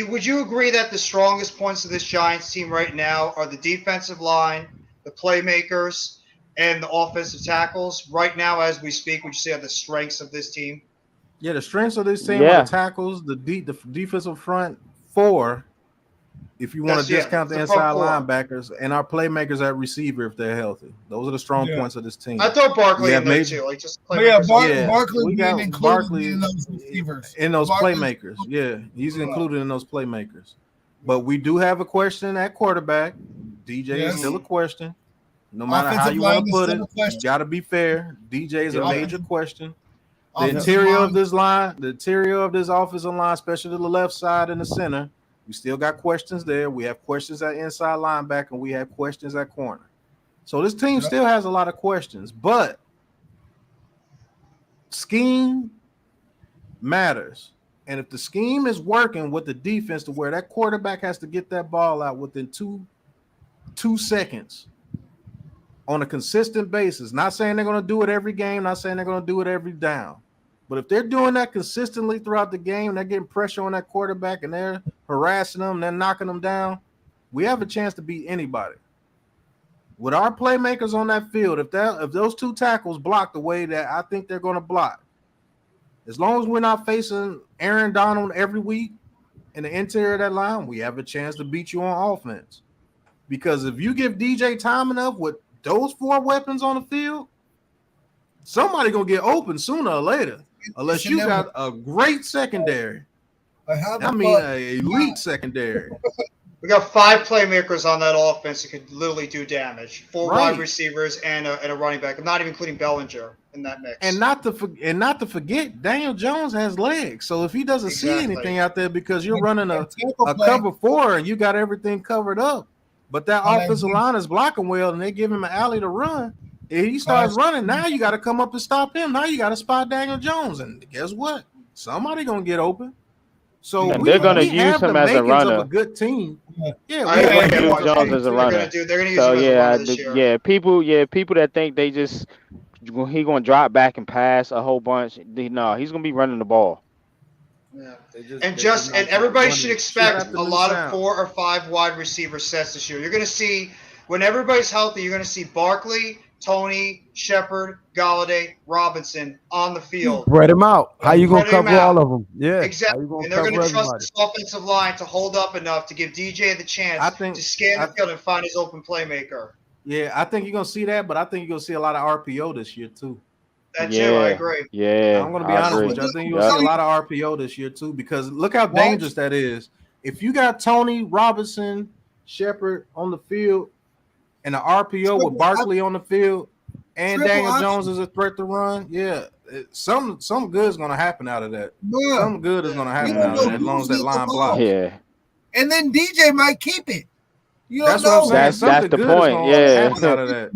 would you agree that the strongest points of this Giants team right now are the defensive line, the playmakers, and the offensive tackles? Right now, as we speak, would you say are the strengths of this team? Yeah, the strengths of this team are the tackles, the defensive front four, if you want to discount the inside linebackers, and our playmakers at receiver if they're healthy. Those are the strong points of this team. I thought Barkley in there too. Like just Barkley we being got included Barkley in those receivers. in those playmakers. Yeah, he's included in those playmakers. But we do have a question at quarterback. DJ is still a question. No matter how you want to put it, you got to be fair. DJ is a major question. The interior of this line, the interior of this offensive line, especially the left side and the center, we still got questions there. We have questions at inside linebacker, and we have questions at corner. So this team still has a lot of questions, but scheme matters. And if the scheme is working with the defense to where that quarterback has to get that ball out within two seconds on a consistent basis, not saying they're going to do it every game, not saying they're going to do it every down. But if they're doing that consistently throughout the game, they're getting pressure on that quarterback and they're harassing them, they're knocking them down, we have a chance to beat anybody. With our playmakers on that field, if those two tackles block the way that I think they're going to block, as long as we're not facing Aaron Donald every week in the interior of that line, we have a chance to beat you on offense. Because if you give DJ time enough with those four weapons on the field, somebody going to get open sooner or later. Unless you got a great secondary. I mean, an elite secondary. We got 5 playmakers on that offense that could literally do damage. 4 wide receivers and a running back. I'm not even including Bellinger in that mix. And not to forget, Daniel Jones has legs. So if he doesn't see anything out there because you're running a cover 4 and you got everything covered up, but that offensive line is blocking well and they give him an alley to run. If he starts running, now you got to come up and stop him. Now you got to spot Daniel Jones. And guess what? Somebody going to get open. So they're going to use him as a runner. Of a good team. Yeah, they're going to use Jones as a runner. They're going to use him as a runner this year. People that think they just he going to drop back and pass a whole bunch. No, he's going to be running the ball. Yeah. And everybody should expect a lot of 4 or 5 wide receiver sets this year. You're going to see, when everybody's healthy, you're going to see Barkley, Tony, Shepard, Golladay, Robinson on the field. Spread them out. How you going to cover all of them? Yeah. Exactly. And they're going to trust this offensive line to hold up enough to give DJ the chance to scan the field and find his open playmaker. Yeah, I think you're gonna see that, but I think you're gonna see a lot of RPO this year too. That too, I agree. Yeah, I'm gonna be honest with you. I think you're gonna see a lot of RPO this year too, because look how dangerous that is. If you got Tony Robinson, Shepard on the field, and the RPO with Barkley on the field, and Daniel Jones is a threat to run, some good is gonna happen out of that. Yeah. Some good is gonna happen out of that, as long as that line blocks. Yeah. And then DJ might keep it. You don't That's know. what I'm saying. That's the point. Yeah. Happen out of that.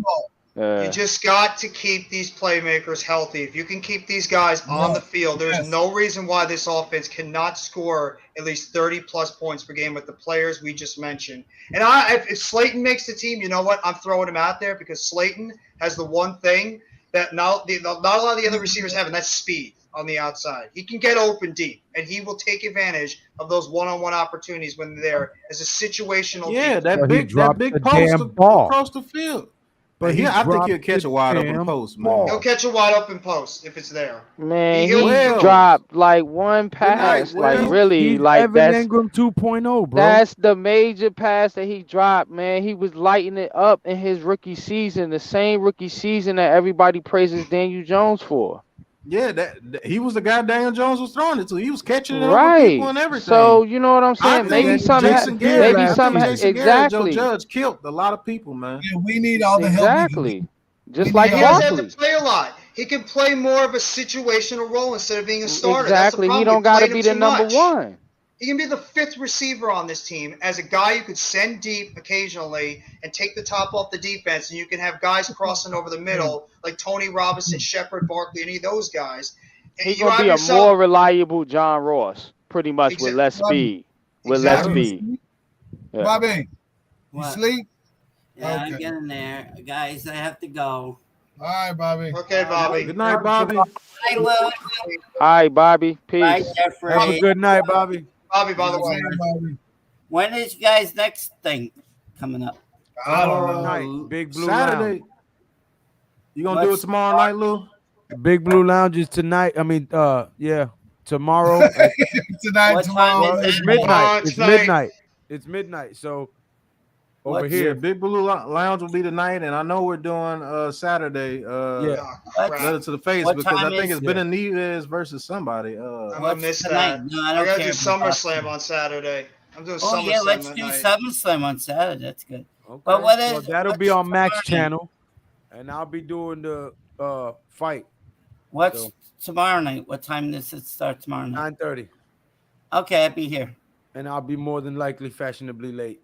You just got to keep these playmakers healthy. If you can keep these guys on the field, there's no reason why this offense cannot score at least 30-plus points per game with the players we just mentioned. And if Slayton makes the team, you know what? I'm throwing him out there because Slayton has the one thing that not a lot of the other receivers have, and that's speed on the outside. He can get open deep, and he will take advantage of those one-on-one opportunities when they're there as a situational. Yeah, But that big post across the field. But he I think he'll catch a wide open post, man. He'll catch a wide open post if it's there. Man, he dropped like one pass, really, like Evan that's Ingram 2.0, bro. That's the major pass that he dropped, man. He was lighting it up in his rookie season, the same rookie season that everybody praises Daniel Jones for. Yeah, that he was the guy Daniel Jones was throwing it to. He was catching it over Right. people and everything. So you know what I'm saying? Maybe something, exactly. Joe Judge killed a lot of people, man. Yeah, we need all the help. Exactly. Just like He doesn't have Barkley. to play a lot. He can play more of a situational role instead of being a starter. Exactly. That's the He problem. don't got to We be played the him too number much. one. He can be the fifth receiver on this team as a guy you could send deep occasionally and take the top off the defense, and you can have guys crossing over the middle like Tony Robinson, Shepard, Barkley, any of those guys. And He's you gonna have be a yourself- more reliable John Ross, pretty much with less speed. With less Exactly. speed. Yeah. Bobby, you What? sleep? Yeah, Okay. I'm getting there. Guys, I have to go. All right, Bobby. Okay, Bobby. Good night, Bobby. Bye, Lou. All right, Bobby. Peace. Bye, Jeffrey. Have a good night, Bobby. Bobby, by the All way. right, Bobby. When is you guys' next thing coming up? I don't know. Night, Big Blue Saturday. Lounge. You gonna do it tomorrow night, Lou? Big Blue Lounge is tonight. I mean, tomorrow. Tonight, What tomorrow. time is It's it? midnight. It's tonight. midnight. It's midnight. So over What's- Yeah, here. Big Blue Lounge will be tonight, and I know we're doing Saturday. Yeah. Letter to the face What because I time think is- it's Benitez versus somebody. I'm gonna What's miss tonight? that. No, I I don't gotta care do about SummerSlam on Saturday. I'm doing Oh SummerSlam yeah, let's that do night. SummerSlam on Saturday. That's good. Okay. But what Well, is that'll what's be on Max tomorrow night? channel, and I'll be doing the fight What's So- tomorrow night? What time does it start tomorrow night? 9:30, Okay, I'll be here. and I'll be more than likely fashionably late.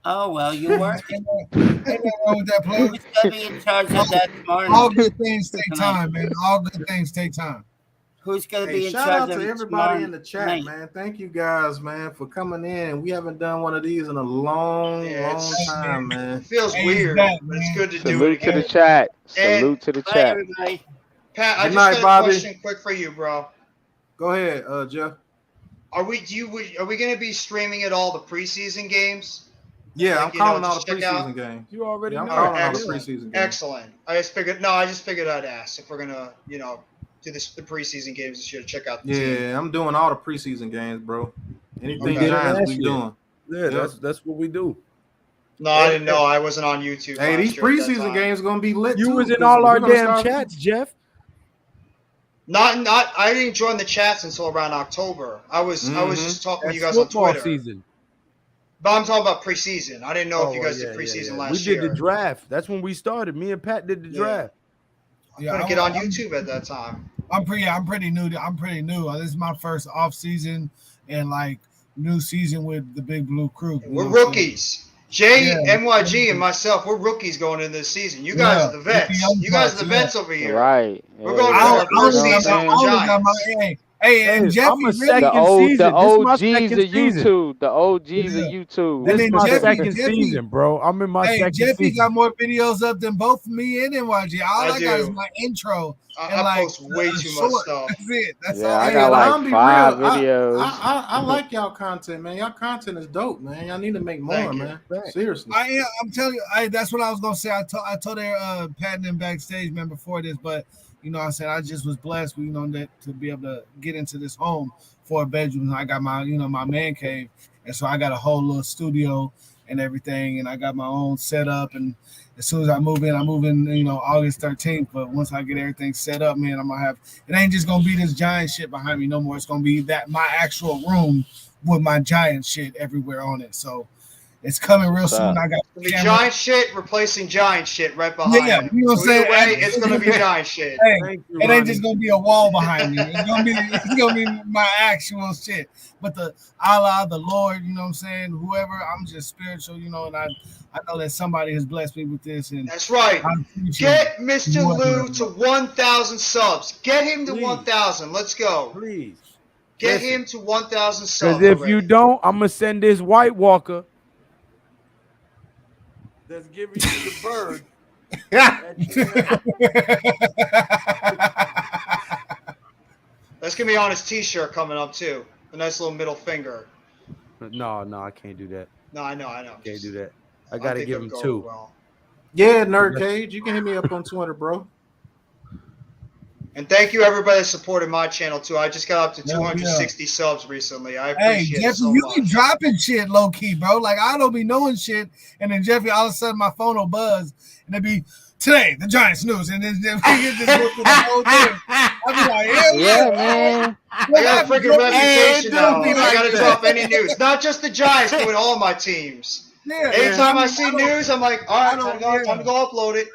Oh well, you work. Ain't nothing wrong with that plug. Who's gonna be in charge of that tomorrow All night? good things take time, man. All good things take time. Who's gonna be Hey, in shout charge out of to it everybody tomorrow in the chat, night? man. Thank you guys, man, for coming in. We haven't done one of these in a long, Yeah, long it's- time, man. It feels Hey, weird, that, but it's man. good to do it Salute to again. the chat. And- Salute to the Bye, chat. everybody. Pat, I Good just night, got a Bobby. question quick for you, bro. Go ahead, Jeff. Are we going to be streaming at all the preseason games? Yeah, Like, I'm you know, calling all just the check out- preseason games. You already Yeah, I'm know. calling all the Excellent. preseason games. Excellent. I just figured I'd ask if we're gonna, do the preseason games this year to check out the team. Yeah, I'm doing all the preseason games, bro. Anything Okay. Giants, Last we year. doing. Yeah, that's what we do. No, I didn't know. I wasn't on YouTube. Hey, last these year at that preseason time. games gonna be lit. You too, was in 'cause all we're our gonna damn start- chats, Jeff. Not. I didn't join the chats until around October. I was just talking with you guys on football Twitter. season. But I'm talking about preseason. I didn't know if you guys yeah, did preseason yeah. last We year. did the draft. That's when we started. Me and Pat did the Yeah. draft. I couldn't get on YouTube at that time. I'm pretty new. This is my first off season and like new season with the Big Blue Crew. We're rookies. Jay, Yeah. NYG, and myself, we're rookies going into this season. You guys Yeah. are the vets. Young You guys are the bucks, yeah. vets over here. Right. We're going Yeah. to I our only first got season my, with the I only got my Giants. hey, and Jeffy I'm a really, The second old, season. the This is my OGs second of season. YouTube. The OGs Yeah. of YouTube. And This is then my Jeffy- second Jeffy- season, bro. I'm in my hey, second Jeffy season. got more videos up than both me and NYG. All I I got is do. my intro. I and like post way too short. much stuff. That's it. That's Yeah, all I I got got. like I'll be 5 real. videos. I like y'all content, man. Y'all content is dope, man. Y'all need to make more, Thank you. man. Thanks. Seriously. I'm telling you, that's what I was gonna say. I told her Pat and them backstage, man, before this, but I said I just was blessed, that to be able to get into this home for a bedroom. I got my, my man cave, and so I got a whole little studio and everything, and I got my own setup. And as soon as I move in, August 13th. But once I get everything set up, man, I'm gonna have. It ain't just gonna be this giant shit behind me no more. It's gonna be my actual room with my giant shit everywhere on it. So it's coming real soon. I got giant shit replacing giant shit right behind him. You know what I'm saying? Way, it's gonna be giant shit. Hey, it ain't just gonna be a wall behind me. It's gonna be my actual shit. But the Allah, the Lord, you know what I'm saying? Whoever, I'm just spiritual, and I know that somebody has blessed me with this. And that's right. Get Mr. Lou to 1,000 subs. Get him to 1,000. Let's go. Please. Get him to 1,000 subs. Because if you don't, I'm gonna send this White Walker that's giving you the bird. That's gonna be on his T-shirt coming up too. A nice little middle finger. No, I can't do that. No, I know. Can't do that. I gotta give him 2. Well. Yeah, Nerd Cage, you can hit me up on Twitter, bro. And thank you everybody that supported my channel too. I just got up to 260 subs recently. I appreciate Jeffy, it so you much. be dropping shit low key, bro. Like I don't be knowing shit, and then Jeffy, all of a sudden my phone will buzz, and it be today the Giants news, and then Jeffy just go through the whole thing. I be like, yeah, man. I got a freaking reputation now. I gotta drop any news, not just the Giants, but with all my teams. Yeah, anytime I see news, I'm like, all right, time to go upload it.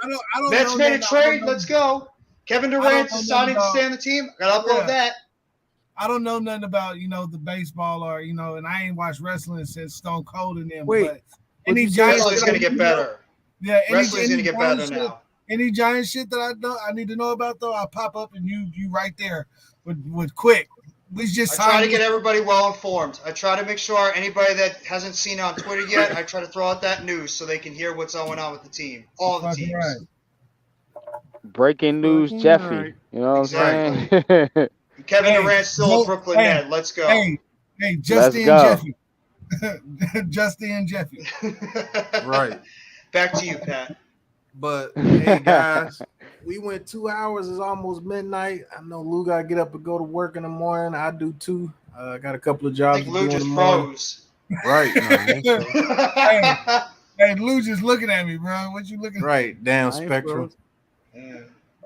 Mets made a trade. Let's go. Kevin Durant's deciding to stay on the team. I gotta upload that. I don't know nothing about the baseball or and I ain't watched wrestling since Stone Cold and them. Wait, but any Giants wrestling's gonna get better. Yeah, wrestling's gonna get better now. Any Giant shit that I need to know about though, I'll pop up and you right there with quick. We just I try to get everybody well informed. I try to make sure anybody that hasn't seen it on Twitter yet, I try to throw out that news so they can hear what's going on with the team. All the teams. Right. Breaking news, Jeffy. Right. You know what I'm saying? Kevin Durant's still a Brooklyn Net. Let's go. Hey, Justin and Jeffy. Justin and Jeffy. Right. Back to you, Pat. But hey, guys, we went 2 hours. It's almost midnight. I know Lou got to get up and go to work in the morning. I do too. I got a couple of jobs. I think Lou just froze. Right. Hey, Lou just looking at me, bro. What you looking? Right. Damn Spectrum.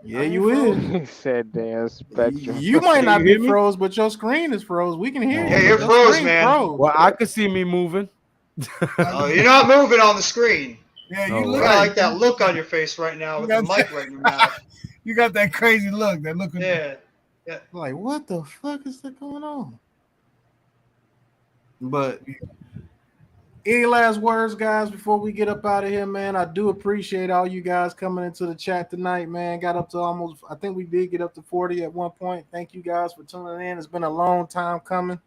Yeah, you is. He said, "Damn Spectrum." You might not be froze, but your screen is froze. We can hear you. Yeah, you're froze, man. Froze. Well, I could see me moving. Oh, you're not moving on the screen. Yeah, you look like that look on your face right now with the mic right in your mouth. You got that crazy look. That look. Yeah. Like, what the fuck is that going on? But any last words, guys, before we get up out of here, man? I do appreciate all you guys coming into the chat tonight, man. Got up to I think we did get up to 40 at one point. Thank you guys for tuning in. It's been a long time coming.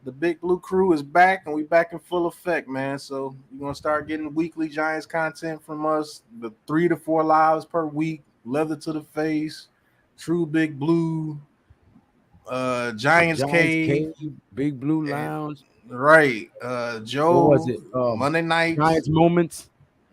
The Big Blue Crew is back, and we back in full effect, man. So you're going to start getting weekly Giants content from us, the 3 to 4 lives per week, Leather to the Face, True Big Blue, Giants Cave, Big Blue Lounge. Right. Joe, what was it? Monday night. Giants Moments.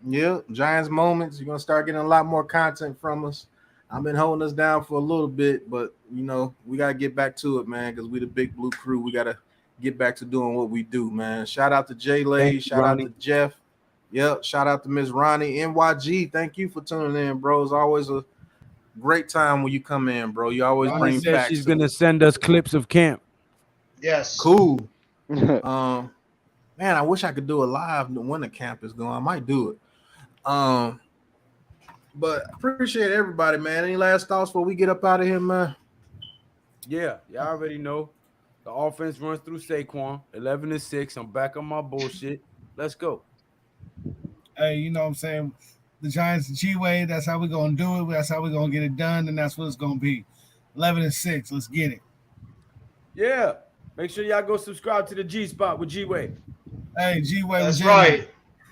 Yep, Giants Moments. You're going to start getting a lot more content from us. I've been holding us down for a little bit, but, we got to get back to it, man, because we the Big Blue Crew. We got to get back to doing what we do, man. Shout out to Jay Lay. Shout out to Jeff. Yep. Shout out to Miss Ronnie. NYG, thank you for tuning in, bro. It's always a great time when you come in, bro. You always bring facts. She's going to send us clips of camp. Yes. Cool. Man, I wish I could do a live when the camp is going. I might do it. But appreciate everybody, man. Any last thoughts before we get up out of here, man? Yeah, y'all already know. The offense runs through Saquon. 11-6. I'm back on my bullshit. Let's go. Hey, you know what I'm saying? The Giants, G-Way, that's how we're going to do it. That's how we're going to get it done, and that's what it's going to be. 11-6. Let's get it. Yeah. Make sure y'all go subscribe to the G-Spot with G-Way. Hey, G-Way. That's right.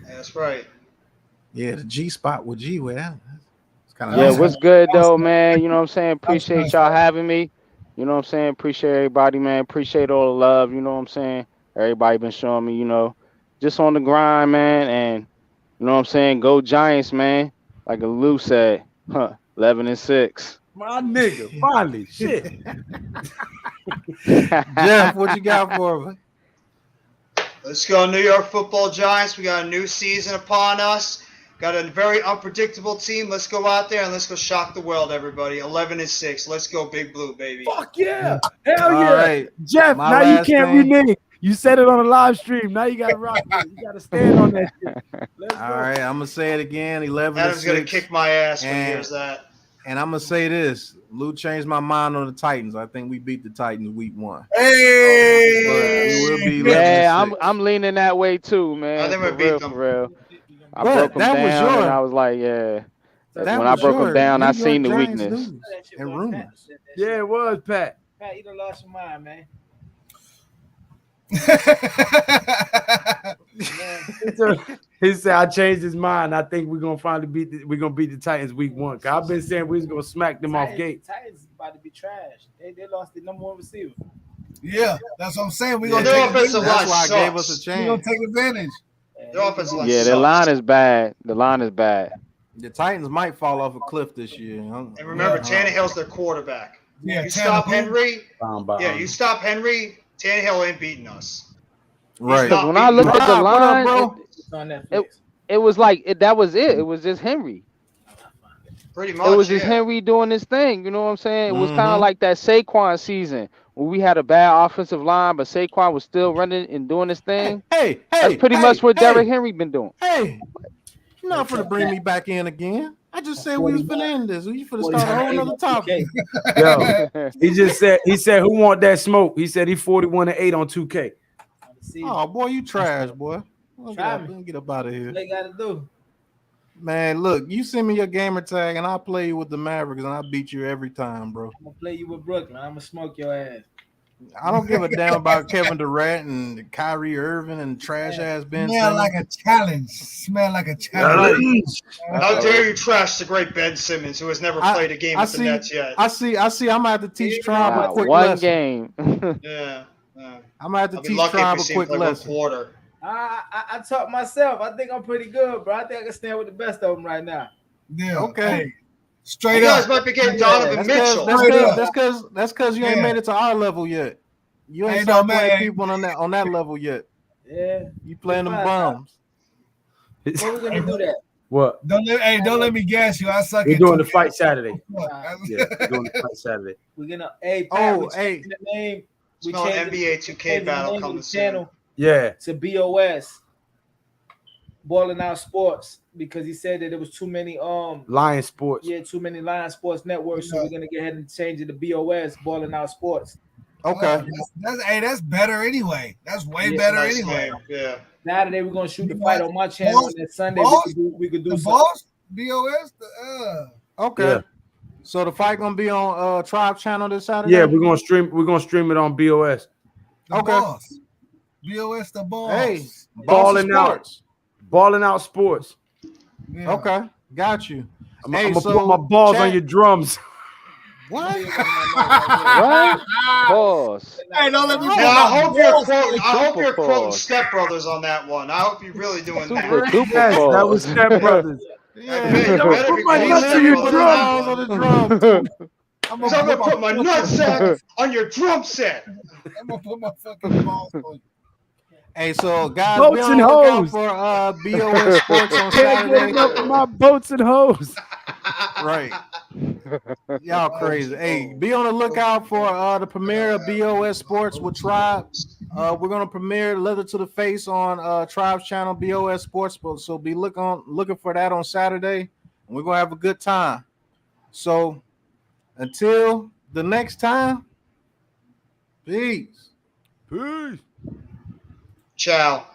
That's right. Yeah, the G-Spot with G-Way. That's kind of what's good, though, man? You know what I'm saying? Appreciate y'all having me. You know what I'm saying? Appreciate everybody, man. Appreciate all the love. You know what I'm saying? Everybody been showing me, just on the grind, man. And, you know what I'm saying? Go Giants, man. Like Lou said, 11-6. My nigga, finally, shit. Jeff, what you got for me? Let's go, New York Football Giants. We got a new season upon us. Got a very unpredictable team. Let's go out there and let's go shock the world, everybody. 11-6. Let's go, Big Blue, baby. Fuck yeah! Hell All yeah! right. Jeff, My now you last can't thing. renege. You said it on a live stream. Now you gotta rock it. You gotta stand on that shit. Let's go. All right, I'm gonna say it again. 11-6. Adam's gonna kick my ass when he And- hears that. And I'm gonna say this: Lou changed my mind on the Titans. I think we beat the Titans week 1. Hey, But we will be 11-6. Yeah, I'm leaning that way too, man. I think we for beat real, them. for real. I But broke them that was down, your- and I was like, yeah. That When I was broke them your down, New I York seen the Giants weakness. news and rumors. Yeah, it was Pat. Pat, you done lost your mind, man. He said I changed his mind. I think we're gonna finally beat the Titans week 1. Cause I've been saying we was gonna smack them off gate. Titans about to be trash. They lost the number 1 receiver. Yeah, that's what I'm saying. We're Yeah, gonna Their take offensive advantage. line That's why I gave us sucks. a We're gonna chance. take advantage. Their offensive line Yeah, sucks. the line is bad. The line is bad. The Titans might fall off a cliff this year. And remember, Tannehill's their quarterback. Yeah, You stop Henry. Yeah, You stop Henry. Tannehill ain't beating us. Right. Stop When I looked at the Rob, what up, line, bro? It's on Netflix. it was like that was it. It was just Henry. Pretty much. It was just yeah. Henry doing his thing. You know what I'm saying? It was kind Mhm. of like that Saquon season where we had a bad offensive line, but Saquon was still running and doing his thing. Hey, That's pretty much what Derrick Henry been doing. Hey, you're not finna bring me back in again. I just said we was finna end this. We finna start a whole nother topic. Yo, he said who want that smoke? He said he 41-8 on 2K. Oh boy, you trash, boy. Try me. Get up out of here. What they gotta do? Man, look, you send me your gamer tag and I'll play you with the Mavericks and I'll beat you every time, bro. I'm gonna play you with Brooklyn. I'm gonna smoke your ass. I don't give a damn about Kevin Durant and Kyrie Irving and trash ass Ben Smell Simmons. like a challenge. Smell like a challenge. How dare you trash the great Ben Simmons, who has never played a game with the Nets yet? I see. I'm gonna have to teach Tribe a quick One lesson. game. Yeah. I'm gonna have to I'll be teach lucky if Tribe we a see him quick play one lesson. quarter. I taught myself. I think I'm pretty good, bro. I think I can stand with the best of them right now. Yeah. Okay. Hey, straight You up. guys might be getting Donovan Mitchell. That's because you ain't Yeah. made it to our level yet. You ain't Hey, started no, playing man. people on that level yet. Yeah. You playing them Fine. bums. When we gonna do that? What? Don't let me gas you. I suck We're at doing the 2K. fight Saturday. That's- Yeah, we're doing the fight Saturday. We're gonna Pat, we hey. changing the name. We Smell an changing- NBA 2K changing the battle name of coming the soon. channel Yeah. to BOS, Balling Out Sports, because he said that there was too many Lion Sports. too many Lion Sports networks, so we're gonna go ahead and change it to BOS, Balling Out Sports. Okay. That's better anyway. That's way Yeah, better Nice anyway. game. Yeah. Saturday we're gonna shoot the You fight know on my channel, Boss- and then Sunday Boss- we could do The something. boss, BOS, Okay. Yeah. So the fight gonna be on Tribe channel this Saturday? Yeah, we're gonna stream it on BOS. the Okay. boss. BOS the boss. Hey, Balling out. Sports. Balling Out Sports. Yeah. Okay, got you. I'm Hey, gonna so put my balls on chat- your drums. What? What? Pause. Hey, don't let me Yeah, put I my hope you're balls quoting. I hope you're Super quoting pause. Step Brothers on that one. I hope you're really doing Super that. duper Yes, that was pause. Step Brothers. Yeah, You don't better put be my quoting nuts Step on your Brothers drums. on On that the one. drums. I'm So I'm gonna put my nutsack on your drum set. I'm gonna put my fucking balls on you. Hey, so guys, Boats be on and the lookout hoes. for BOS Sports on Can't get Saturday. enough of my boats and hoes. Right. Y'all crazy. Hey, be on the lookout for the premiere of BOS Sports with Tribe. We're gonna premiere Leather to the Face on Tribe's channel, BOS Sports. So be looking for that on Saturday. And we're gonna have a good time. So until the next time, peace. Peace. Ciao.